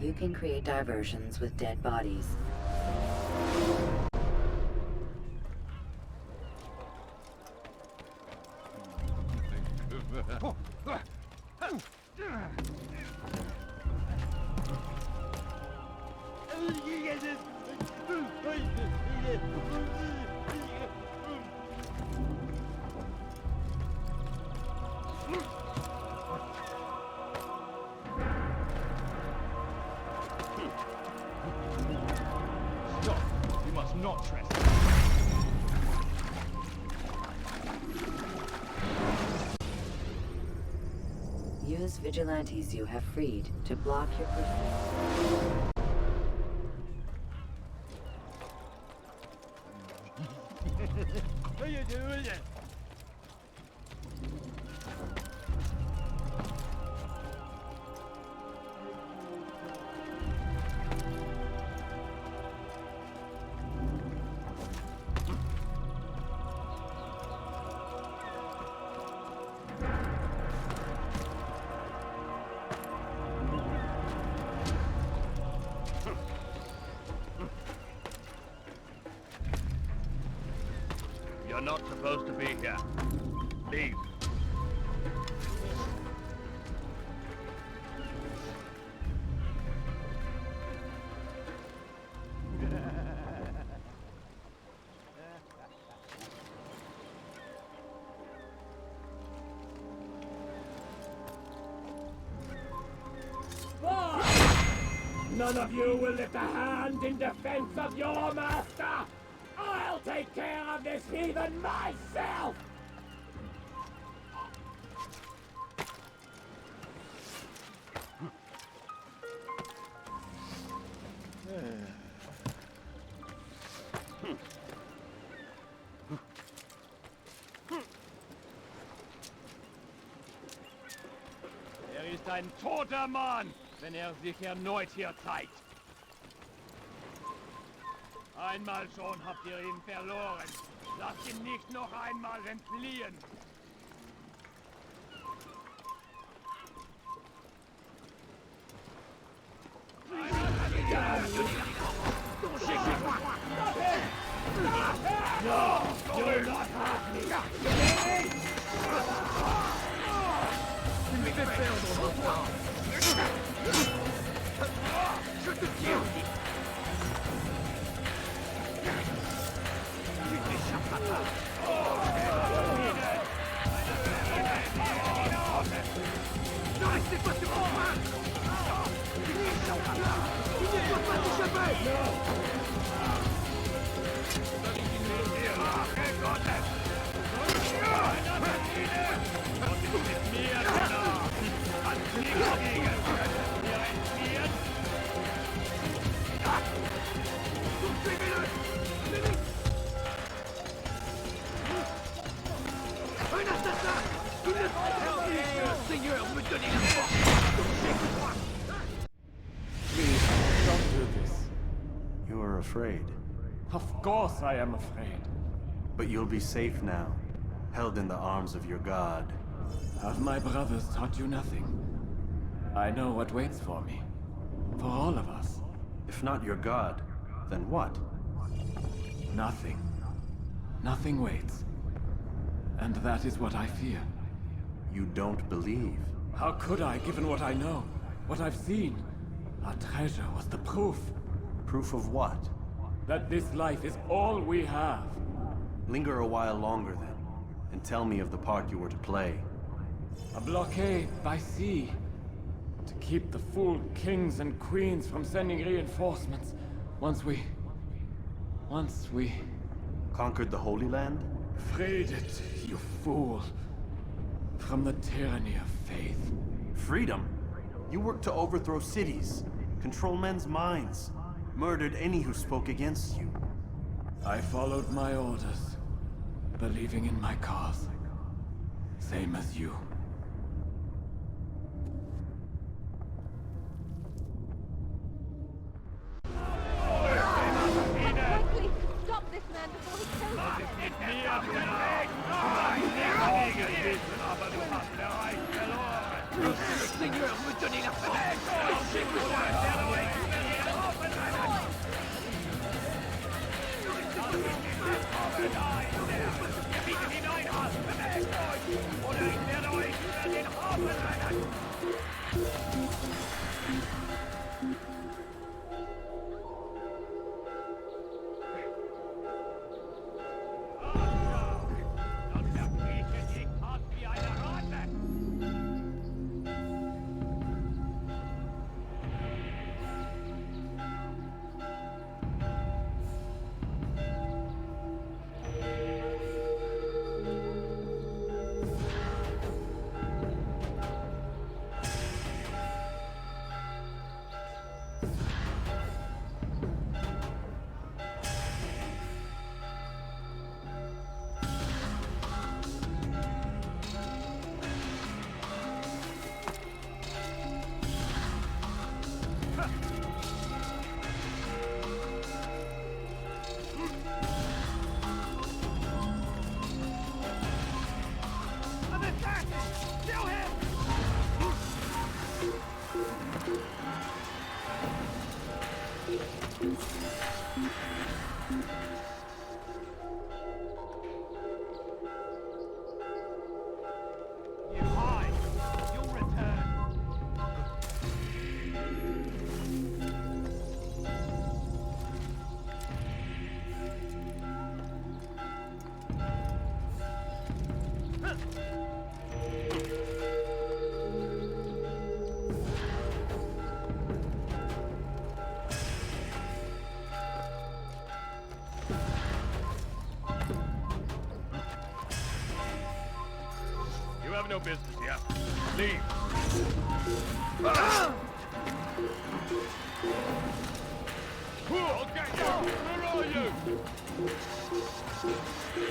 You can create diversions with dead bodies. Stop! You must not trespass. Use vigilantes you have freed to block your pursuit. What are you doing? You're not supposed to be here. Leave. None of you will lift a hand in defense of your master! I'll take care of this heathen myself! Ist ein toter Mann, wenn sich erneut hier zeigt. Einmal schon habt ihr ihn verloren. Lasst ihn nicht noch einmal entfliehen. No! Do not hurt me! afraid. Of course I am afraid. But you'll be safe now, held in the arms of your god. Have my brothers taught you nothing? I know what waits for me. For all of us. If not your god, then what? Nothing. Nothing waits. And that is what I fear. You don't believe? How could I, given what I know? What I've seen? Our treasure was the proof. Proof of what? That this life is all we have. Linger a while longer then, and tell me of the part you were to play. A blockade by sea. To keep the fool kings and queens from sending reinforcements. Once we... Conquered the Holy Land? Freed it, you fool. From the tyranny of faith. Freedom? You worked to overthrow cities, control men's minds, murdered any who spoke against you. I followed my orders, believing in my cause. Same as you. Quickly, stop this man before he kills us. Seigneur, me donnez la You have no business here. Leave. I'll get you! Where are you?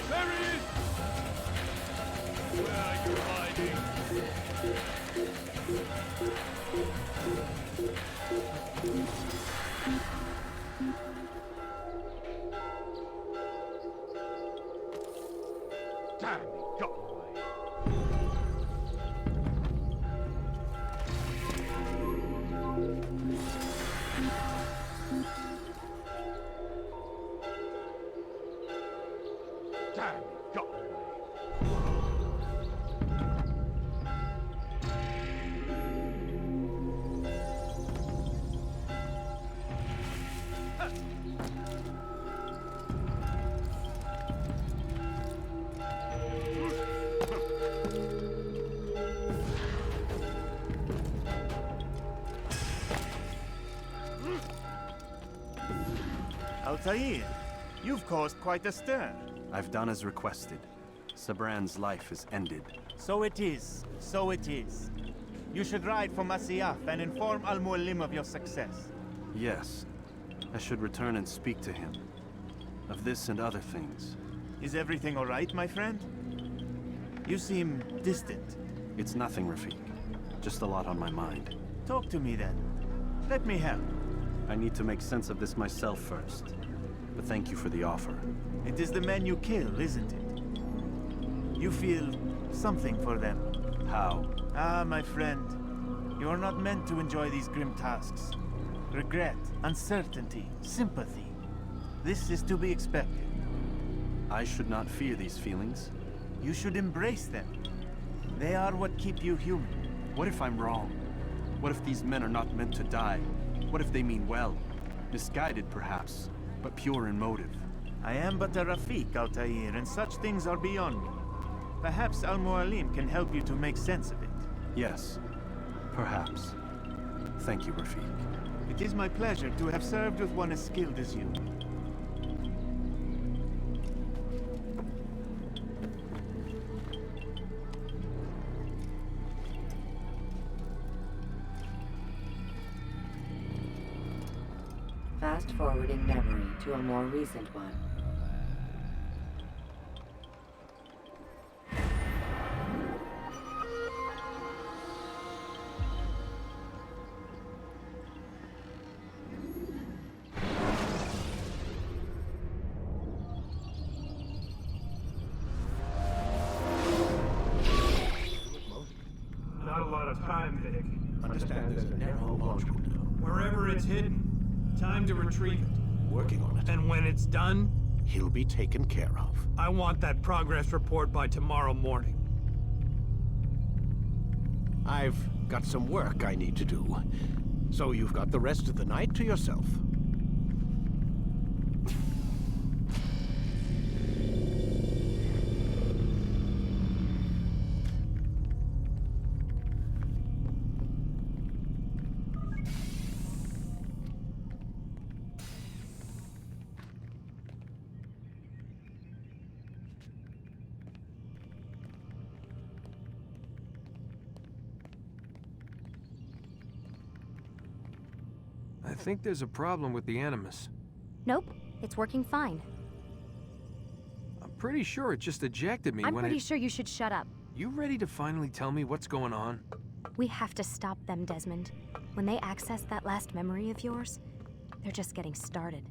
There he is! Where are you hiding? Damn, he got away. Damn, he got away. Altair, you've caused quite a stir. I've done as requested. Sabran's life is ended. So it is. So it is. You should ride for Masyaf and inform Al-Mualim of your success. Yes. I should return and speak to him. Of this and other things. Is everything all right, my friend? You seem distant. It's nothing, Rafik. Just a lot on my mind. Talk to me then. Let me help. I need to make sense of this myself first. But thank you for the offer. It is the men you kill, isn't it? You feel something for them. How? Ah, my friend. You are not meant to enjoy these grim tasks. Regret, uncertainty, sympathy. This is to be expected. I should not fear these feelings. You should embrace them. They are what keep you human. What if I'm wrong? What if these men are not meant to die? What if they mean well? Misguided, perhaps, but pure in motive. I am but a Rafiq, Altair, and such things are beyond me. Perhaps Al-Mualim can help you to make sense of it. Yes, perhaps. Thank you, Rafiq. It is my pleasure to have served with one as skilled as you. Fast-forwarding memory to a more recent one. Not a lot of time, Vic. Understand there's a narrow launch window. Wherever it's hidden, time to retrieve it. Working on it. And when it's done, He'll be taken care of. I want that progress report by tomorrow morning. I've got some work I need to do. So you've got the rest of the night to yourself. I think there's a problem with the Animus. Nope, it's working fine. I'm pretty sure it just ejected me I'm when pretty sure you should shut up. You ready to finally tell me what's going on? We have to stop them, Desmond. When they access that last memory of yours, they're just getting started.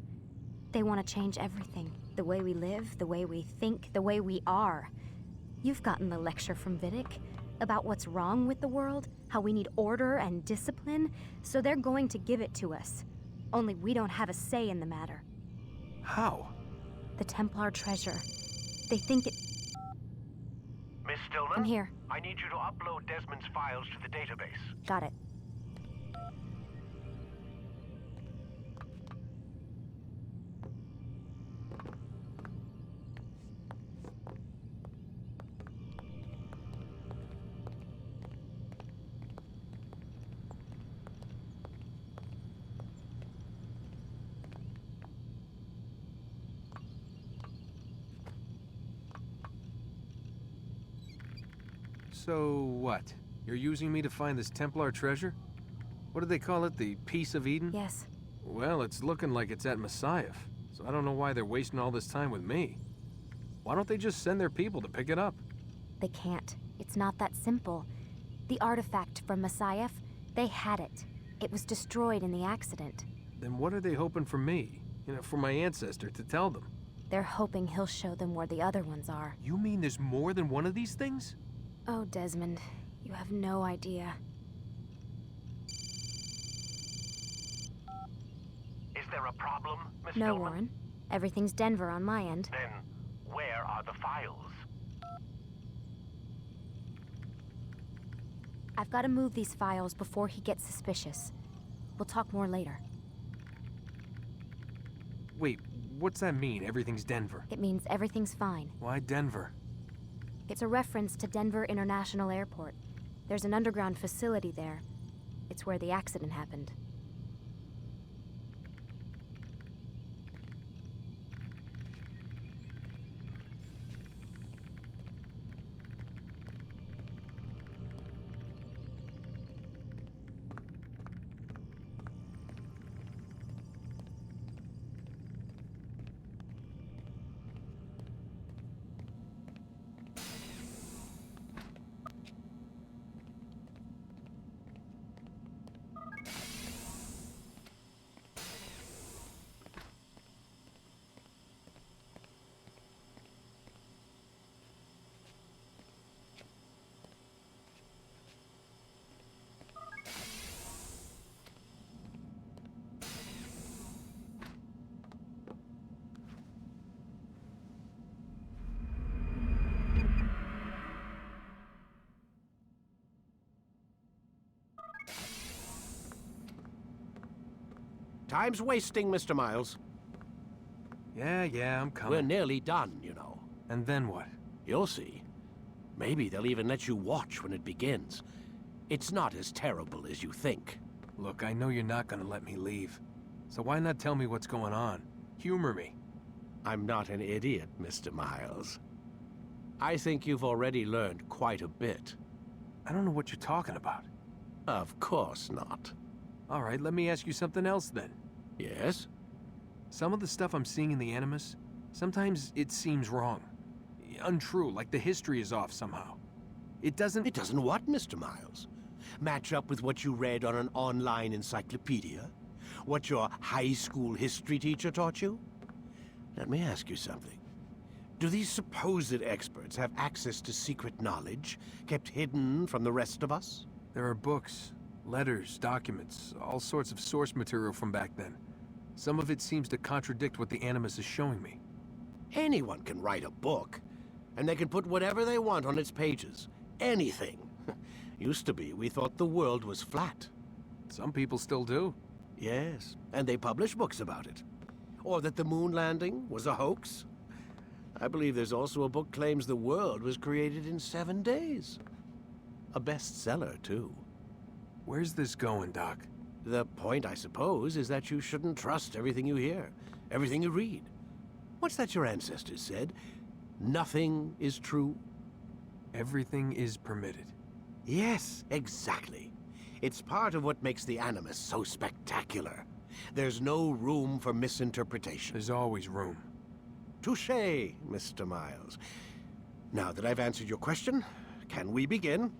They want to change everything. The way we live, the way we think, the way we are. You've gotten the lecture from Vidic about what's wrong with the world, how we need order and discipline, so they're going to give it to us. Only we don't have a say in the matter. How? The Templar treasure. They think it... Miss Stillman? I'm here. I need you to upload Desmond's files to the database. Got it. So what? You're using me to find this Templar treasure? What do they call it? The Piece of Eden? Yes. Well, it's looking like it's at Messiah, so I don't know why they're wasting all this time with me. Why don't they just send their people to pick it up? They can't. It's not that simple. The artifact from Messiah, they had it. It was destroyed in the accident. Then what are they hoping for me? You know, for my ancestor to tell them? They're hoping he'll show them where the other ones are. You mean there's more than one of these things? Oh, Desmond, you have no idea. Is there a problem, Miss No, Stillman? Warren. Everything's Denver on my end. Then, where are the files? I've got to move these files before he gets suspicious. We'll talk more later. Wait, what's that mean, everything's Denver? It means everything's fine. Why Denver? It's a reference to Denver International Airport. There's an underground facility there. It's where the accident happened. Time's wasting, Mr. Miles. Yeah, I'm coming. We're nearly done, you know. And then what? You'll see. Maybe they'll even let you watch when it begins. It's not as terrible as you think. Look, I know you're not gonna let me leave. So why not tell me what's going on? Humor me. I'm not an idiot, Mr. Miles. I think you've already learned quite a bit. I don't know what you're talking about. Of course not. All right, let me ask you something else then. Yes? Some of the stuff I'm seeing in the Animus, sometimes it seems wrong. Untrue, like the history is off somehow. It doesn't... It doesn't what, Mr. Miles? Match up with what you read on an online encyclopedia? What your high school history teacher taught you? Let me ask you something. Do these supposed experts have access to secret knowledge, kept hidden from the rest of us? There are books, letters, documents, all sorts of source material from back then. Some of it seems to contradict what the Animus is showing me. Anyone can write a book, and they can put whatever they want on its pages. Anything. Used to be, we thought the world was flat. Some people still do. Yes, and they publish books about it. Or that the moon landing was a hoax. I believe there's also a book claims the world was created in 7 days. A bestseller, too. Where's this going, Doc? The point, I suppose, is that you shouldn't trust everything you hear, everything you read. What's that your ancestors said? Nothing is true? Everything is permitted. Yes, exactly. It's part of what makes the Animus so spectacular. There's no room for misinterpretation. There's always room. Touché, Mr. Miles. Now that I've answered your question, can we begin?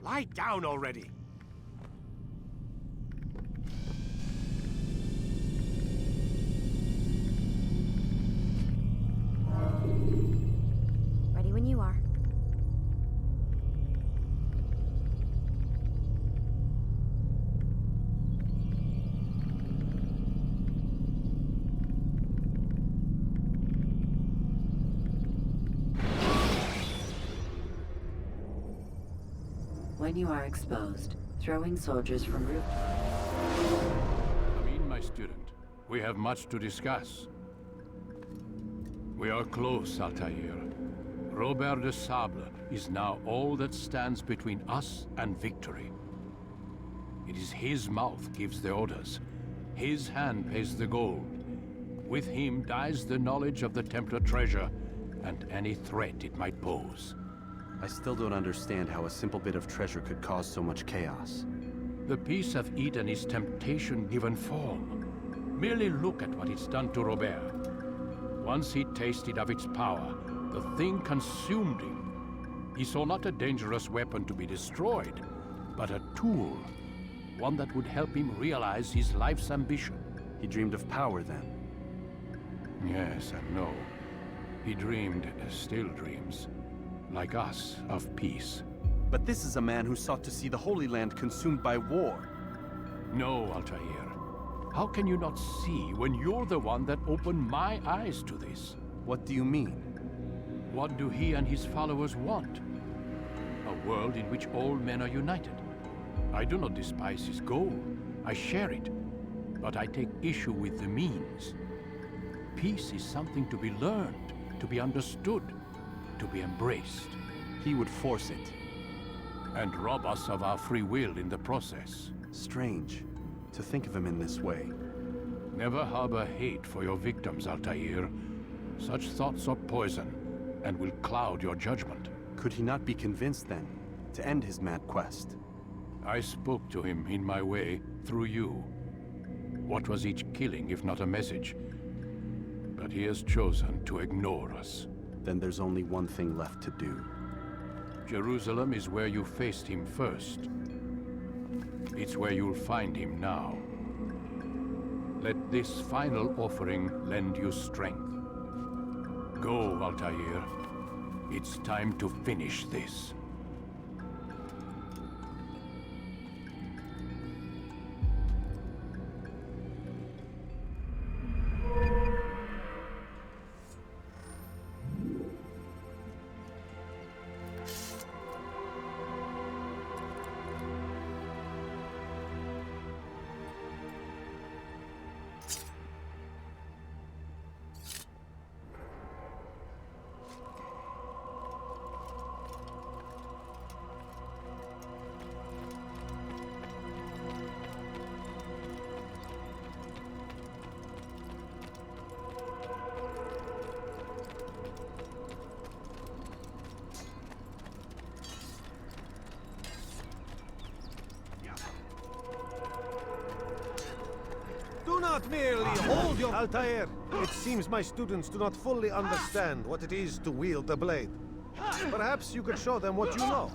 Lie down already! Ready when you are. When you are exposed, throwing soldiers from rooftops. Come in, my student. We have much to discuss. We are close, Altair. Robert de Sable is now all that stands between us and victory. It is his mouth gives the orders. His hand pays the gold. With him dies the knowledge of the Templar treasure and any threat it might pose. I still don't understand how a simple bit of treasure could cause so much chaos. The peace of Eden is temptation given form. Merely look at what it's done to Robert. Once he tasted of its power, the thing consumed him. He saw not a dangerous weapon to be destroyed, but a tool. One that would help him realize his life's ambition. He dreamed of power then? Yes and no. He dreamed, still dreams. Like us, of peace. But this is a man who sought to see the Holy Land consumed by war. No, Altair. How can you not see when you're the one that opened my eyes to this? What do you mean? What do he and his followers want? A world in which all men are united. I do not despise his goal. I share it. But I take issue with the means. Peace is something to be learned, to be understood, to be embraced. He would force it. And rob us of our free will in the process. Strange, to think of him in this way. Never harbor hate for your victims, Altair. Such thoughts are poison, and will cloud your judgment. Could he not be convinced, then, to end his mad quest? I spoke to him in my way, through you. What was each killing if not a message? But he has chosen to ignore us. Then there's only one thing left to do. Jerusalem is where you faced him first. It's where you'll find him now. Let this final offering lend you strength. Go, Altair. It's time to finish this. Do not merely hold your... Altair, it seems my students do not fully understand what it is to wield the blade. Perhaps you could show them what you know.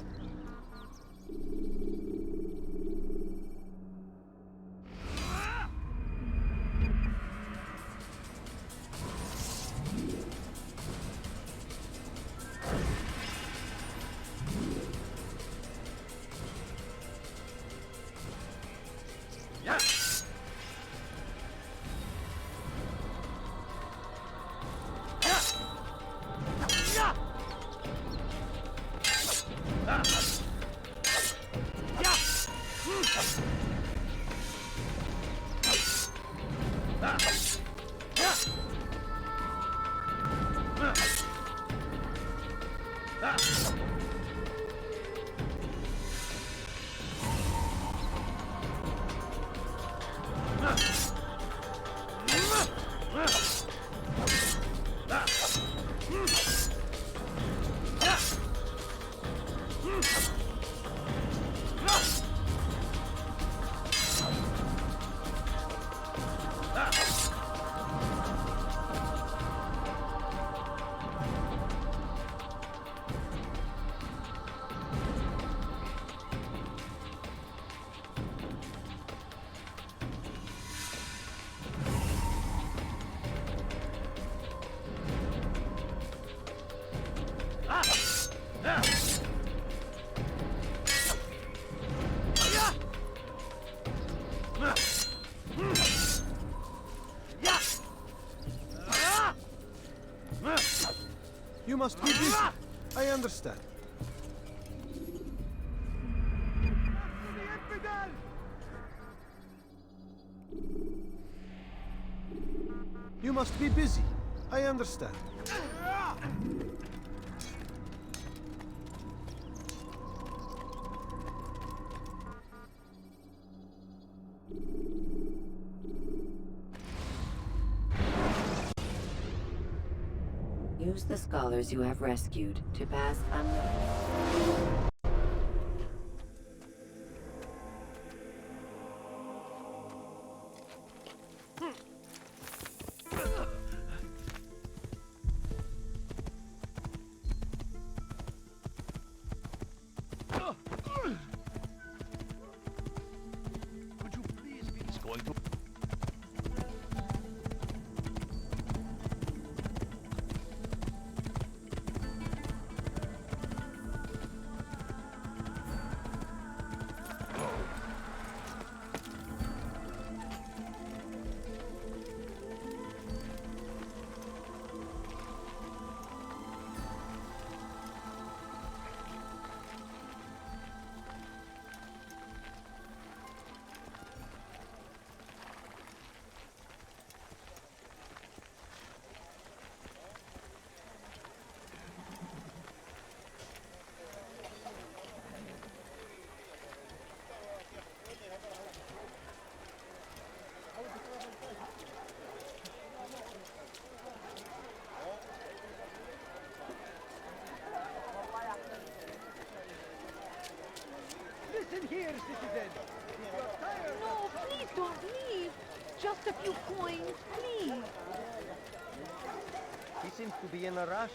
You must be busy. I understand. You must be busy. I understand. Use the scholars you have rescued to pass unnoticed. Could you please be going to... Just a few coins, please. He seems to be in a rush.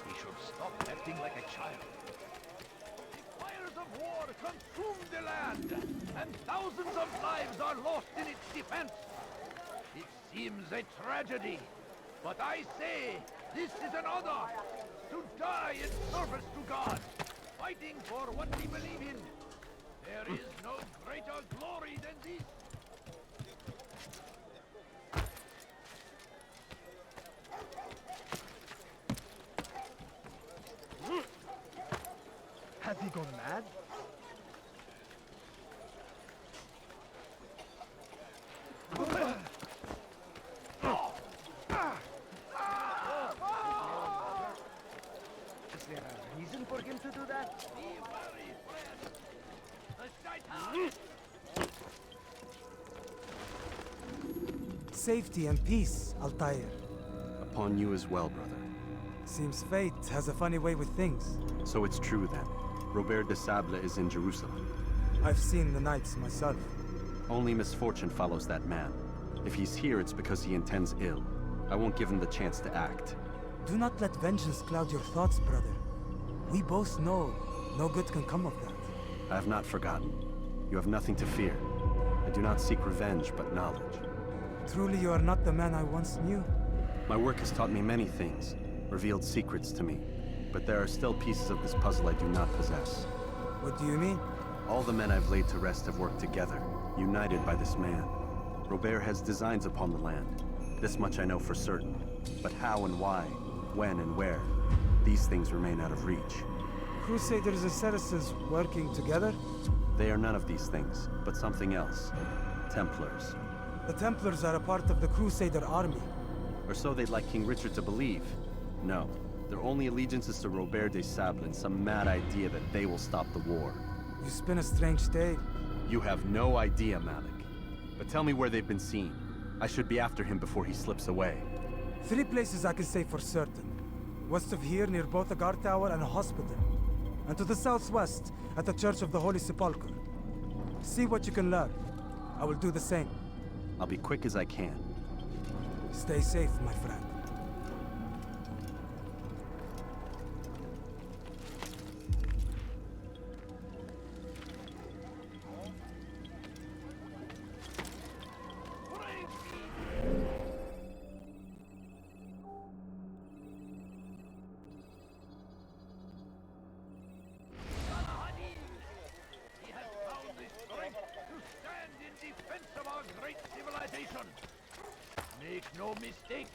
He should stop acting like a child. The fires of war consume the land, and thousands of lives are lost in its defense. It seems a tragedy, but I say this is an honor to die in service to God, fighting for what we believe in. There is no greater glory than this. Has he gone mad? Is there a reason for him to do that? Safety and peace, Altair. Upon you as well, brother. Seems fate has a funny way with things. So it's true then. Robert de Sable is in Jerusalem. I've seen the knights myself. Only misfortune follows that man. If he's here, it's because he intends ill. I won't give him the chance to act. Do not let vengeance cloud your thoughts, brother. We both know no good can come of that. I have not forgotten. You have nothing to fear. I do not seek revenge, but knowledge. Truly, you are not the man I once knew. My work has taught me many things, revealed secrets to me. But there are still pieces of this puzzle I do not possess. What do you mean? All the men I've laid to rest have worked together, united by this man. Robert has designs upon the land. This much I know for certain. But how and why, when and where, these things remain out of reach. Crusaders and Saracens working together? They are none of these things, but something else. Templars. The Templars are a part of the Crusader army. Or so they'd like King Richard to believe. No. Their only allegiance is to Robert de Sable and some mad idea that they will stop the war. You spin a strange tale. You have no idea, Malik. But tell me where they've been seen. I should be after him before he slips away. 3 places I can say for certain. West of here, near both a guard tower and a hospital. And to the southwest, at the Church of the Holy Sepulchre. See what you can learn. I will do the same. I'll be quick as I can. Stay safe, my friend. Make no mistake,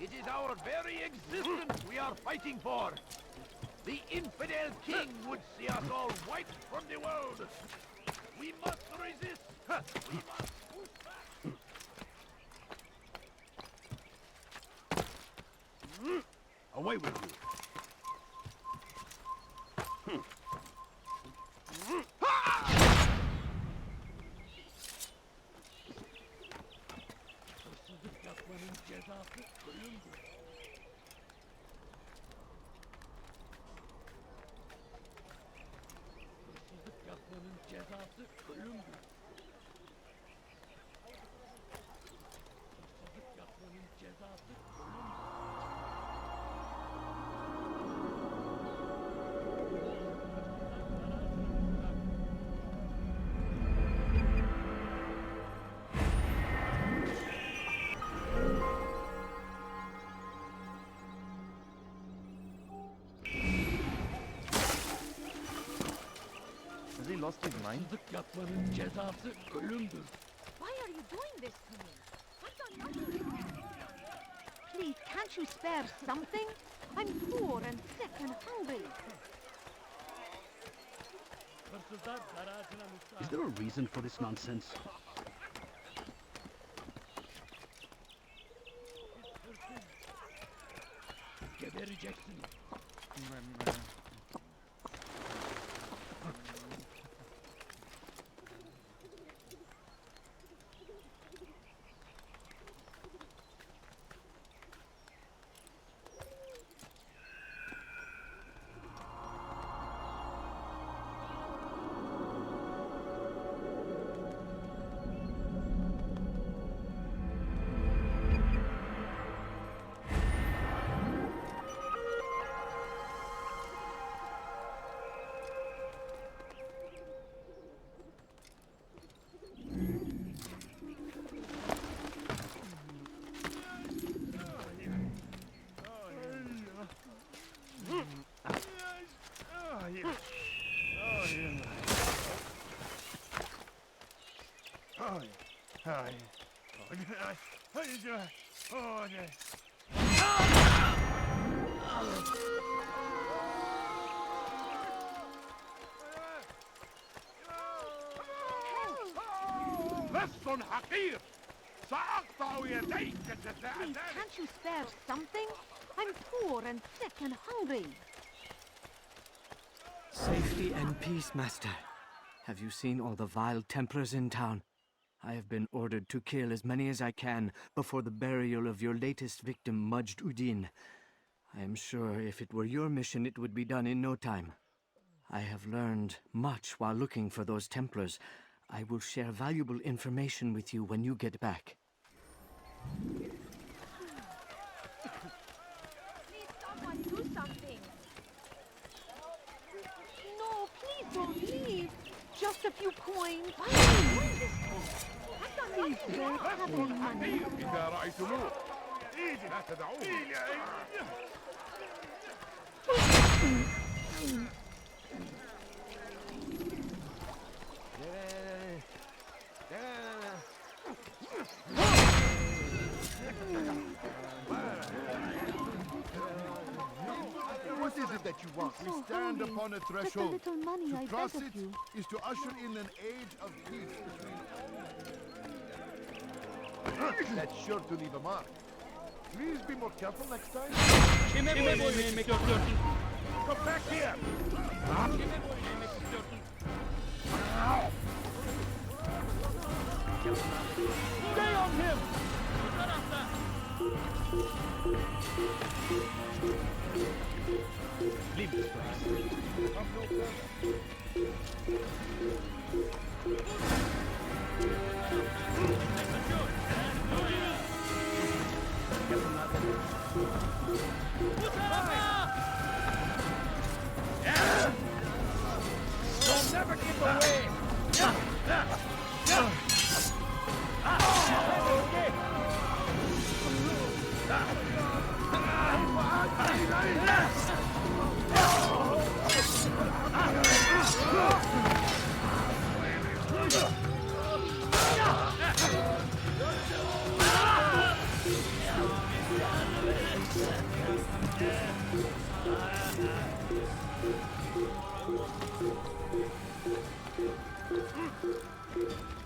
it is our very existence we are fighting for. The infidel king would see us all wiped from the world. We must resist. We must push back. Away with you. Has he lost his mind? Why are you doing this to me? I've done nothing. Please, can't you spare something? I'm poor and sick and hungry. Is there a reason for this nonsense? Gebereceksin. لص حقير سأقطع يديك Please, جزاء ذلك. can't you spare something? I'm poor and sick and hungry. Safety and peace, Master. Have you seen all the vile Templars in town? I have been ordered to kill as many as I can before the burial of your latest victim, Majd Udin. I am sure if it were your mission, it would be done in no time. I have learned much while looking for those Templars. I will share valuable information with you when you get back. Please, someone do something. No, please don't leave. Just a few coins. Why are you doing this for? I thought these don't have any money. إذا رأيتموه لا تدعوه. What is it that you want? I'm We so stand hungry. upon a Just a threshold. little money, I To cross beg of it you. is to usher in an age of peace between us. That's sure to leave a mark. Please be more careful next time. Kime boyun eğmek istiyorsun? Come back here. Kime boyun eğmek istiyorsun? Stay on him! Bu tarafta! Leave this place. You'll never get away.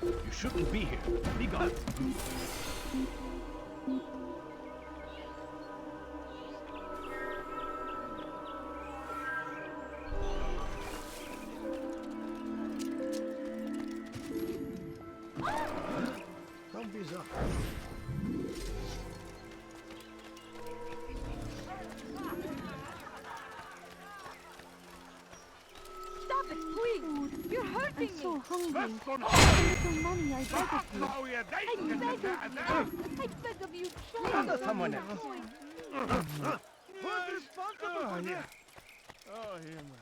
You shouldn't be here. Be gone. Don't be so. Stop it, please! You're hurting me! I'm so hungry. لص Just a حقير little money, I beg of you. سأقطع I يديك beg جزاء of ذلك. you. I beg of you, please. Call someone else. Who's responsible for this? Oh, here, my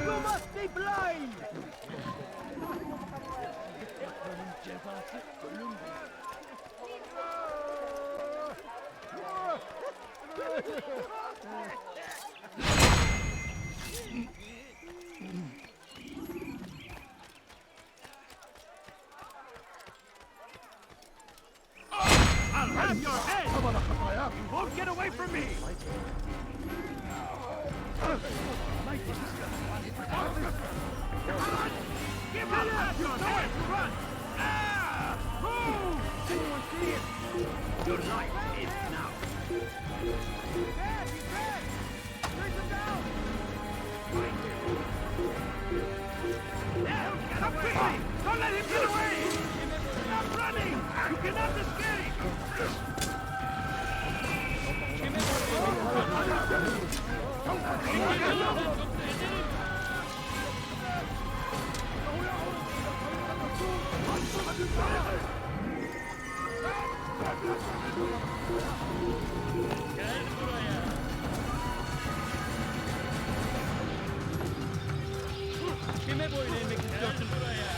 You must be blind! I'll have your head! You won't get away from me! Give up! Have your head! Run! Ah! Move! Anyone see him? Your life is now. He's dead! He's dead! Chase him down! Now, come quickly! Don't let him get away! Stop running! You cannot escape! Gel buraya! Kime boyun eğmek istiyorsun? Buraya!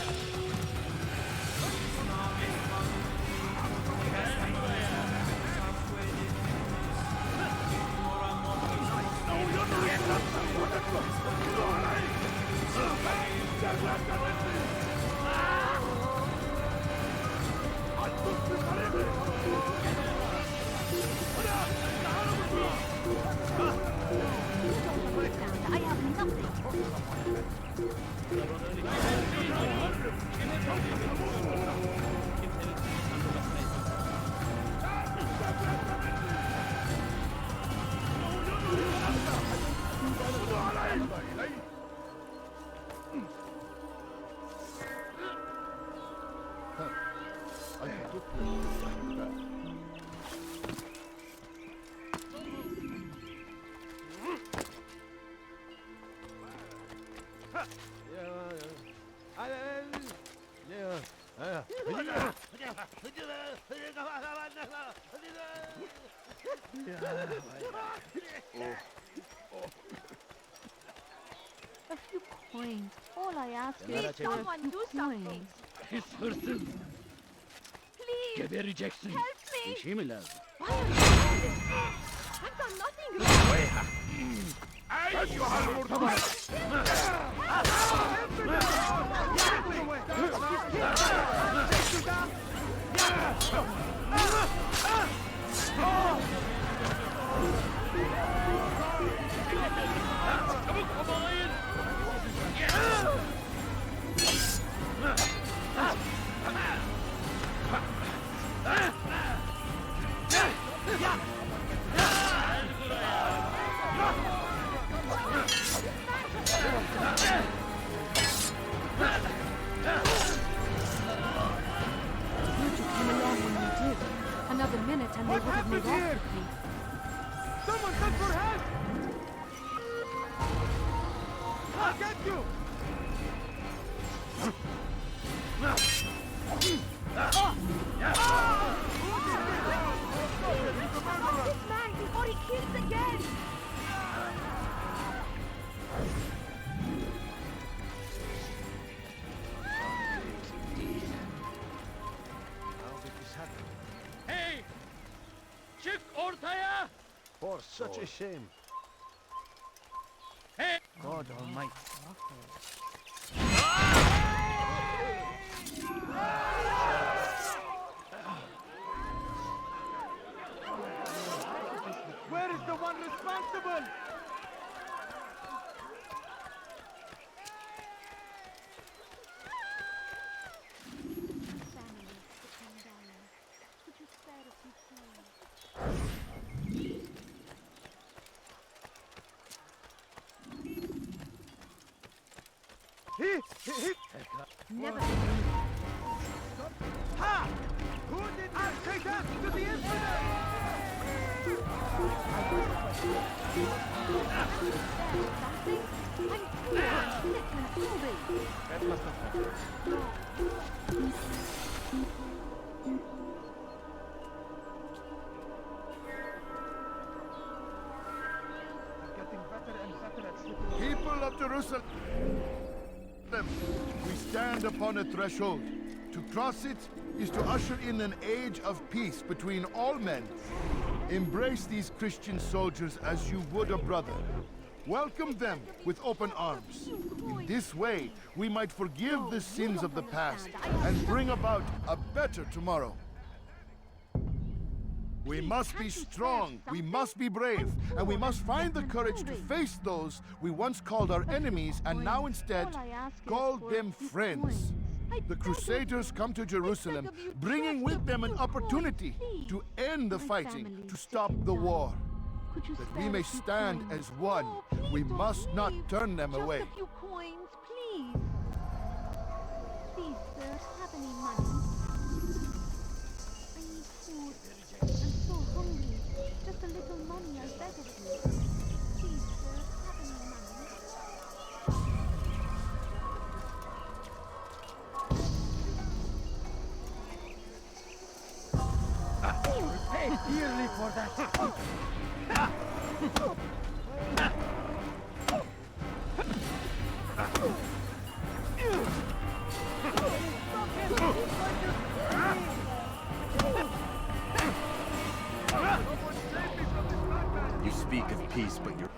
A few coins. All I ask is someone do something. Pis hırsız. Please. Gebereceksin. Help me. Bir şey mi lazım? Why are you doing this? I've done nothing wrong. Another minute and they would have made off with me. Someone send for help! I'll get you! This man before he kills again! Hey! Çık ortaya! For such a shame. Hey! God Almighty. Where is the one responsible? Could you spare a few coins? Never. Ha! Who did I'll take that to the infinite! That must have happened. People of Jerusalem, we stand upon a threshold. To cross it is to usher in an age of peace between all men. Embrace these Christian soldiers as you would a brother. Welcome them with open arms. In this way, we might forgive the sins of the past and bring about a better tomorrow. We must be strong, we must be brave, and we must find the courage to face those we once called our enemies and now instead call them friends. The Crusaders come to Jerusalem, bringing with them an opportunity to end the fighting, to stop the war. That we may stand as one, we must not turn them away. Just a few coins, please. Please, sir, have any money? I need food. I'm so hungry. Just a little money, I beg of you. Please, sir, have any money? Pay dearly for that. You speak of peace, but your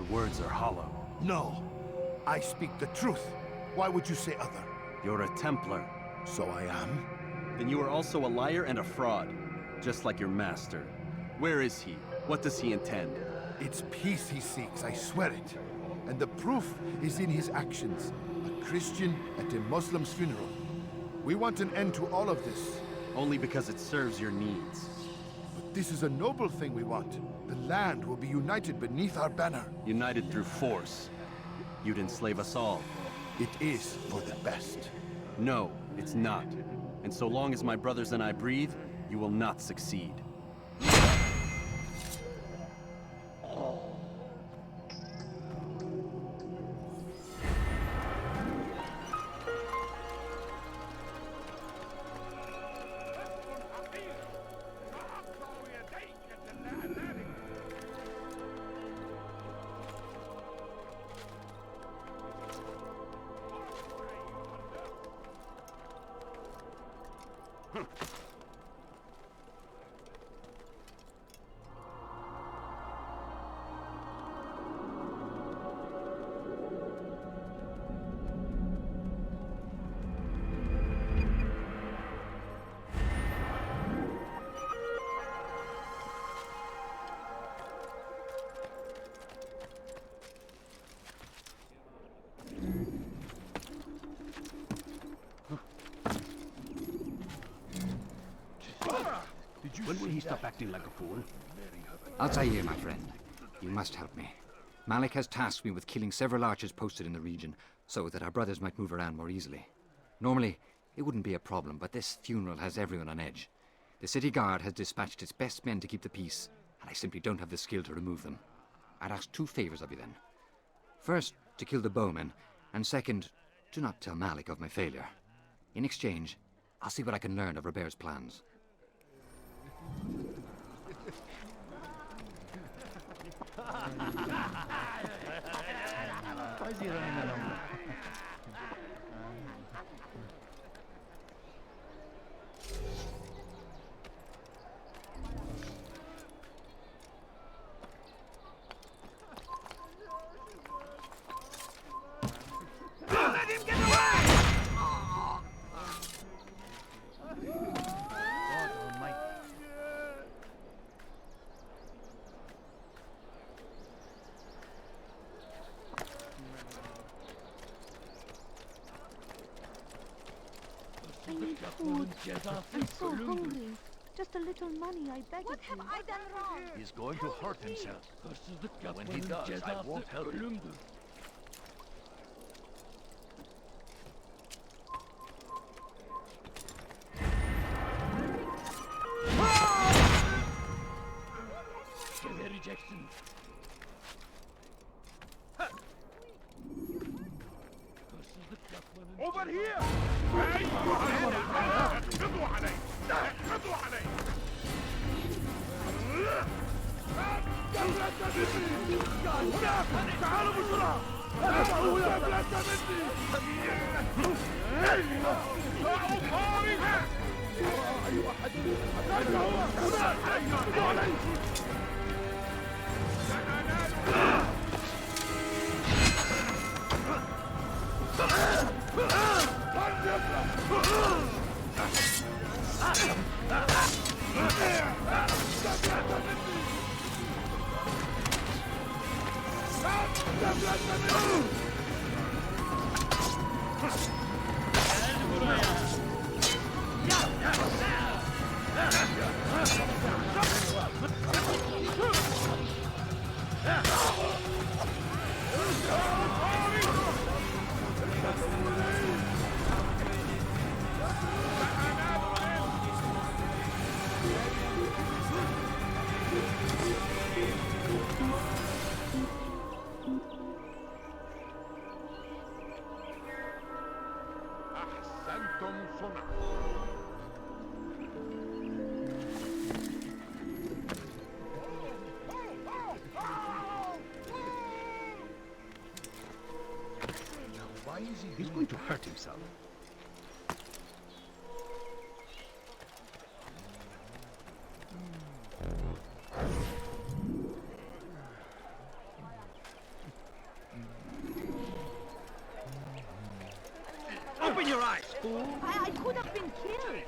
words are hollow. No, I speak the truth. Why would you say other? You're a Templar. So I am? Then you are also a liar and a fraud, just like your master. Where is he? What does he intend? It's peace he seeks, I swear it. And the proof is in his actions. A Christian at a Muslim's funeral. We want an end to all of this. Only because it serves your needs. But this is a noble thing we want. The land will be united beneath our banner. United through force. You'd enslave us all. It is for the best. No, it's not. And so long as my brothers and I breathe, you will not succeed. When will he stop acting like a fool? Altair, my friend. You must help me. Malik has tasked me with killing several archers posted in the region, so that our brothers might move around more easily. Normally, it wouldn't be a problem, but this funeral has everyone on edge. The city guard has dispatched its best men to keep the peace, and I simply don't have the skill to remove them. I'd ask 2 favors of you then. First, to kill the bowmen, and second, to not tell Malik of my failure. In exchange, I'll see what I can learn of Robert's plans. Let him get away! God Almighty. I need food. I'm so hungry. Just a little money, I beg of you. What have I done wrong? He's going to hurt himself. When he does, I won't help him. Jackson. Over here! تعالوا بسرعة! أحسنتم صنعا. Why is he? He's going to hurt himself. Open your eyes, fool! I could have been killed.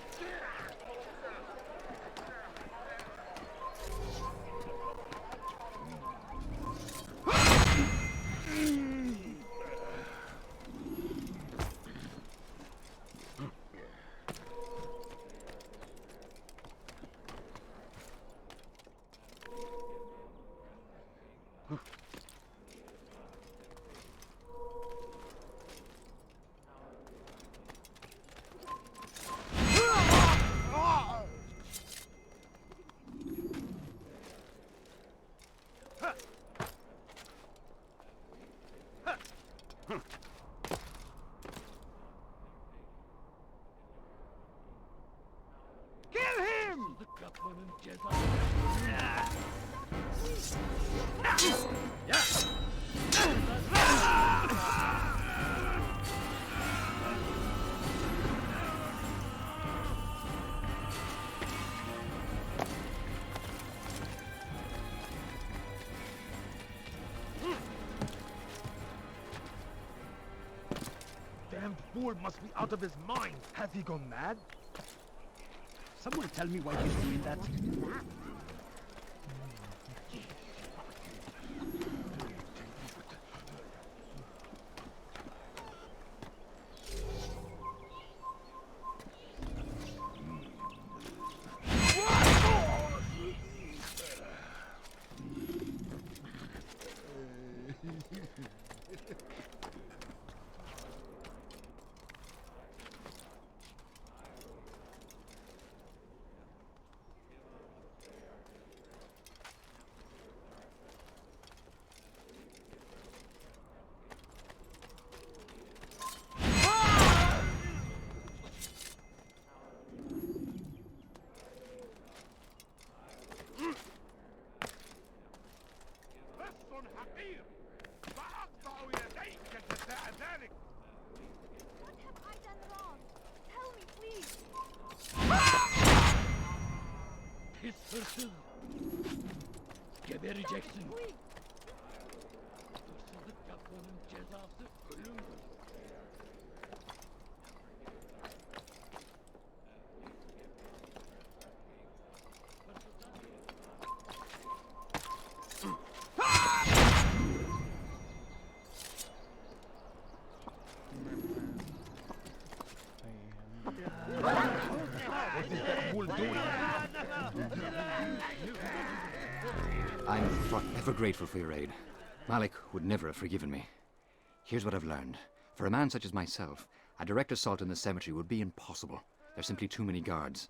Damn fool must be out of his mind. Has he gone mad? Someone tell me why he's doing that. His hırsız. Gebereceksin. Hırsızlık yapmanın cezası ölümdür. What is that fool doing? I'm forever grateful for your aid. Malik would never have forgiven me. Here's what I've learned. For a man such as myself, a direct assault in the cemetery would be impossible. There's simply too many guards.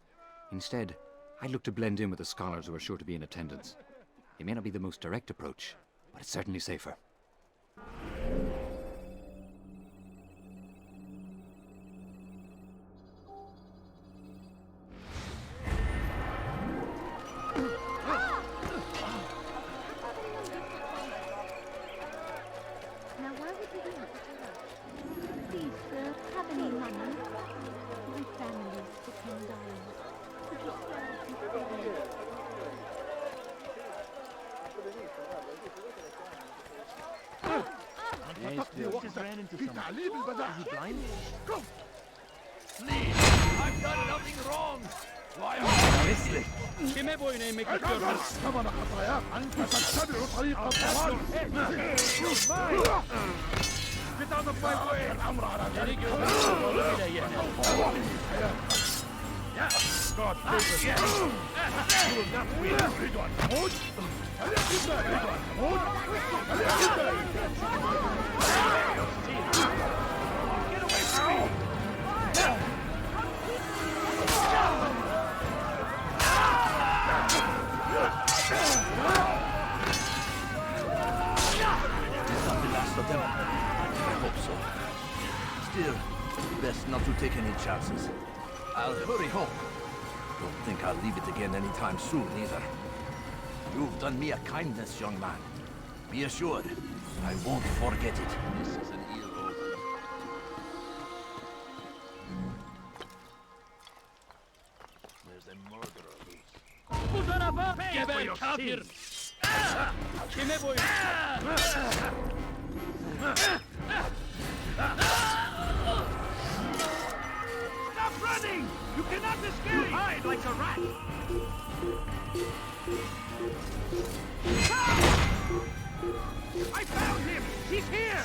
Instead, I'd look to blend in with the scholars who are sure to be in attendance. It may not be the most direct approach, but it's certainly safer. Now, why would you do that? Please, sir, have any money? My family's sick and dying. Could you spare a few pennies? Just ran into someone. Is he blind? Please, I've done nothing wrong. Why are you Kime boyun eğmek istiyorsun? Get out of my way! Seni görmek yolu bile yeter. God favors you. You will not win. Hold! Get away from me! Is that the last of them? I hope so. Still, best not to take any chances. I'll hurry home. Don't think I'll leave it again anytime soon, either. You've done me a kindness, young man. Be assured, I won't forget it. This is an ill omen. There's a murderer loose. Bu tarafa geber kafir. Kime boyun? Stop running! You cannot escape! You hide like a rat! I found him! He's here!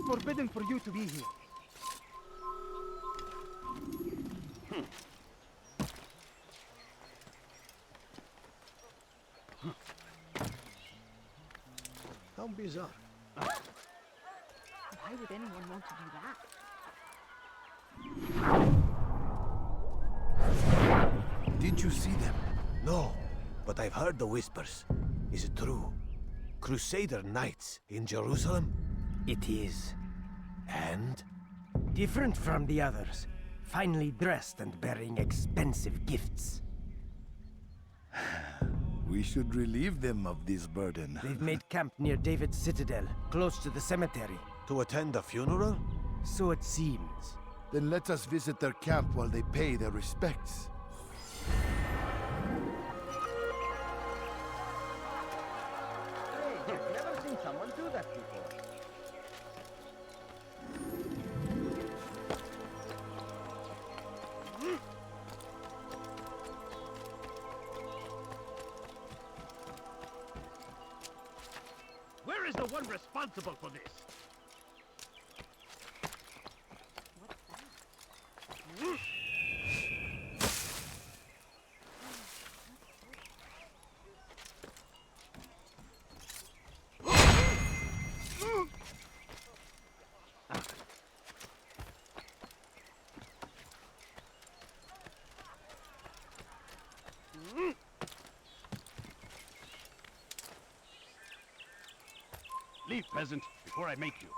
forbidden for you to be here. How bizarre. Why would anyone want to do that? Did you see them? No, but I've heard the whispers. Is it true? Crusader Knights in Jerusalem? It is. And? Different from the others. Finely dressed and bearing expensive gifts. We should relieve them of this burden. They've made camp near David's citadel, close to the cemetery. To attend a funeral? So it seems. Then let us visit their camp while they pay their respects. Hey, I've never seen someone do that before. Where is the one responsible for this? Leave, peasant, before I make you.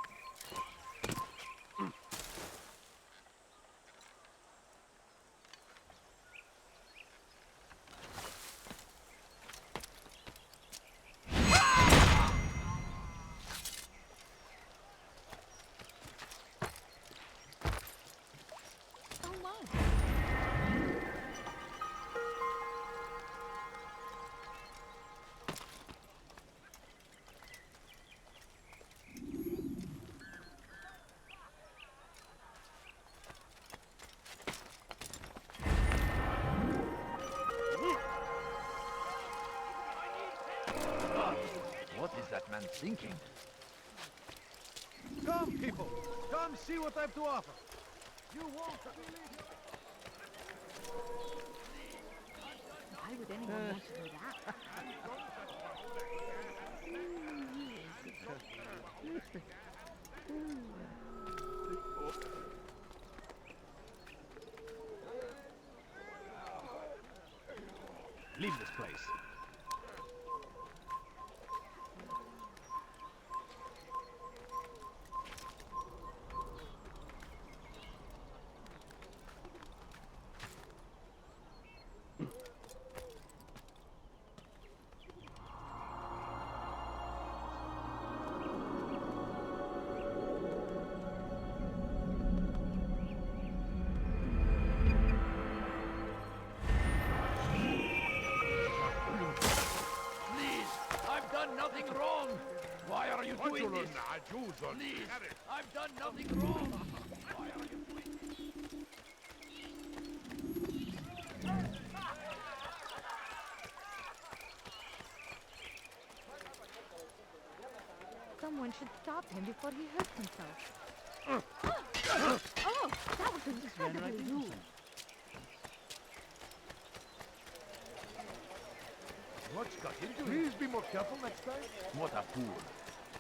What is that man thinking? Come, people! Come see what I've to offer! You won't believe it! Why would anyone want to do that? Leave this place. Nothing wrong. Why are you doing this? Please, I've done nothing wrong. Why are you doing this? Someone should stop him before he hurts himself. Oh, that was incredibly rude. What's got into it? Please be more careful next time. What a fool.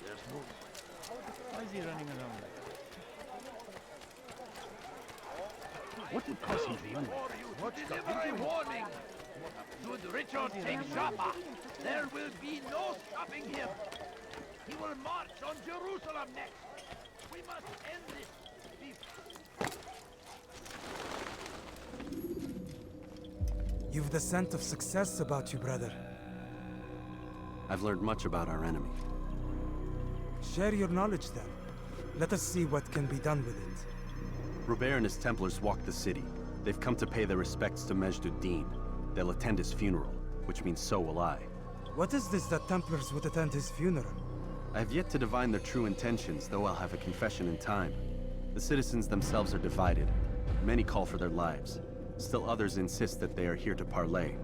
There's no... Why is he running around? What would cause him to run? Deliver a warning. Should Richard take Jaffa, there will be no stopping him. He will march on Jerusalem next. We must end this. You've the scent of success about you, brother. I've learned much about our enemy. Share your knowledge then. Let us see what can be done with it. Robert and his Templars walk the city. They've come to pay their respects to Majd ad-Din. They'll attend his funeral, which means so will I. What is this that Templars would attend his funeral? I have yet to divine their true intentions, though I'll have a confession in time. The citizens themselves are divided. Many call for their lives. Still others insist that they are here to parley,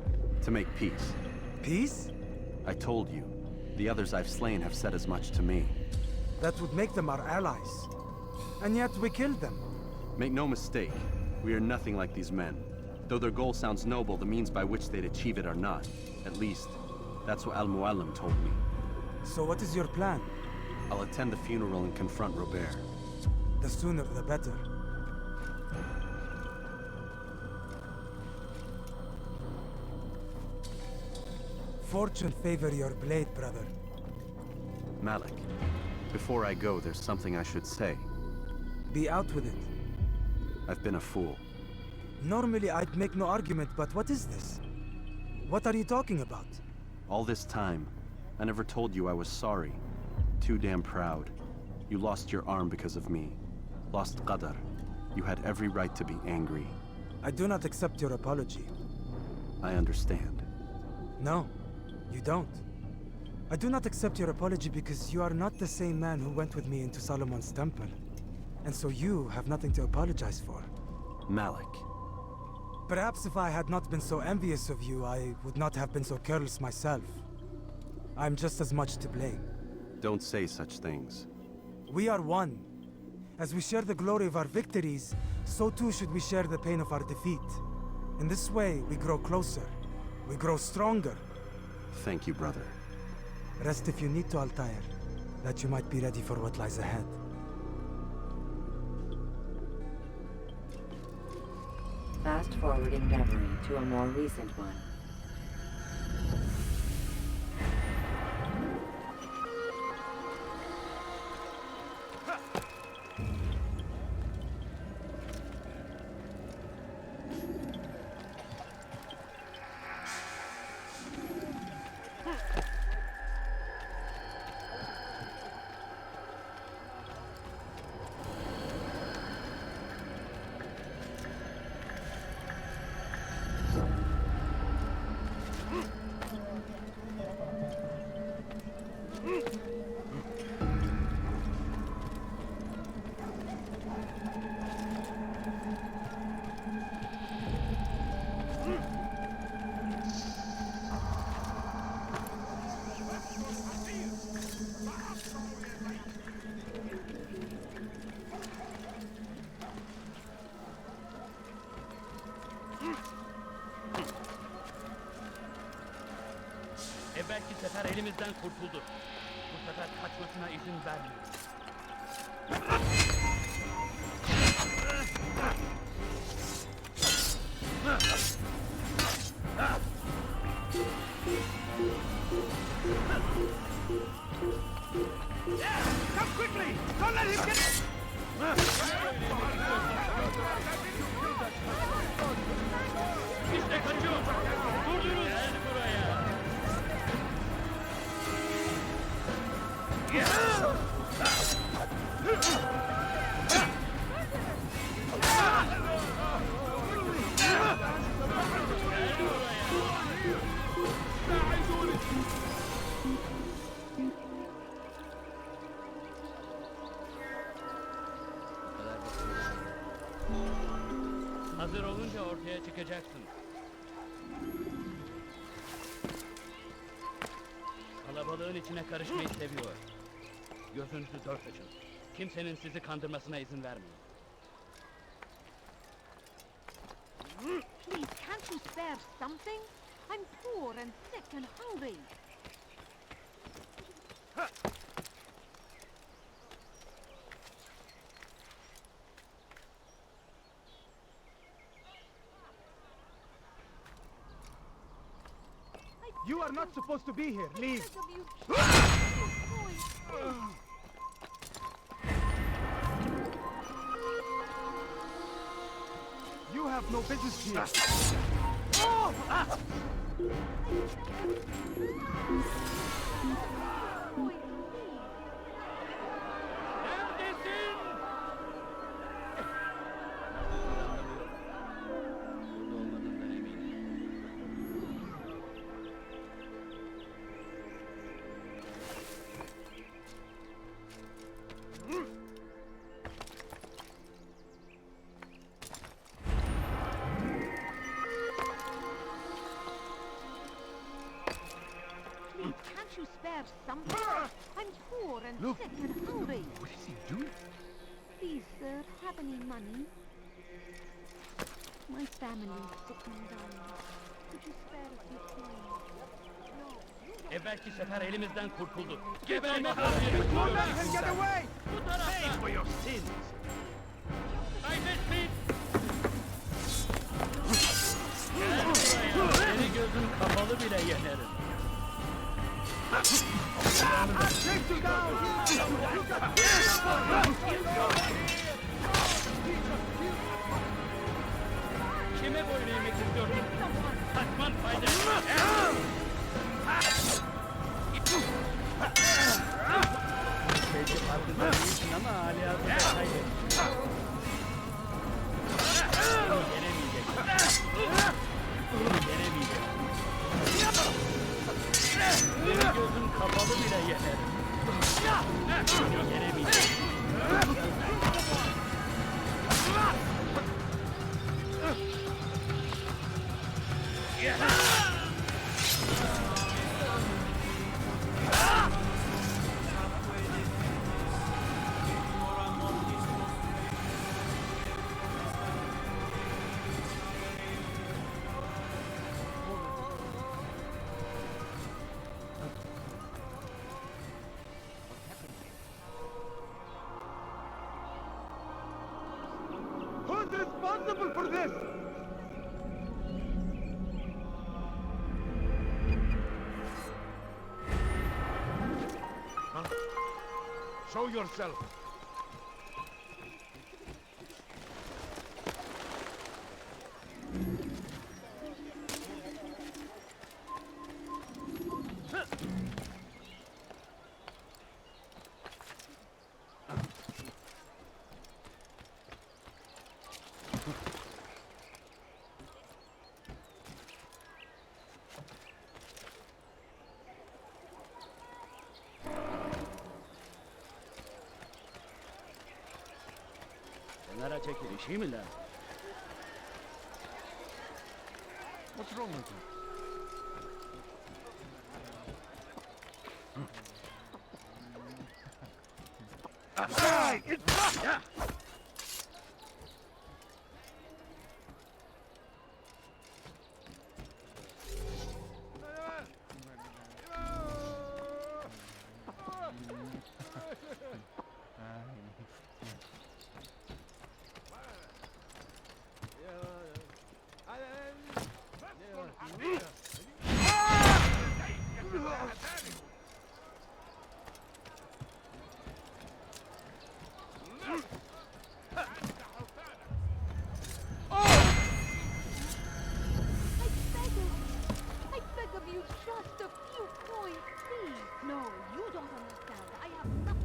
to make peace. Peace? I told you. The others I've slain have said as much to me. That would make them our allies. And yet we killed them. Make no mistake, we are nothing like these men. Though their goal sounds noble, the means by which they'd achieve it are not. At least, that's what Al-Mualim told me. So what is your plan? I'll attend the funeral and confront Robert. The sooner the better. Fortune favor your blade, brother. Malik, before I go, there's something I should say. Be out with it. I've been a fool. Normally I'd make no argument, but what is this? What are you talking about? All this time, I never told you I was sorry. Too damn proud. You lost your arm because of me. Lost Qadar. You had every right to be angry. I do not accept your apology. I understand. No, you don't. I do not accept your apology because you are not the same man who went with me into Solomon's temple. And so you have nothing to apologize for. Malik. Perhaps if I had not been so envious of you, I would not have been so careless myself. I'm just as much to blame. Don't say such things. We are one. As we share the glory of our victories, so too should we share the pain of our defeat. In this way, we grow closer. We grow stronger. Thank you, brother. Rest if you need to, Altair, that you might be ready for what lies ahead. Fast-forwarding memory to a more recent one. Evvelki sefer elimizden kurtuldu. Bu sefer kaçmasına izin vermiyoruz. Come quickly! Don't let him get... İşte kaçıyor. Vurdunuz. Gel buraya. Hazır olunca ortaya çıkacaksın. Kalabalığın içine karışmayı seviyor. Gözünüzü dört açın. Kimsenin sizi kandırmasına izin vermeyin. Please, can't you spare something? I'm poor and sick and hungry. You are not supposed to be here. Leave. You have no business here. Oh! Ah! Can't you spare something? I'm poor and sick and hungry. What is he doing? Please, sir, have any money? My family's sick and dying. Could you spare a few coins? Evvelki sefer elimizden kurtuldu. Geberme! Don't let him get away! Bu tarafta! Pay for your sins! Kaybetmeyin! Gel buraya! Seni gözüm kapalı bile yenerim. Kime boyun eğmek istiyorsun? Kaçman fayda etmez. Belki farkında değilsin ama hali hazırda kaybettin. Yenemeyeceksin. Yenemeyeceksin. Benim gözüm kapalı bile yener. Yenemeyeceksin. Who's responsible for this? Huh? Show yourself. Kenara çekil, işi mi lan? What's wrong with you? Hey, it's not! I beg of you, just a few coins, please. No, you don't understand. I have nothing.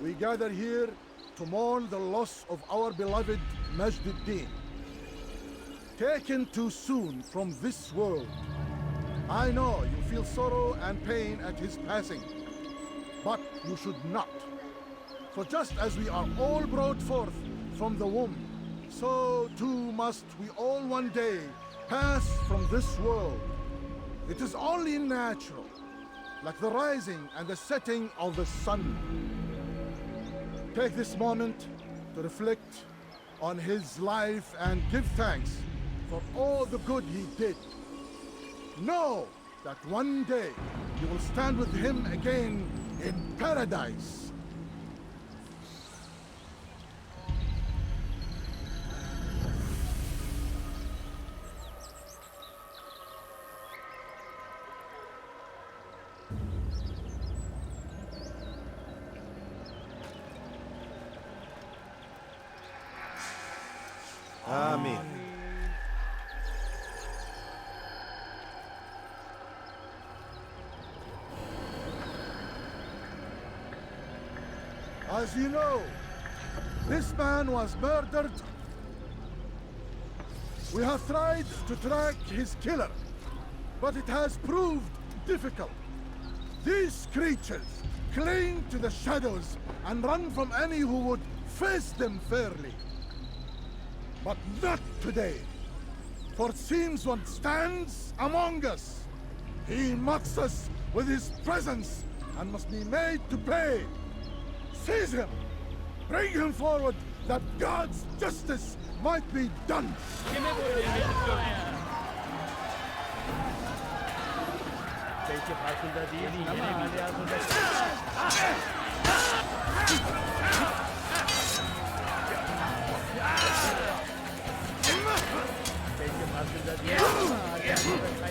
We gather here to mourn the loss of our beloved Majd-ud-Din. Taken too soon from this world. I know you feel sorrow and pain at his passing, but you should not. For just as we are all brought forth from the womb, so too must we all one day pass from this world. It is only natural, like the rising and the setting of the sun. Take this moment to reflect on his life and give thanks for all the good he did. Know that one day you will stand with him again in paradise. Amen. As you know, this man was murdered. We have tried to track his killer, but it has proved difficult. These creatures cling to the shadows and run from any who would face them fairly. But not today, for it seems one stands among us. He mocks us with his presence and must be made to pay. Seize him! Bring him forward that God's justice might be done! Belki farkında değilsin ama hala hazırda. Belki farkında değilsin ama hala hazırda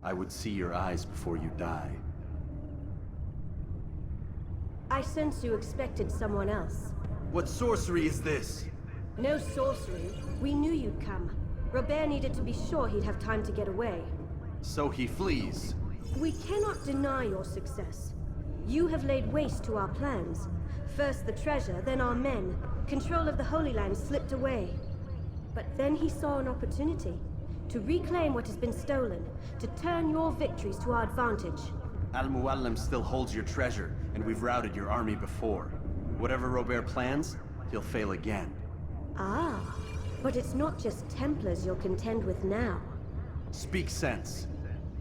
I would see your eyes before you die. I sense you expected someone else. What sorcery is this? No sorcery. We knew you'd come. Robert needed to be sure he'd have time to get away. So he flees. We cannot deny your success. You have laid waste to our plans. First the treasure, then our men. Control of the Holy Land slipped away. But then he saw an opportunity to reclaim what has been stolen, to turn your victories to our advantage. Al-Mualim still holds your treasure, and we've routed your army before. Whatever Robert plans, he'll fail again. Ah, but it's not just Templars you'll contend with now. Speak sense.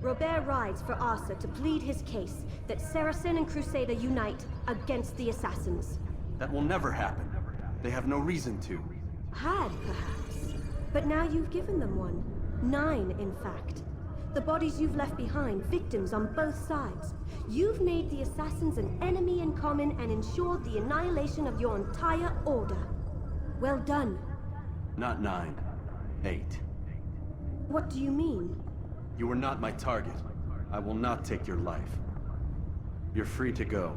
Robert rides for Asa to plead his case that Saracen and Crusader unite against the Assassins. That will never happen. They have no reason to. Had, perhaps. But now you've given them one. 9, in fact. The bodies you've left behind, victims on both sides. You've made the Assassins an enemy in common and ensured the annihilation of your entire order. Well done. Not 9. 8. What do you mean? You were not my target. I will not take your life. You're free to go,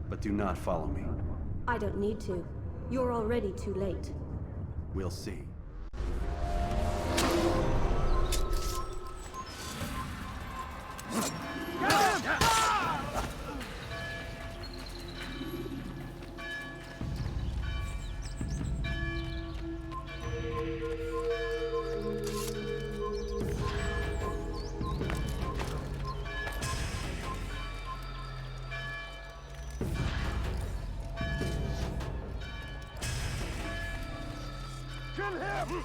but do not follow me. I don't need to. You're already too late. We'll see. Kill him!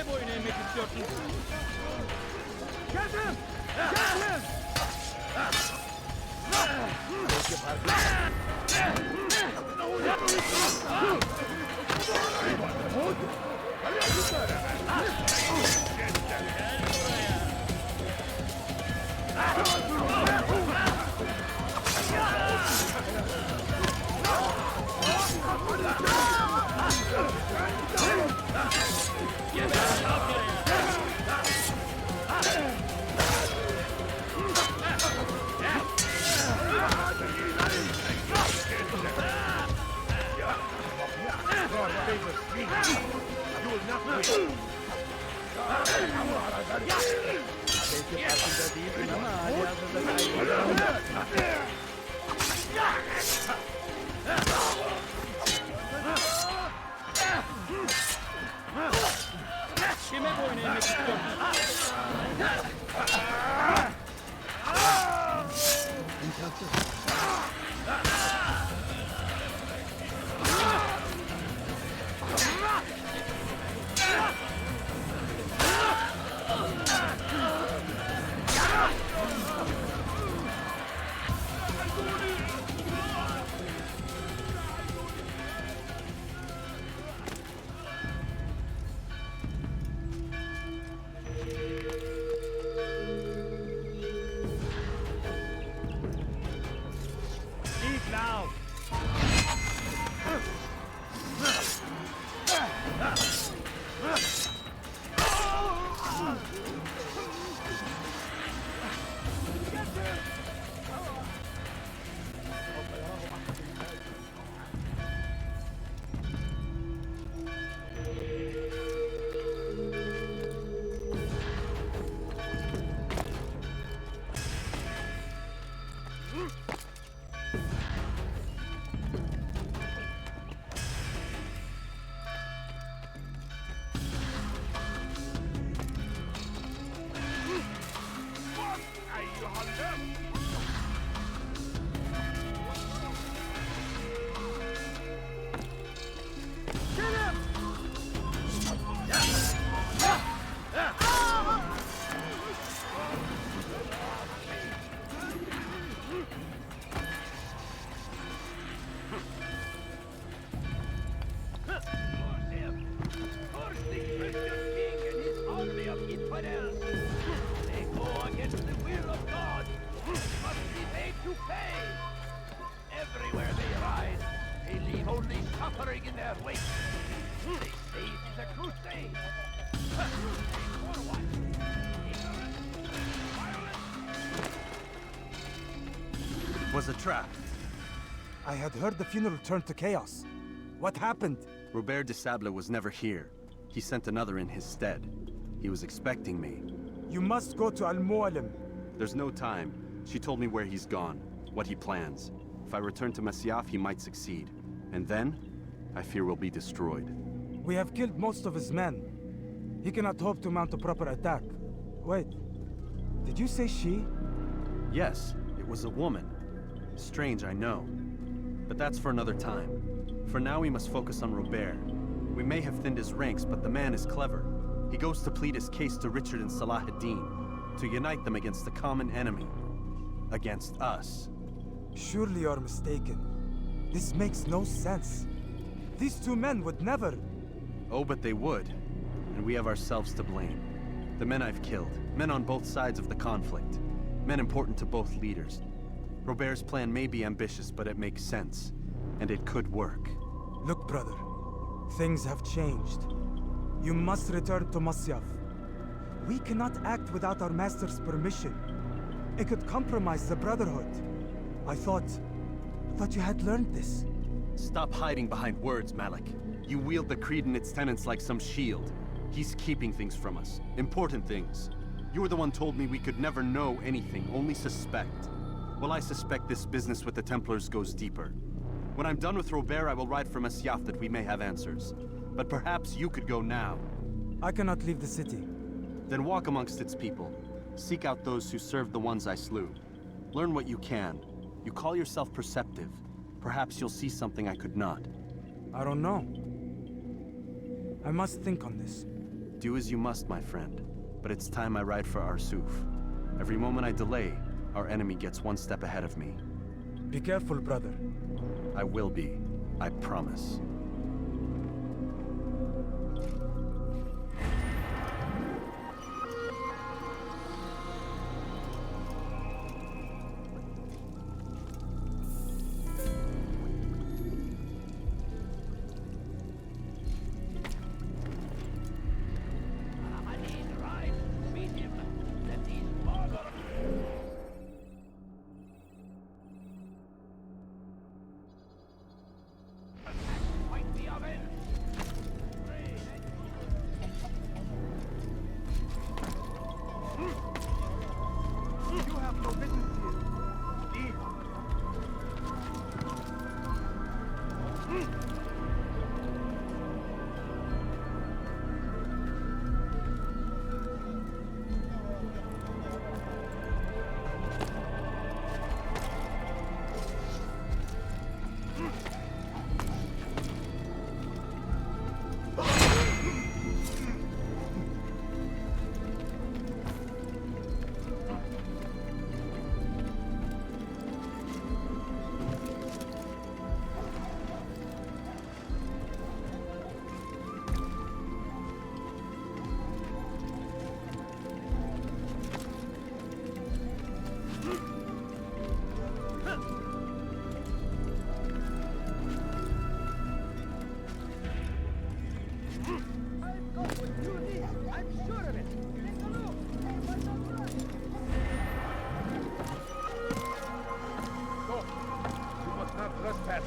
Kime boyun eğmek istiyorsun? Get him! Get him! Kime boyun eğmek istiyorsun? Speak loud! Everywhere they ride, they leave only suffering in their wake. They say it is a crusade. For what? Ignorance? Violence? It was a trap. I had heard the funeral turned to chaos. What happened? Robert de Sable was never here. He sent another in his stead. He was expecting me. You must go to Al-Mualim. There's no time. She told me where he's gone, what he plans. If I return to Masyaf, he might succeed. And then, I fear we'll be destroyed. We have killed most of his men. He cannot hope to mount a proper attack. Wait, did you say she? Yes, it was a woman. Strange, I know. But that's for another time. For now, we must focus on Robert. We may have thinned his ranks, but the man is clever. He goes to plead his case to Richard and Salah ad-Din, to unite them against the common enemy. Against us. Surely you're mistaken. This makes no sense. These two men would never... Oh, but they would. And we have ourselves to blame. The men I've killed, men on both sides of the conflict. Men important to both leaders. Robert's plan may be ambitious, but it makes sense. And it could work. Look, brother. Things have changed. You must return to Masyaf. We cannot act without our master's permission. It could compromise the Brotherhood. I thought you had learned this. Stop hiding behind words, Malik. You wield the Creed and its tenets like some shield. He's keeping things from us. Important things. You were the one told me we could never know anything, only suspect. Well, I suspect this business with the Templars goes deeper. When I'm done with Robert, I will ride for Masyaf that we may have answers. But perhaps you could go now. I cannot leave the city. Then walk amongst its people. Seek out those who served the ones I slew. Learn what you can. You call yourself perceptive. Perhaps you'll see something I could not. I don't know. I must think on this. Do Do as you must, my friend. But it's time I ride for Arsuf. Every moment I delay, our enemy gets one step ahead of me. Be careful, brother. I will be. I promise.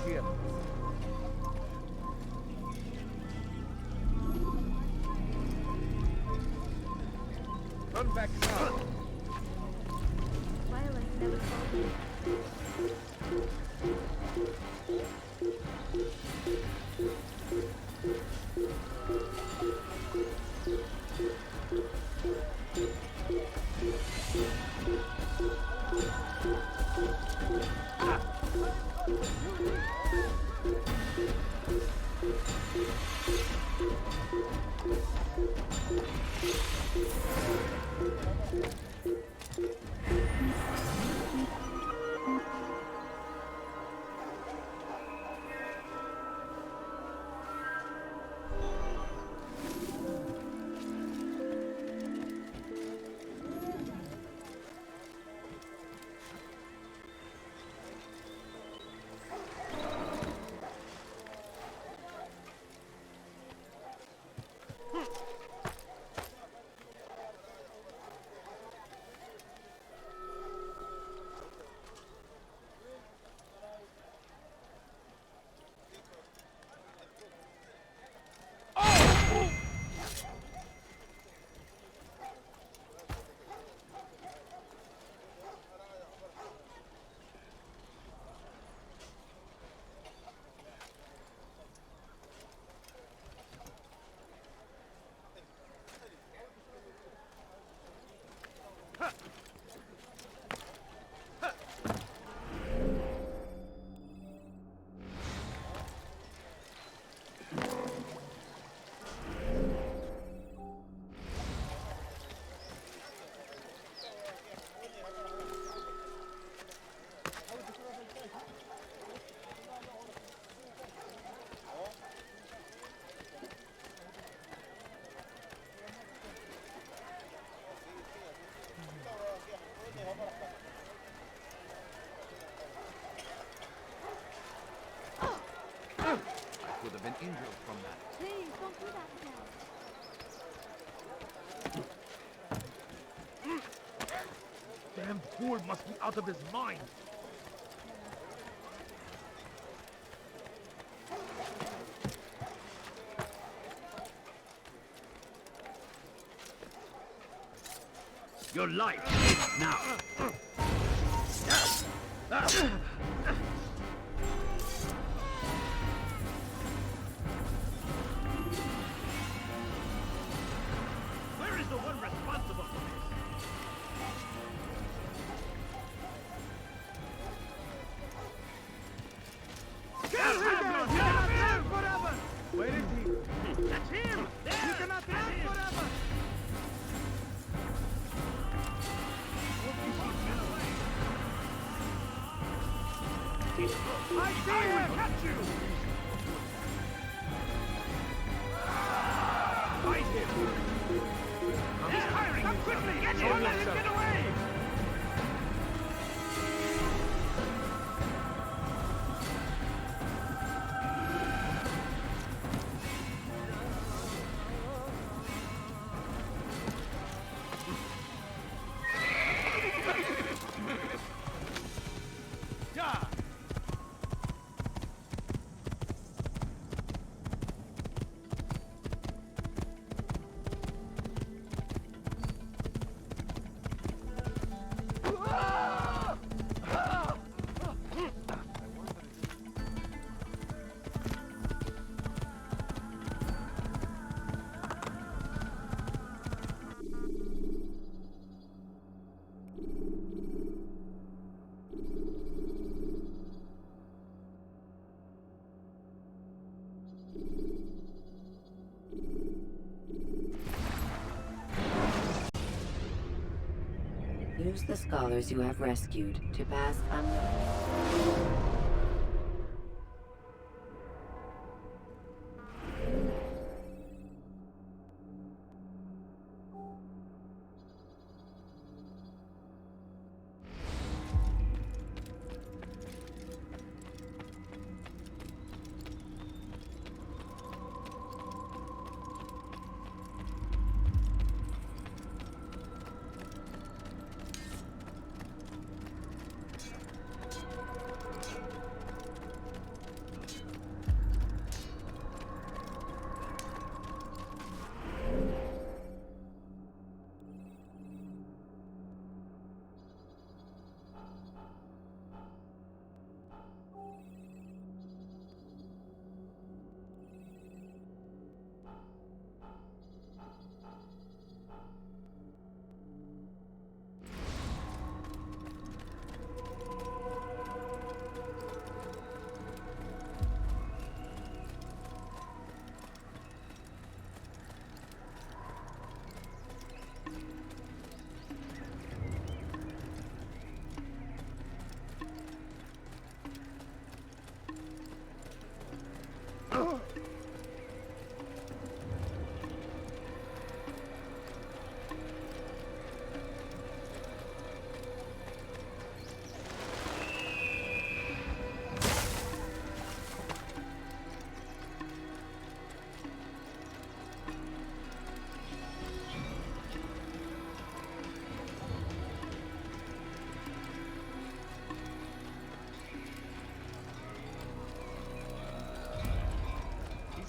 Here. Run back now. Violence never falls. Would have been injured from that. Please, don't do that again. Damn fool must be out of his mind. Your life ends now. Where is the one responsible for this? Kill him! You cannot live forever! Where is he? That's him! There! You cannot live forever! I will catch you! Fight him! He's firing! Come quickly! Get him! Don't let him get away! Use the scholars you have rescued to pass unnoticed.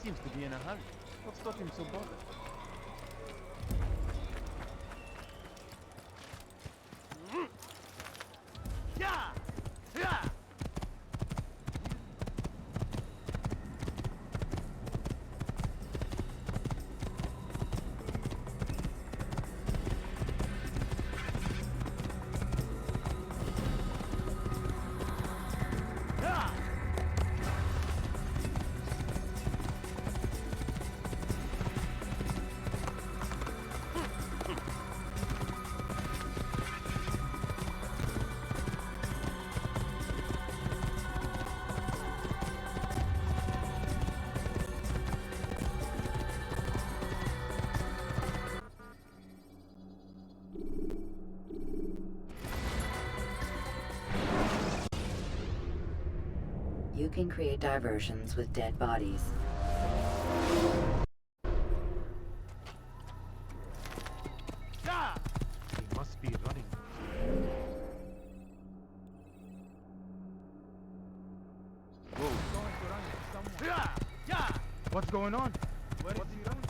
Seems to be in a hurry. What's got him so bothered? You can create diversions with dead bodies. He must be running. Whoa. What's going on? Where is he running?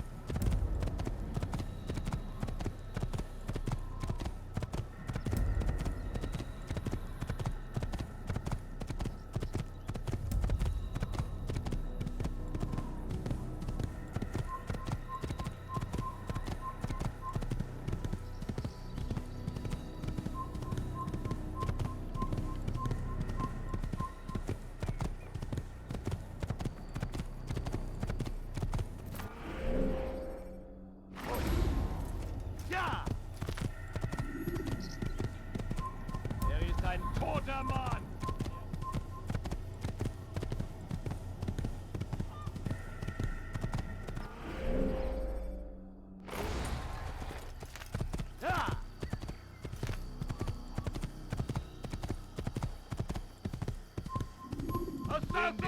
There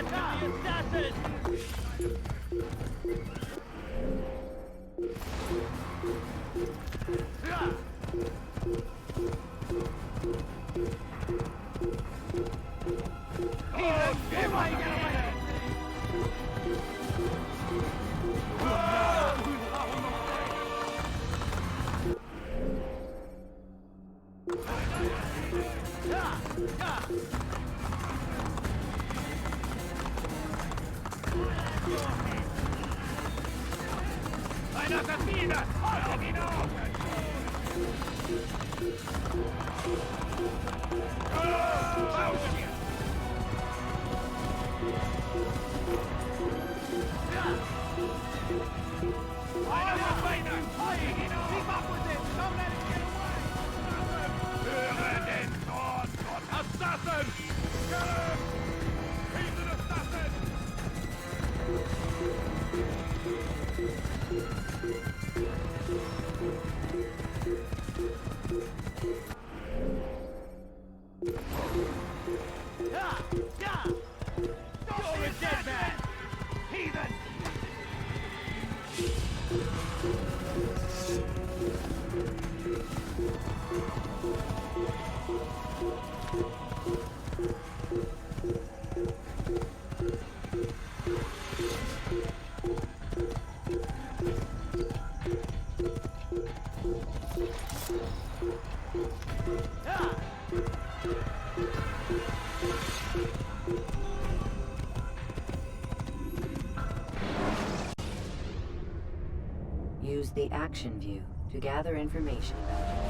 come the assassins! Eine Assassine! Haltet ihn auf! Höre den Tod von Assassin! Scarab! He's an assassin! You're a dead man! Heathen! Use the action view to gather information about him.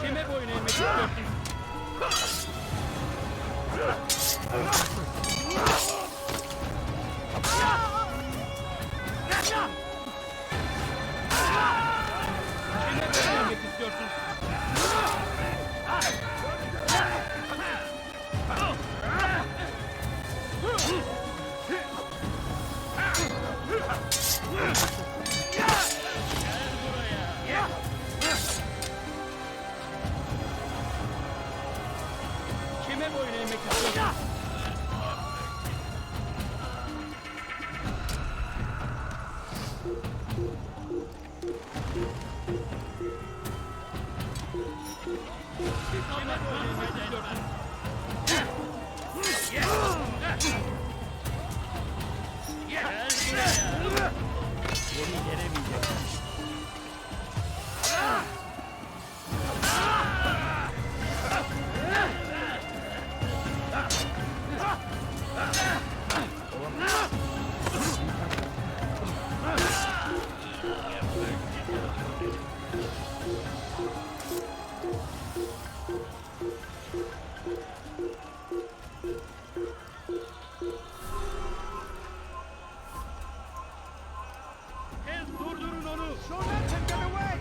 Kime boyun eğmek istiyorsun? Kime boyun eğmek istiyorsun? Kime boyun eğmek istiyorsun? Kime Geri gelemeyecekler. Durdurun onu! Don't let him get away!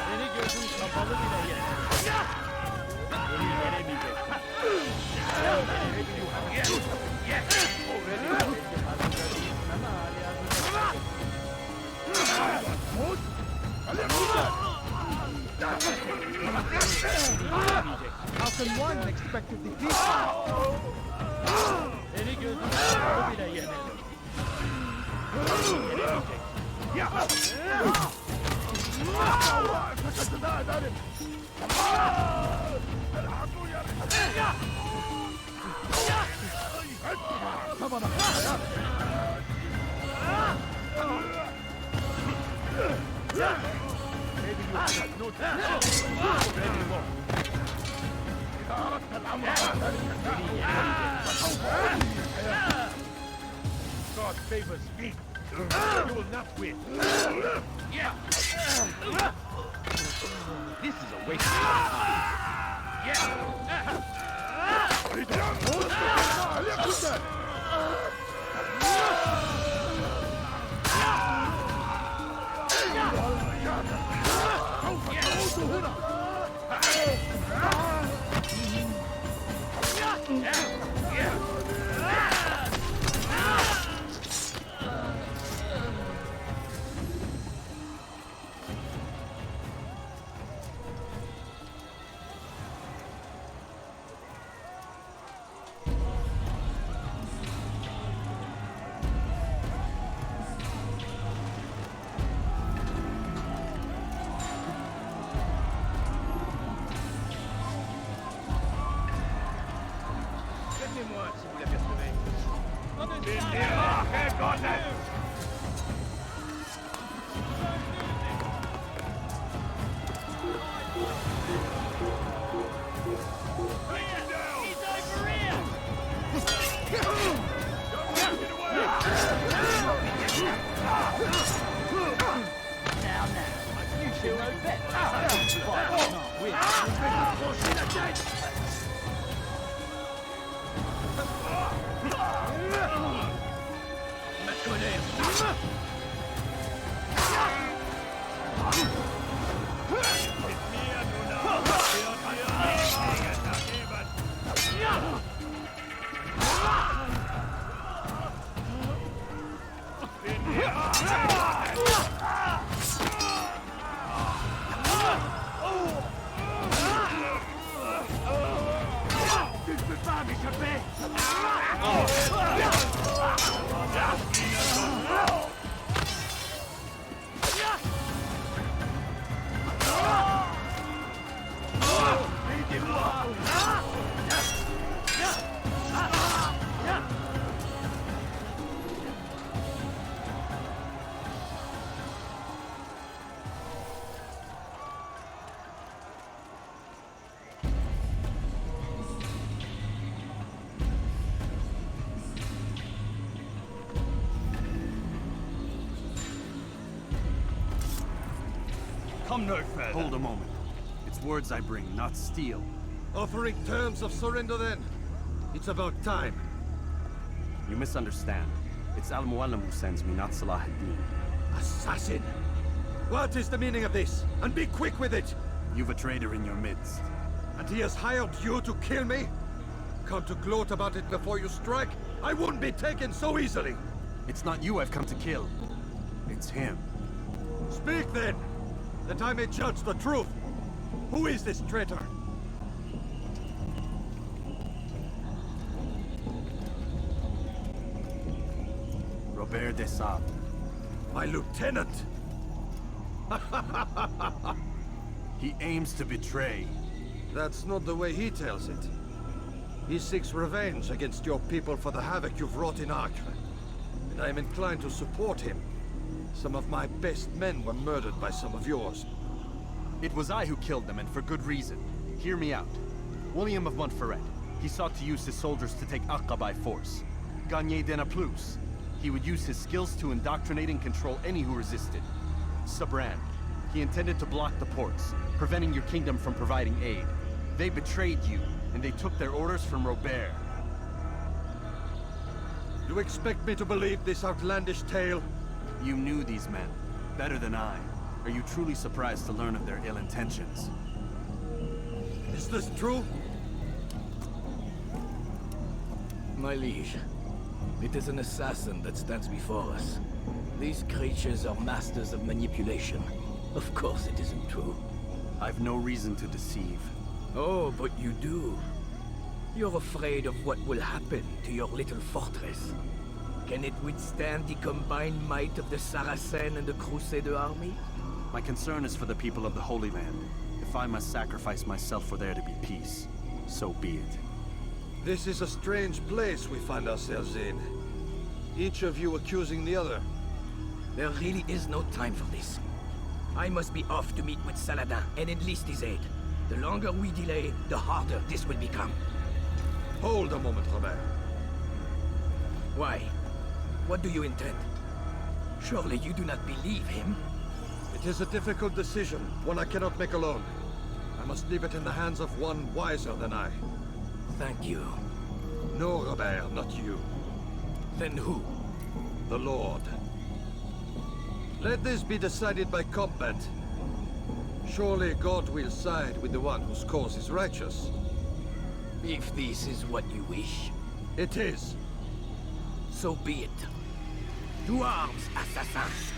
Seni gözüm kapalı bile yeter. Geri gelemeyeceksin. How can one expect to defeat Seni gözüm kapalı bile yemedim. God favors me. You will not win. This is a waste of Laissez-moi, si vous l'apercevez. Come no further. Hold a moment. It's words I bring, not steel. Offering terms of surrender then. It's about time. You misunderstand. It's Al-Mualim who sends me, not Salah ad-Din. Assassin! What is the meaning of this? And be quick with it! You've a traitor in your midst. And he has hired you to kill me? Come to gloat about it before you strike? I wouldn't be taken so easily! It's not you I've come to kill. It's him. Speak then, that I may judge the truth. Who is this traitor? Robert de Sable. My lieutenant! He aims to betray. That's not the way he tells it. He seeks revenge against your people for the havoc you've wrought in Acre. And I am inclined to support him. Some of my best men were murdered by some of yours. It was I who killed them, and for good reason. Hear me out. William of Montferrat. He sought to use his soldiers to take Acre by force. Gagné de Naplouse. He would use his skills to indoctrinate and control any who resisted. Sabran. He intended to block the ports, preventing your kingdom from providing aid. They betrayed you, and they took their orders from Robert. You expect me to believe this outlandish tale? You knew these men, better than I. Are you truly surprised to learn of their ill intentions? Is this true? My liege, it is an assassin that stands before us. These creatures are masters of manipulation. Of course it isn't true. I've no reason to deceive. Oh, but you do. You're afraid of what will happen to your little fortress. Can it withstand the combined might of the Saracen and the Crusader army? My concern is for the people of the Holy Land. If I must sacrifice myself for there to be peace, so be it. This is a strange place we find ourselves in. Each of you accusing the other. There really is no time for this. I must be off to meet with Saladin and enlist his aid. The longer we delay, the harder this will become. Hold a moment, Robert. Why? What do you intend? Surely you do not believe him? It is a difficult decision, one I cannot make alone. I must leave it in the hands of one wiser than I. Thank you. No, Robert, not you. Then who? The Lord. Let this be decided by combat. Surely God will side with the one whose cause is righteous. If this is what you wish. It is. So be it. To arms, assassins!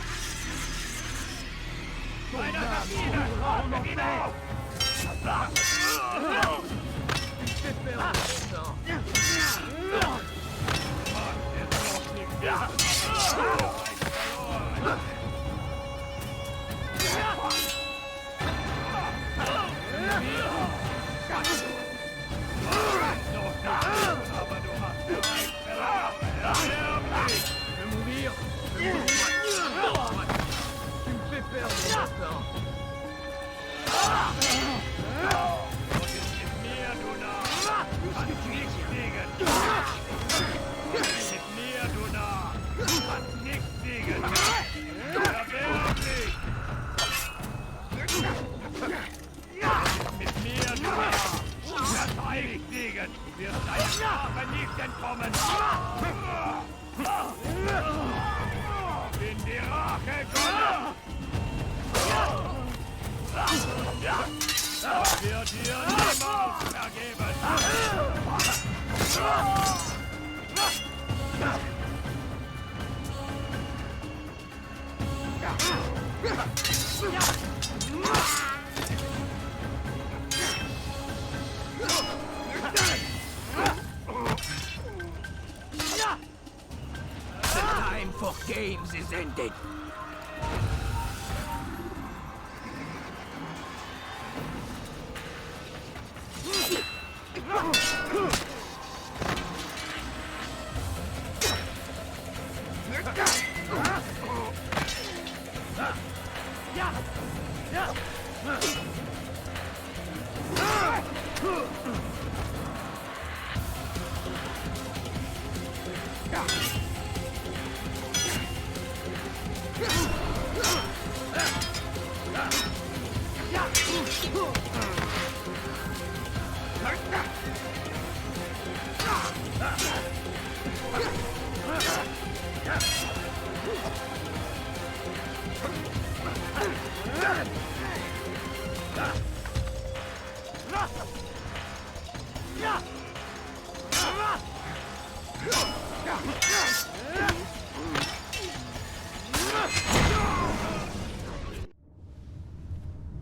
The time for games is ended.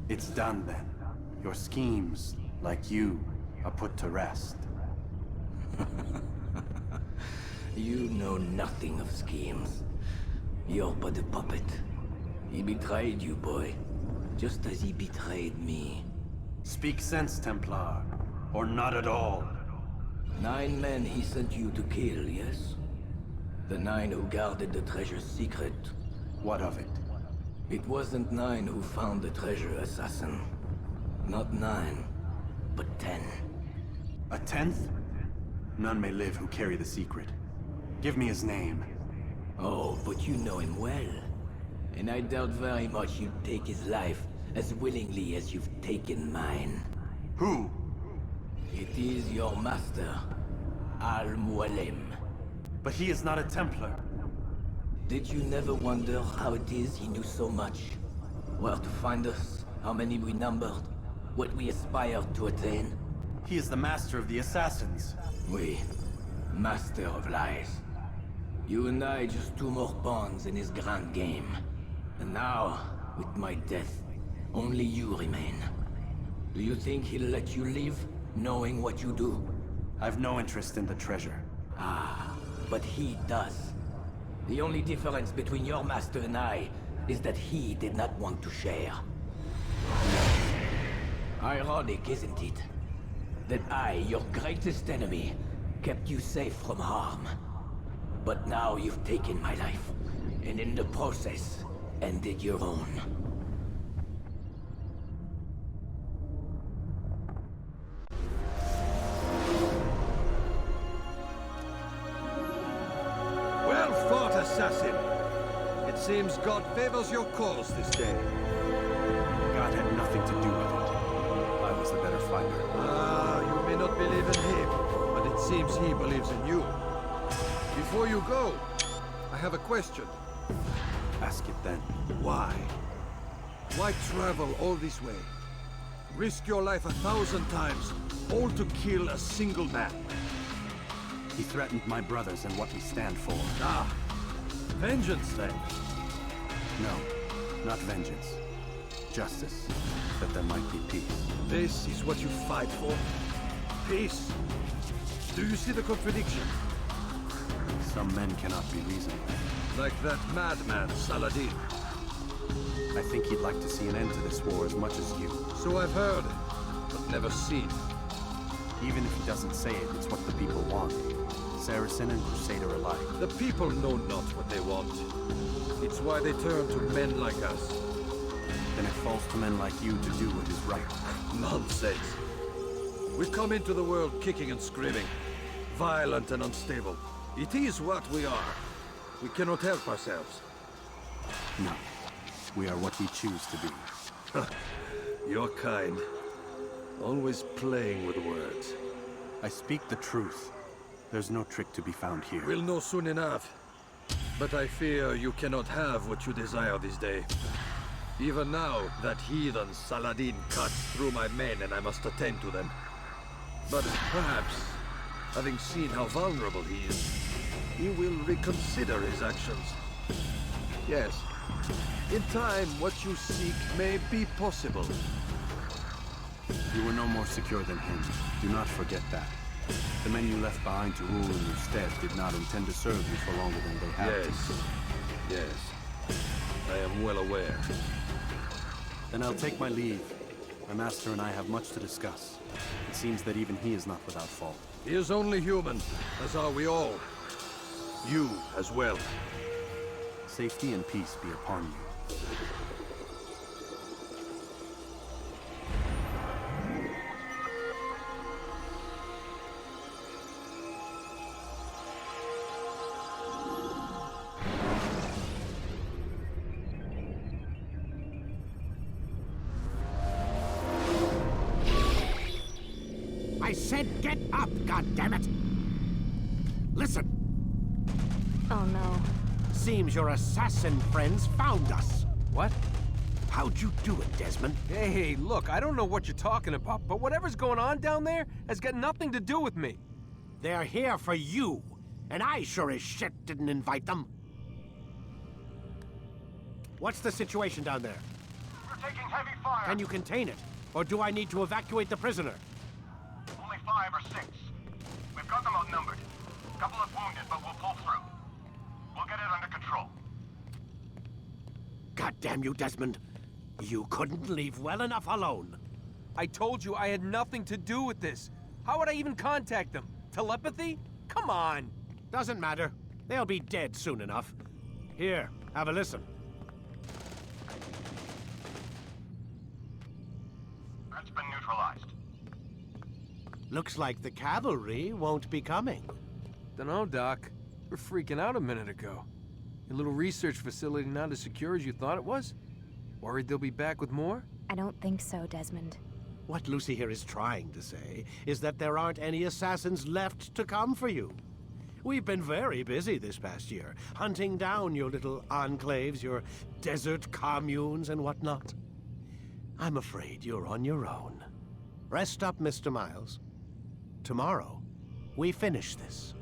It's done then. Your schemes, like you, are put to rest. You know nothing of schemes. You're but a puppet. He betrayed you, boy. Just as he betrayed me. Speak sense, Templar. Or not at all. 9 men he sent you to kill, yes? The 9 who guarded the treasure's secret. What of it? It wasn't 9 who found the treasure, assassin. Not 9, but 10. A 10th? None may live who carry the secret. Give me his name. Oh, but you know him well. And I doubt very much you'd take his life as willingly as you've taken mine. Who? It is your master, Al-Mualim. But he is not a Templar. Did you never wonder how it is he knew so much? Where to find us, how many we numbered, what we aspired to attain? He is the master of the assassins. Oui, master of lies. You and I just 2 more pawns in his grand game. And now, with my death, only you remain. Do you think he'll let you live, knowing what you do? I've no interest in the treasure. Ah, but he does. The only difference between your master and I is that he did not want to share. Ironic, isn't it? That I, your greatest enemy, kept you safe from harm. But now you've taken my life, and in the process, ended your own. Well fought, assassin. It seems God favors your cause this day. God had nothing to do with it. I was the better fighter. Ah, you may not believe in him, but it seems he believes in you. Before you go, I have a question. Ask it then. Why? Why travel all this way? Risk your life 1,000 times, all to kill a single man. He threatened my brothers and what we stand for. Ah, vengeance then? No, not vengeance. Justice, that there might be peace. This is what you fight for? Peace? Do you see the contradiction? Some men cannot be reasoned. Like that madman, Saladin. I think he'd like to see an end to this war as much as you. So I've heard, but never seen. Even if he doesn't say it, it's what the people want. Saracen and Crusader alike. The people know not what they want. It's why they turn to men like us. Then it falls to men like you to do what is right. Nonsense. We come into the world kicking and screaming. Violent and unstable. It is what we are. We cannot help ourselves. No. We are what we choose to be. Your kind. Always playing with words. I speak the truth. There's no trick to be found here. We'll know soon enough. But I fear you cannot have what you desire this day. Even now, that heathen Saladin cuts through my men and I must attend to them. But perhaps, having seen how vulnerable he is, he will reconsider his actions. Yes, in time, what you seek may be possible. You were no more secure than him. Do not forget that. The men you left behind to rule in your stead did not intend to serve you for longer than they have to. Yes. I am well aware. Then I'll take my leave. My master and I have much to discuss. It seems that even he is not without fault. He is only human, as are we all. You as well. Safety and peace be upon you. I said get up, goddammit! Listen! Oh no. Seems your assassin friends found us. What? How'd you do it, Desmond? Hey, look, I don't know what you're talking about, but whatever's going on down there has got nothing to do with me. They're here for you, and I sure as shit didn't invite them. What's the situation down there? taking heavy fire. Can you contain it? Or do I need to evacuate the prisoner? Only 5 or 6. We've got them outnumbered. Couple of wounded, but we'll pull through. We'll get it under control. God damn you, Desmond. You couldn't leave well enough alone. I told you I had nothing to do with this. How would I even contact them? Telepathy? Come on. Doesn't matter. They'll be dead soon enough. Here, have a listen. Threat's been neutralized. Looks like the cavalry won't be coming. Dunno, Doc. We're freaking out a minute ago. Your little research facility not as secure as you thought it was? Worried they'll be back with more? I don't think so, Desmond. What Lucy here is trying to say is that there aren't any assassins left to come for you. We've been very busy this past year, hunting down your little enclaves, your desert communes and whatnot. I'm afraid you're on your own. Rest up, Mr. Miles. Tomorrow, we finish this.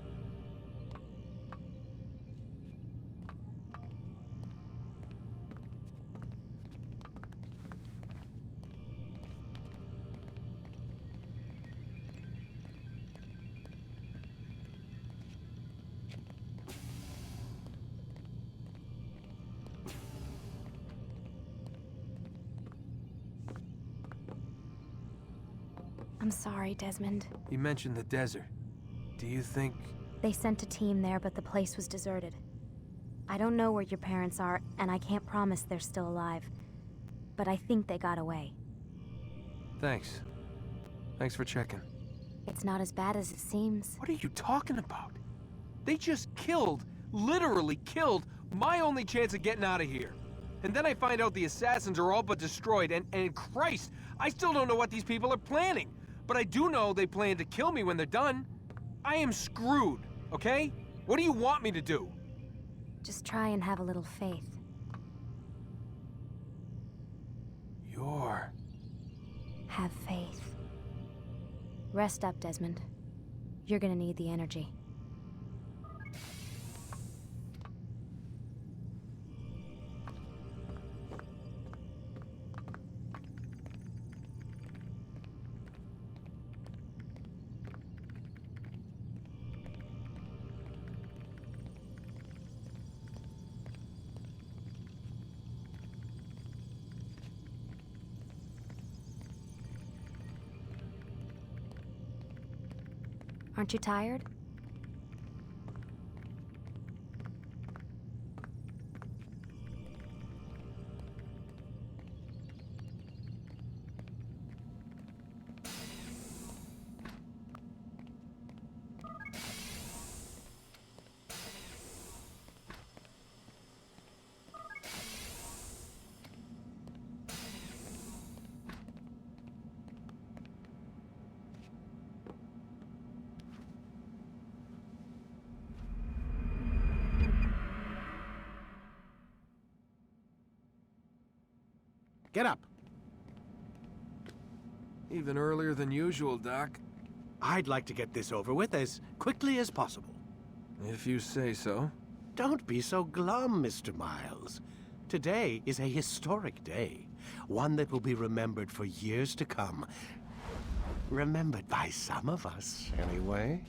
I'm sorry, Desmond. You mentioned the desert. Do you think... They sent a team there, but the place was deserted. I don't know where your parents are, and I can't promise they're still alive. But I think they got away. Thanks. Thanks for checking. It's not as bad as it seems. What are you talking about? They just killed, literally killed, my only chance of getting out of here. And then I find out the assassins are all but destroyed, and Christ, I still don't know what these people are planning. But I do know they plan to kill me when they're done. I am screwed, okay? What do you want me to do? Just try and have a little faith. Have faith. Rest up, Desmond. You're gonna need the energy. Aren't you tired? Get up. Even earlier than usual, Doc. I'd like to get this over with as quickly as possible. If you say so. Don't be so glum, Mr. Miles. Today is a historic day. One that will be remembered for years to come. Remembered by some of us, anyway.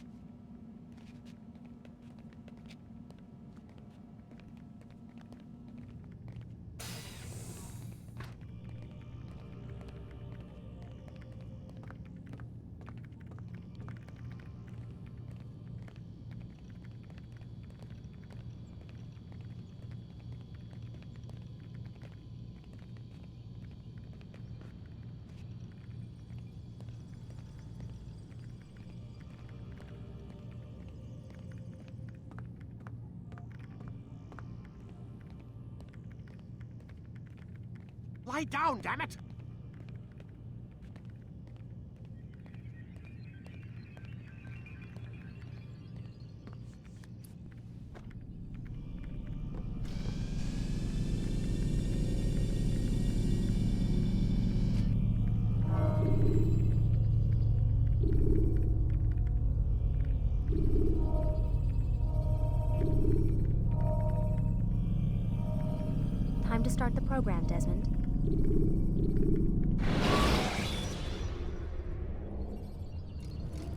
Lie down, damn it! Time to start the program, Desmond.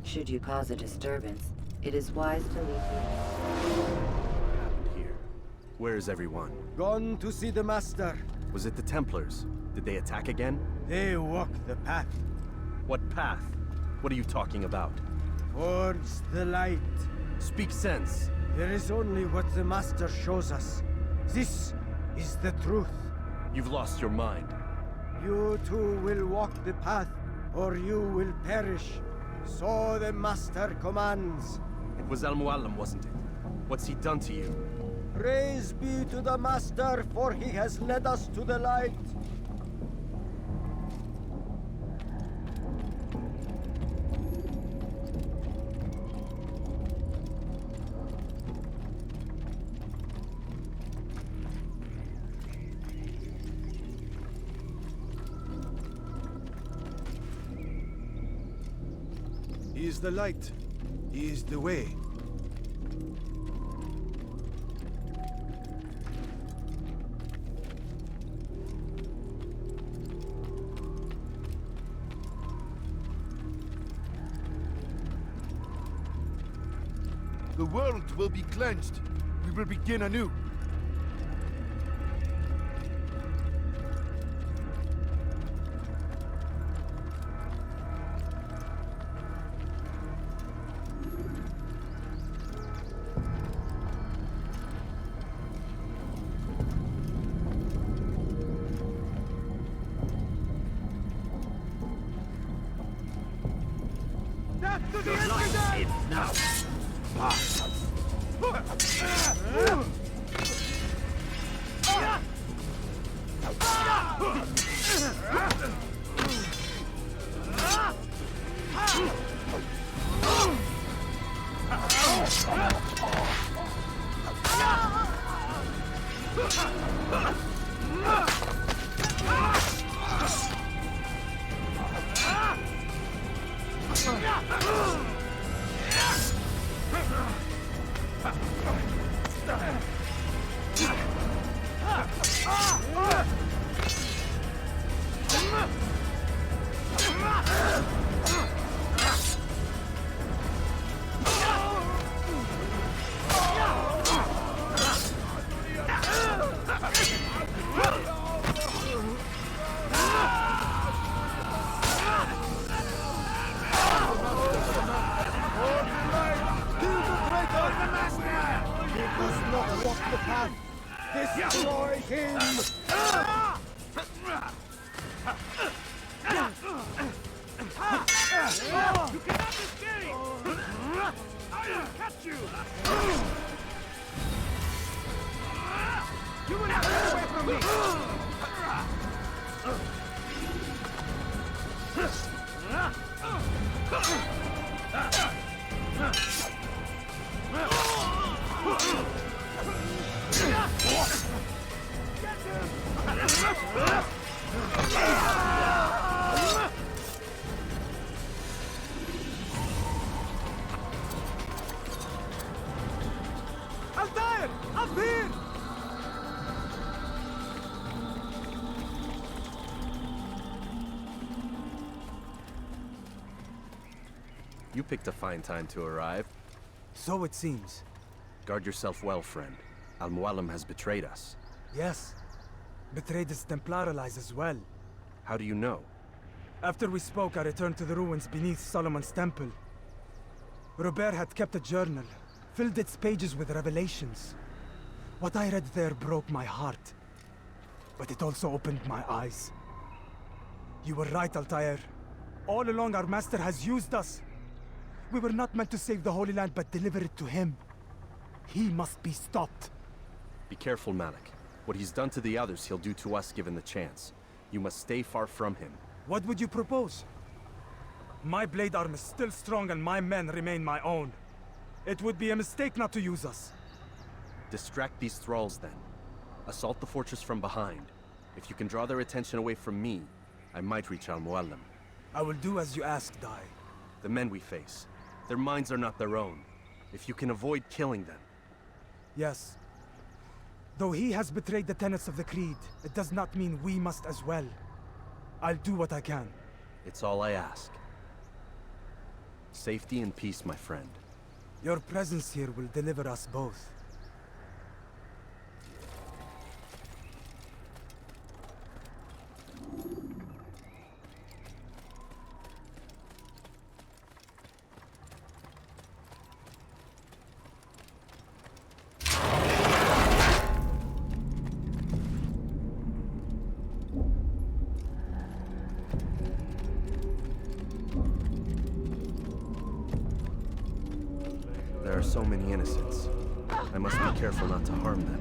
Should you cause a disturbance, it is wise to leave the area. Here. Where is everyone? Gone to see the Master. Was it the Templars? Did they attack again? They walk the path. What path? What are you talking about? Towards the light. Speak sense. There is only what the Master shows us. This is the truth. You've lost your mind. You too will walk the path, or you will perish. So the Master commands. It was Al-Mualim, wasn't it? What's he done to you? Praise be to the Master, for he has led us to the light. He is the light. He is the way. The world will be cleansed. We will begin anew. Destroy him! You cannot escape! I will catch you! You will not get away from me! Altair! Up here! You picked a fine time to arrive. So it seems. Guard yourself well, friend. Al-Mualim has betrayed us. Yes. Betrayed his Templar allies as well. How do you know? After we spoke, I returned to the ruins beneath Solomon's temple. Robert had kept a journal, filled its pages with revelations. What I read there broke my heart. But it also opened my eyes. You were right, Altair. All along, our master has used us. We were not meant to save the Holy Land, but deliver it to him. He must be stopped. Be careful, Malik. What he's done to the others, he'll do to us given the chance. You must stay far from him. What would you propose? My blade arm is still strong and my men remain my own. It would be a mistake not to use us. Distract these thralls, then. Assault the fortress from behind. If you can draw their attention away from me, I might reach Al-Mualim. I will do as you ask, Dai. The men we face, their minds are not their own. If you can avoid killing them. Yes. Though he has betrayed the tenets of the Creed, it does not mean we must as well. I'll do what I can. It's all I ask. Safety and peace, my friend. Your presence here will deliver us both. There are so many innocents. I must be careful not to harm them.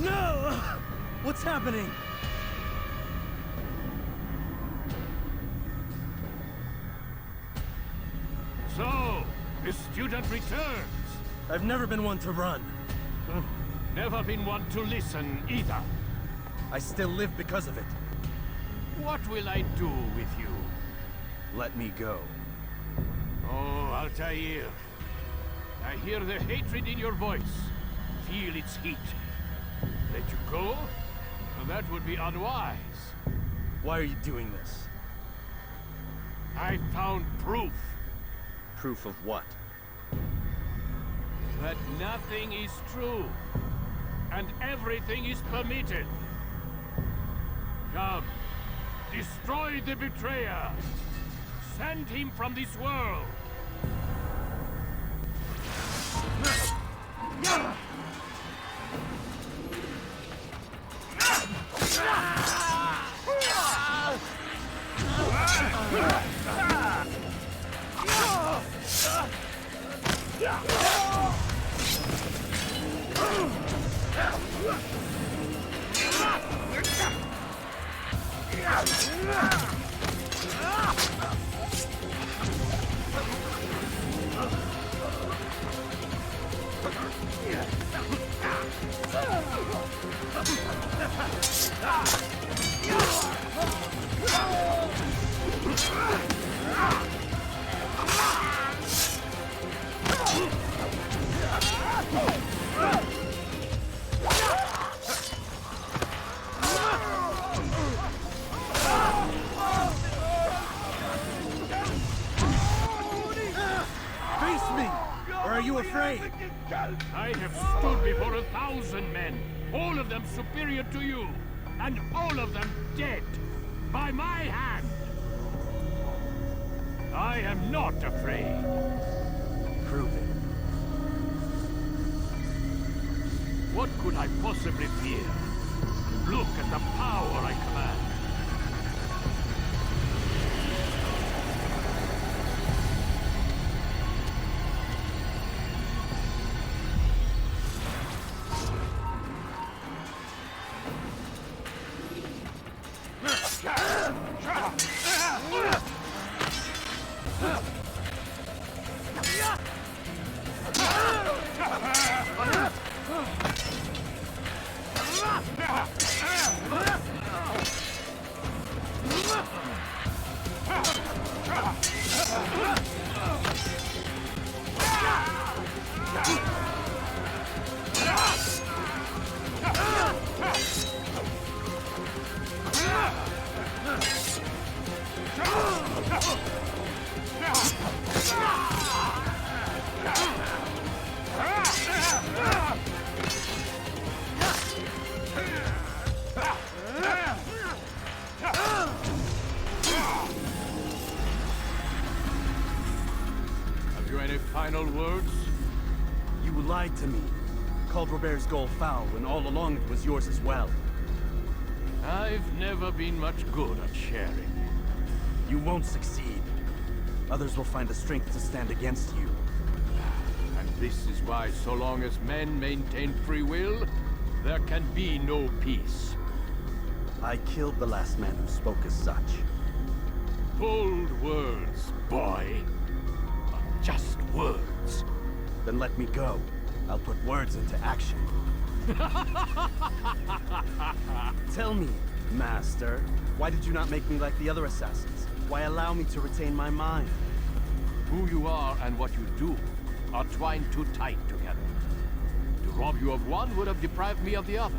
No! What's happening? So, the student returns. I've never been one to run. Never been one to listen either. I still live because of it. What will I do with you? Let me go. Oh, Altair. I hear the hatred in your voice. Feel its heat. Let you go? Well, that would be unwise. Why are you doing this? I found proof. Proof of what? That nothing is true. And everything is permitted. Come. Destroy the betrayer. Send him from this world. I have stood before 1,000 men, all of them superior to you, and all of them dead, by my hand. I am not afraid. Prove it. What could I possibly fear? Look at the power I command. Have you any final words? You lied to me. Called Robert's goal foul when all along it was yours as well. I've never been much good at sharing. You won't succeed. Others will find the strength to stand against you. And this is why, so long as men maintain free will, there can be no peace. I killed the last man who spoke as such. Bold words, boy. just words. Then let me go. I'll put words into action. Tell me, Master, why did you not make me like the other assassins? Why allow me to retain my mind? Who you are and what you do are twined too tight together. To rob you of one would have deprived me of the other.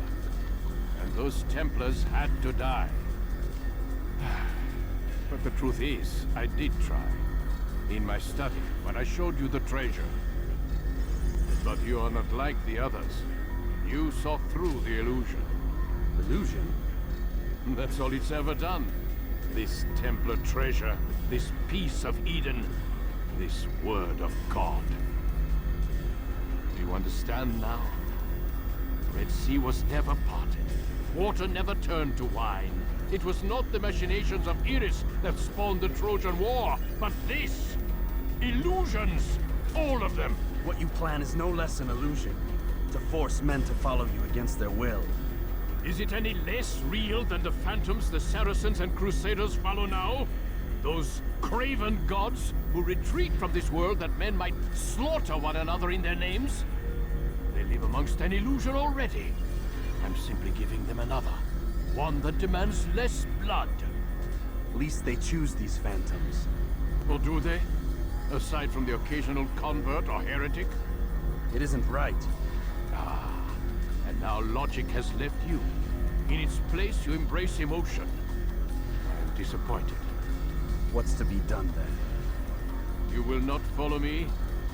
And those Templars had to die. But the truth is, I did try. In my study, when I showed you the treasure. But you are not like the others. You saw through the illusion. Illusion? That's all it's ever done. This Templar treasure, this piece of Eden, this word of God. Do you understand now? Red Sea was never parted. Water never turned to wine. It was not the machinations of Iris that spawned the Trojan War, but this! Illusions! All of them! What you plan is no less an illusion. To force men to follow you against their will. Is it any less real than the phantoms the Saracens and Crusaders follow now? Those craven gods who retreat from this world that men might slaughter one another in their names? They live amongst an illusion already. I'm simply giving them another. One that demands less blood. At least they choose these phantoms. Or do they? Aside from the occasional convert or heretic? It isn't right. Ah, and now logic has left you. In its place, you embrace emotion. I am disappointed. What's to be done then? You will not follow me,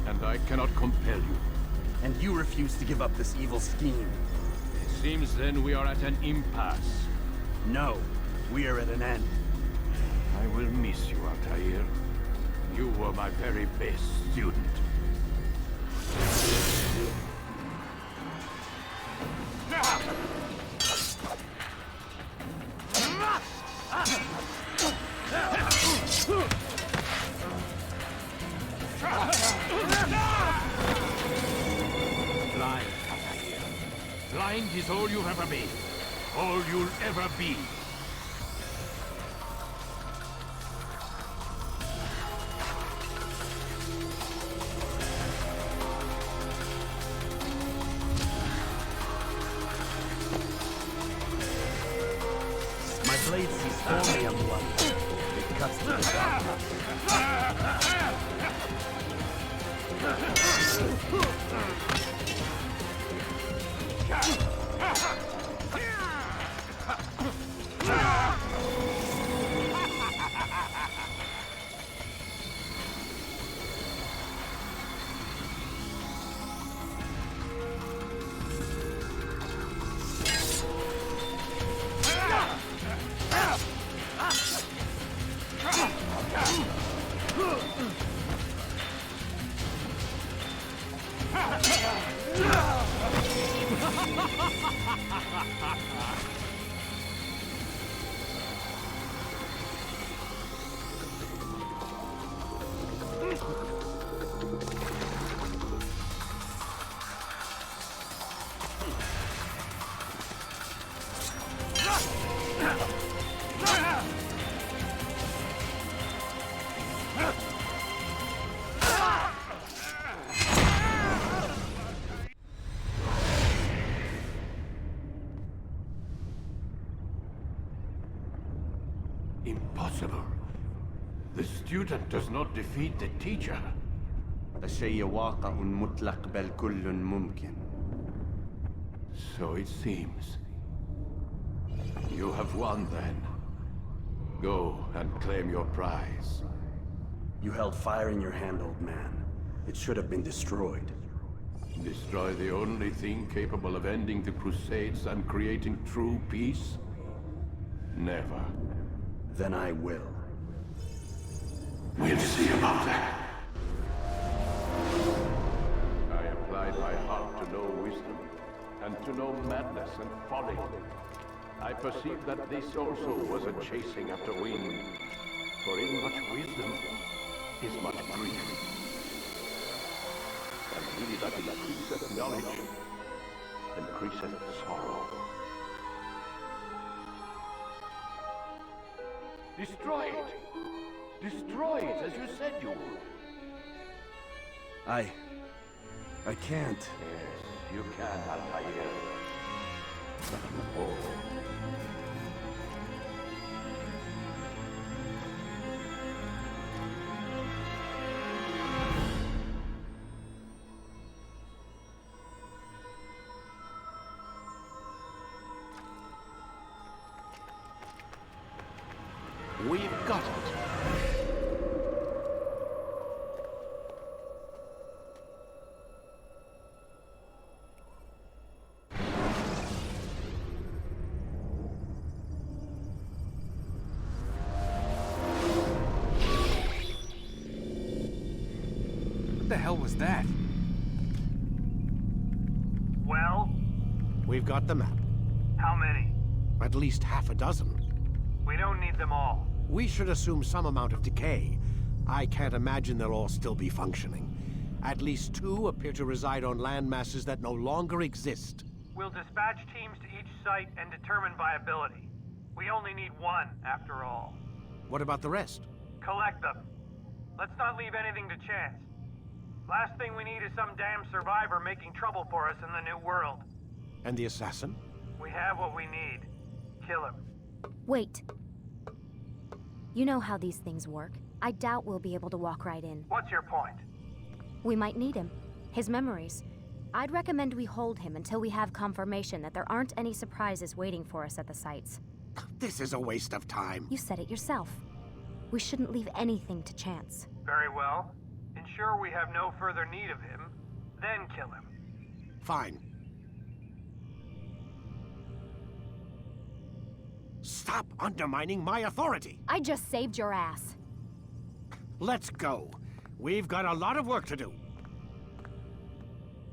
and I cannot compel you. And you refuse to give up this evil scheme. It seems then we are at an impasse. No, we are at an end. I will miss you, Altair. You were my very best student. Blind, Altair. Blind is all you've ever been. All you'll ever be. My blade sees only on blood. It cuts through the darkness. Impossible. The student does not defeat the teacher. الشيء واقع مطلق بل كل ممكن. So it seems. You have won then. Go and claim your prize. You held fire in your hand, old man. It should have been destroyed. Destroy the only thing capable of ending the Crusades and creating true peace? Never. Then I will. We'll see about that. I applied my heart to know wisdom, and to know madness and folly. I perceived that this also was a chasing after wind. For in much wisdom is much grief. And he that increaseth knowledge increaseth sorrow. Destroy it! Destroy it, as you said you would. I can't. Yes, you can, Altair. Oh. We've got it. What the hell was that? Well? We've got the map. How many? At least half a dozen. We don't need them all. We should assume some amount of decay. I can't imagine they'll all still be functioning. At least 2 appear to reside on land masses that no longer exist. We'll dispatch teams to each site and determine viability. We only need 1, after all. What about the rest? Collect them. Let's not leave anything to chance. Last thing we need is some damn survivor making trouble for us in the new world. And the assassin? We have what we need. Kill him. Wait. You know how these things work. I doubt we'll be able to walk right in. What's your point? We might need him. His memories. I'd recommend we hold him until we have confirmation that there aren't any surprises waiting for us at the sites. This is a waste of time. You said it yourself. We shouldn't leave anything to chance. Very well. Ensure we have no further need of him, then kill him. Fine. Stop undermining my authority! I just saved your ass. Let's go. We've got a lot of work to do.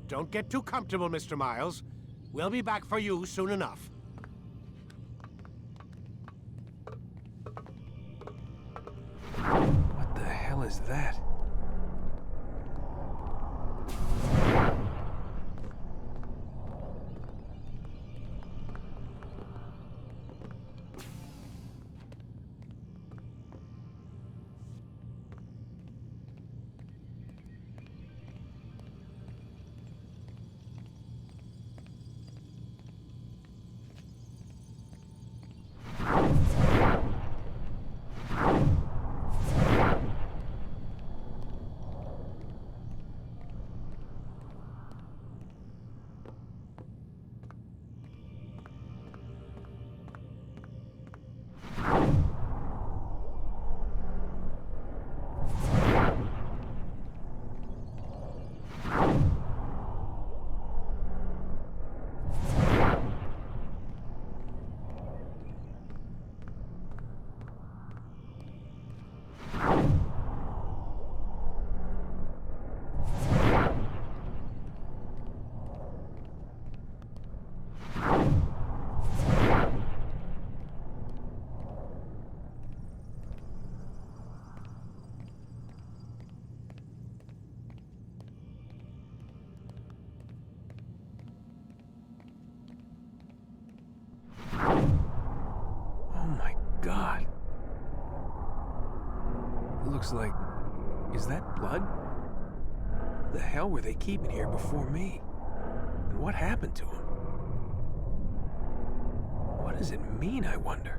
Don't get too comfortable, Mr. Miles. We'll be back for you soon enough. What the hell is that? God. Looks like... Is that blood? The hell were they keeping here before me? And what happened to him? What does it mean, I wonder?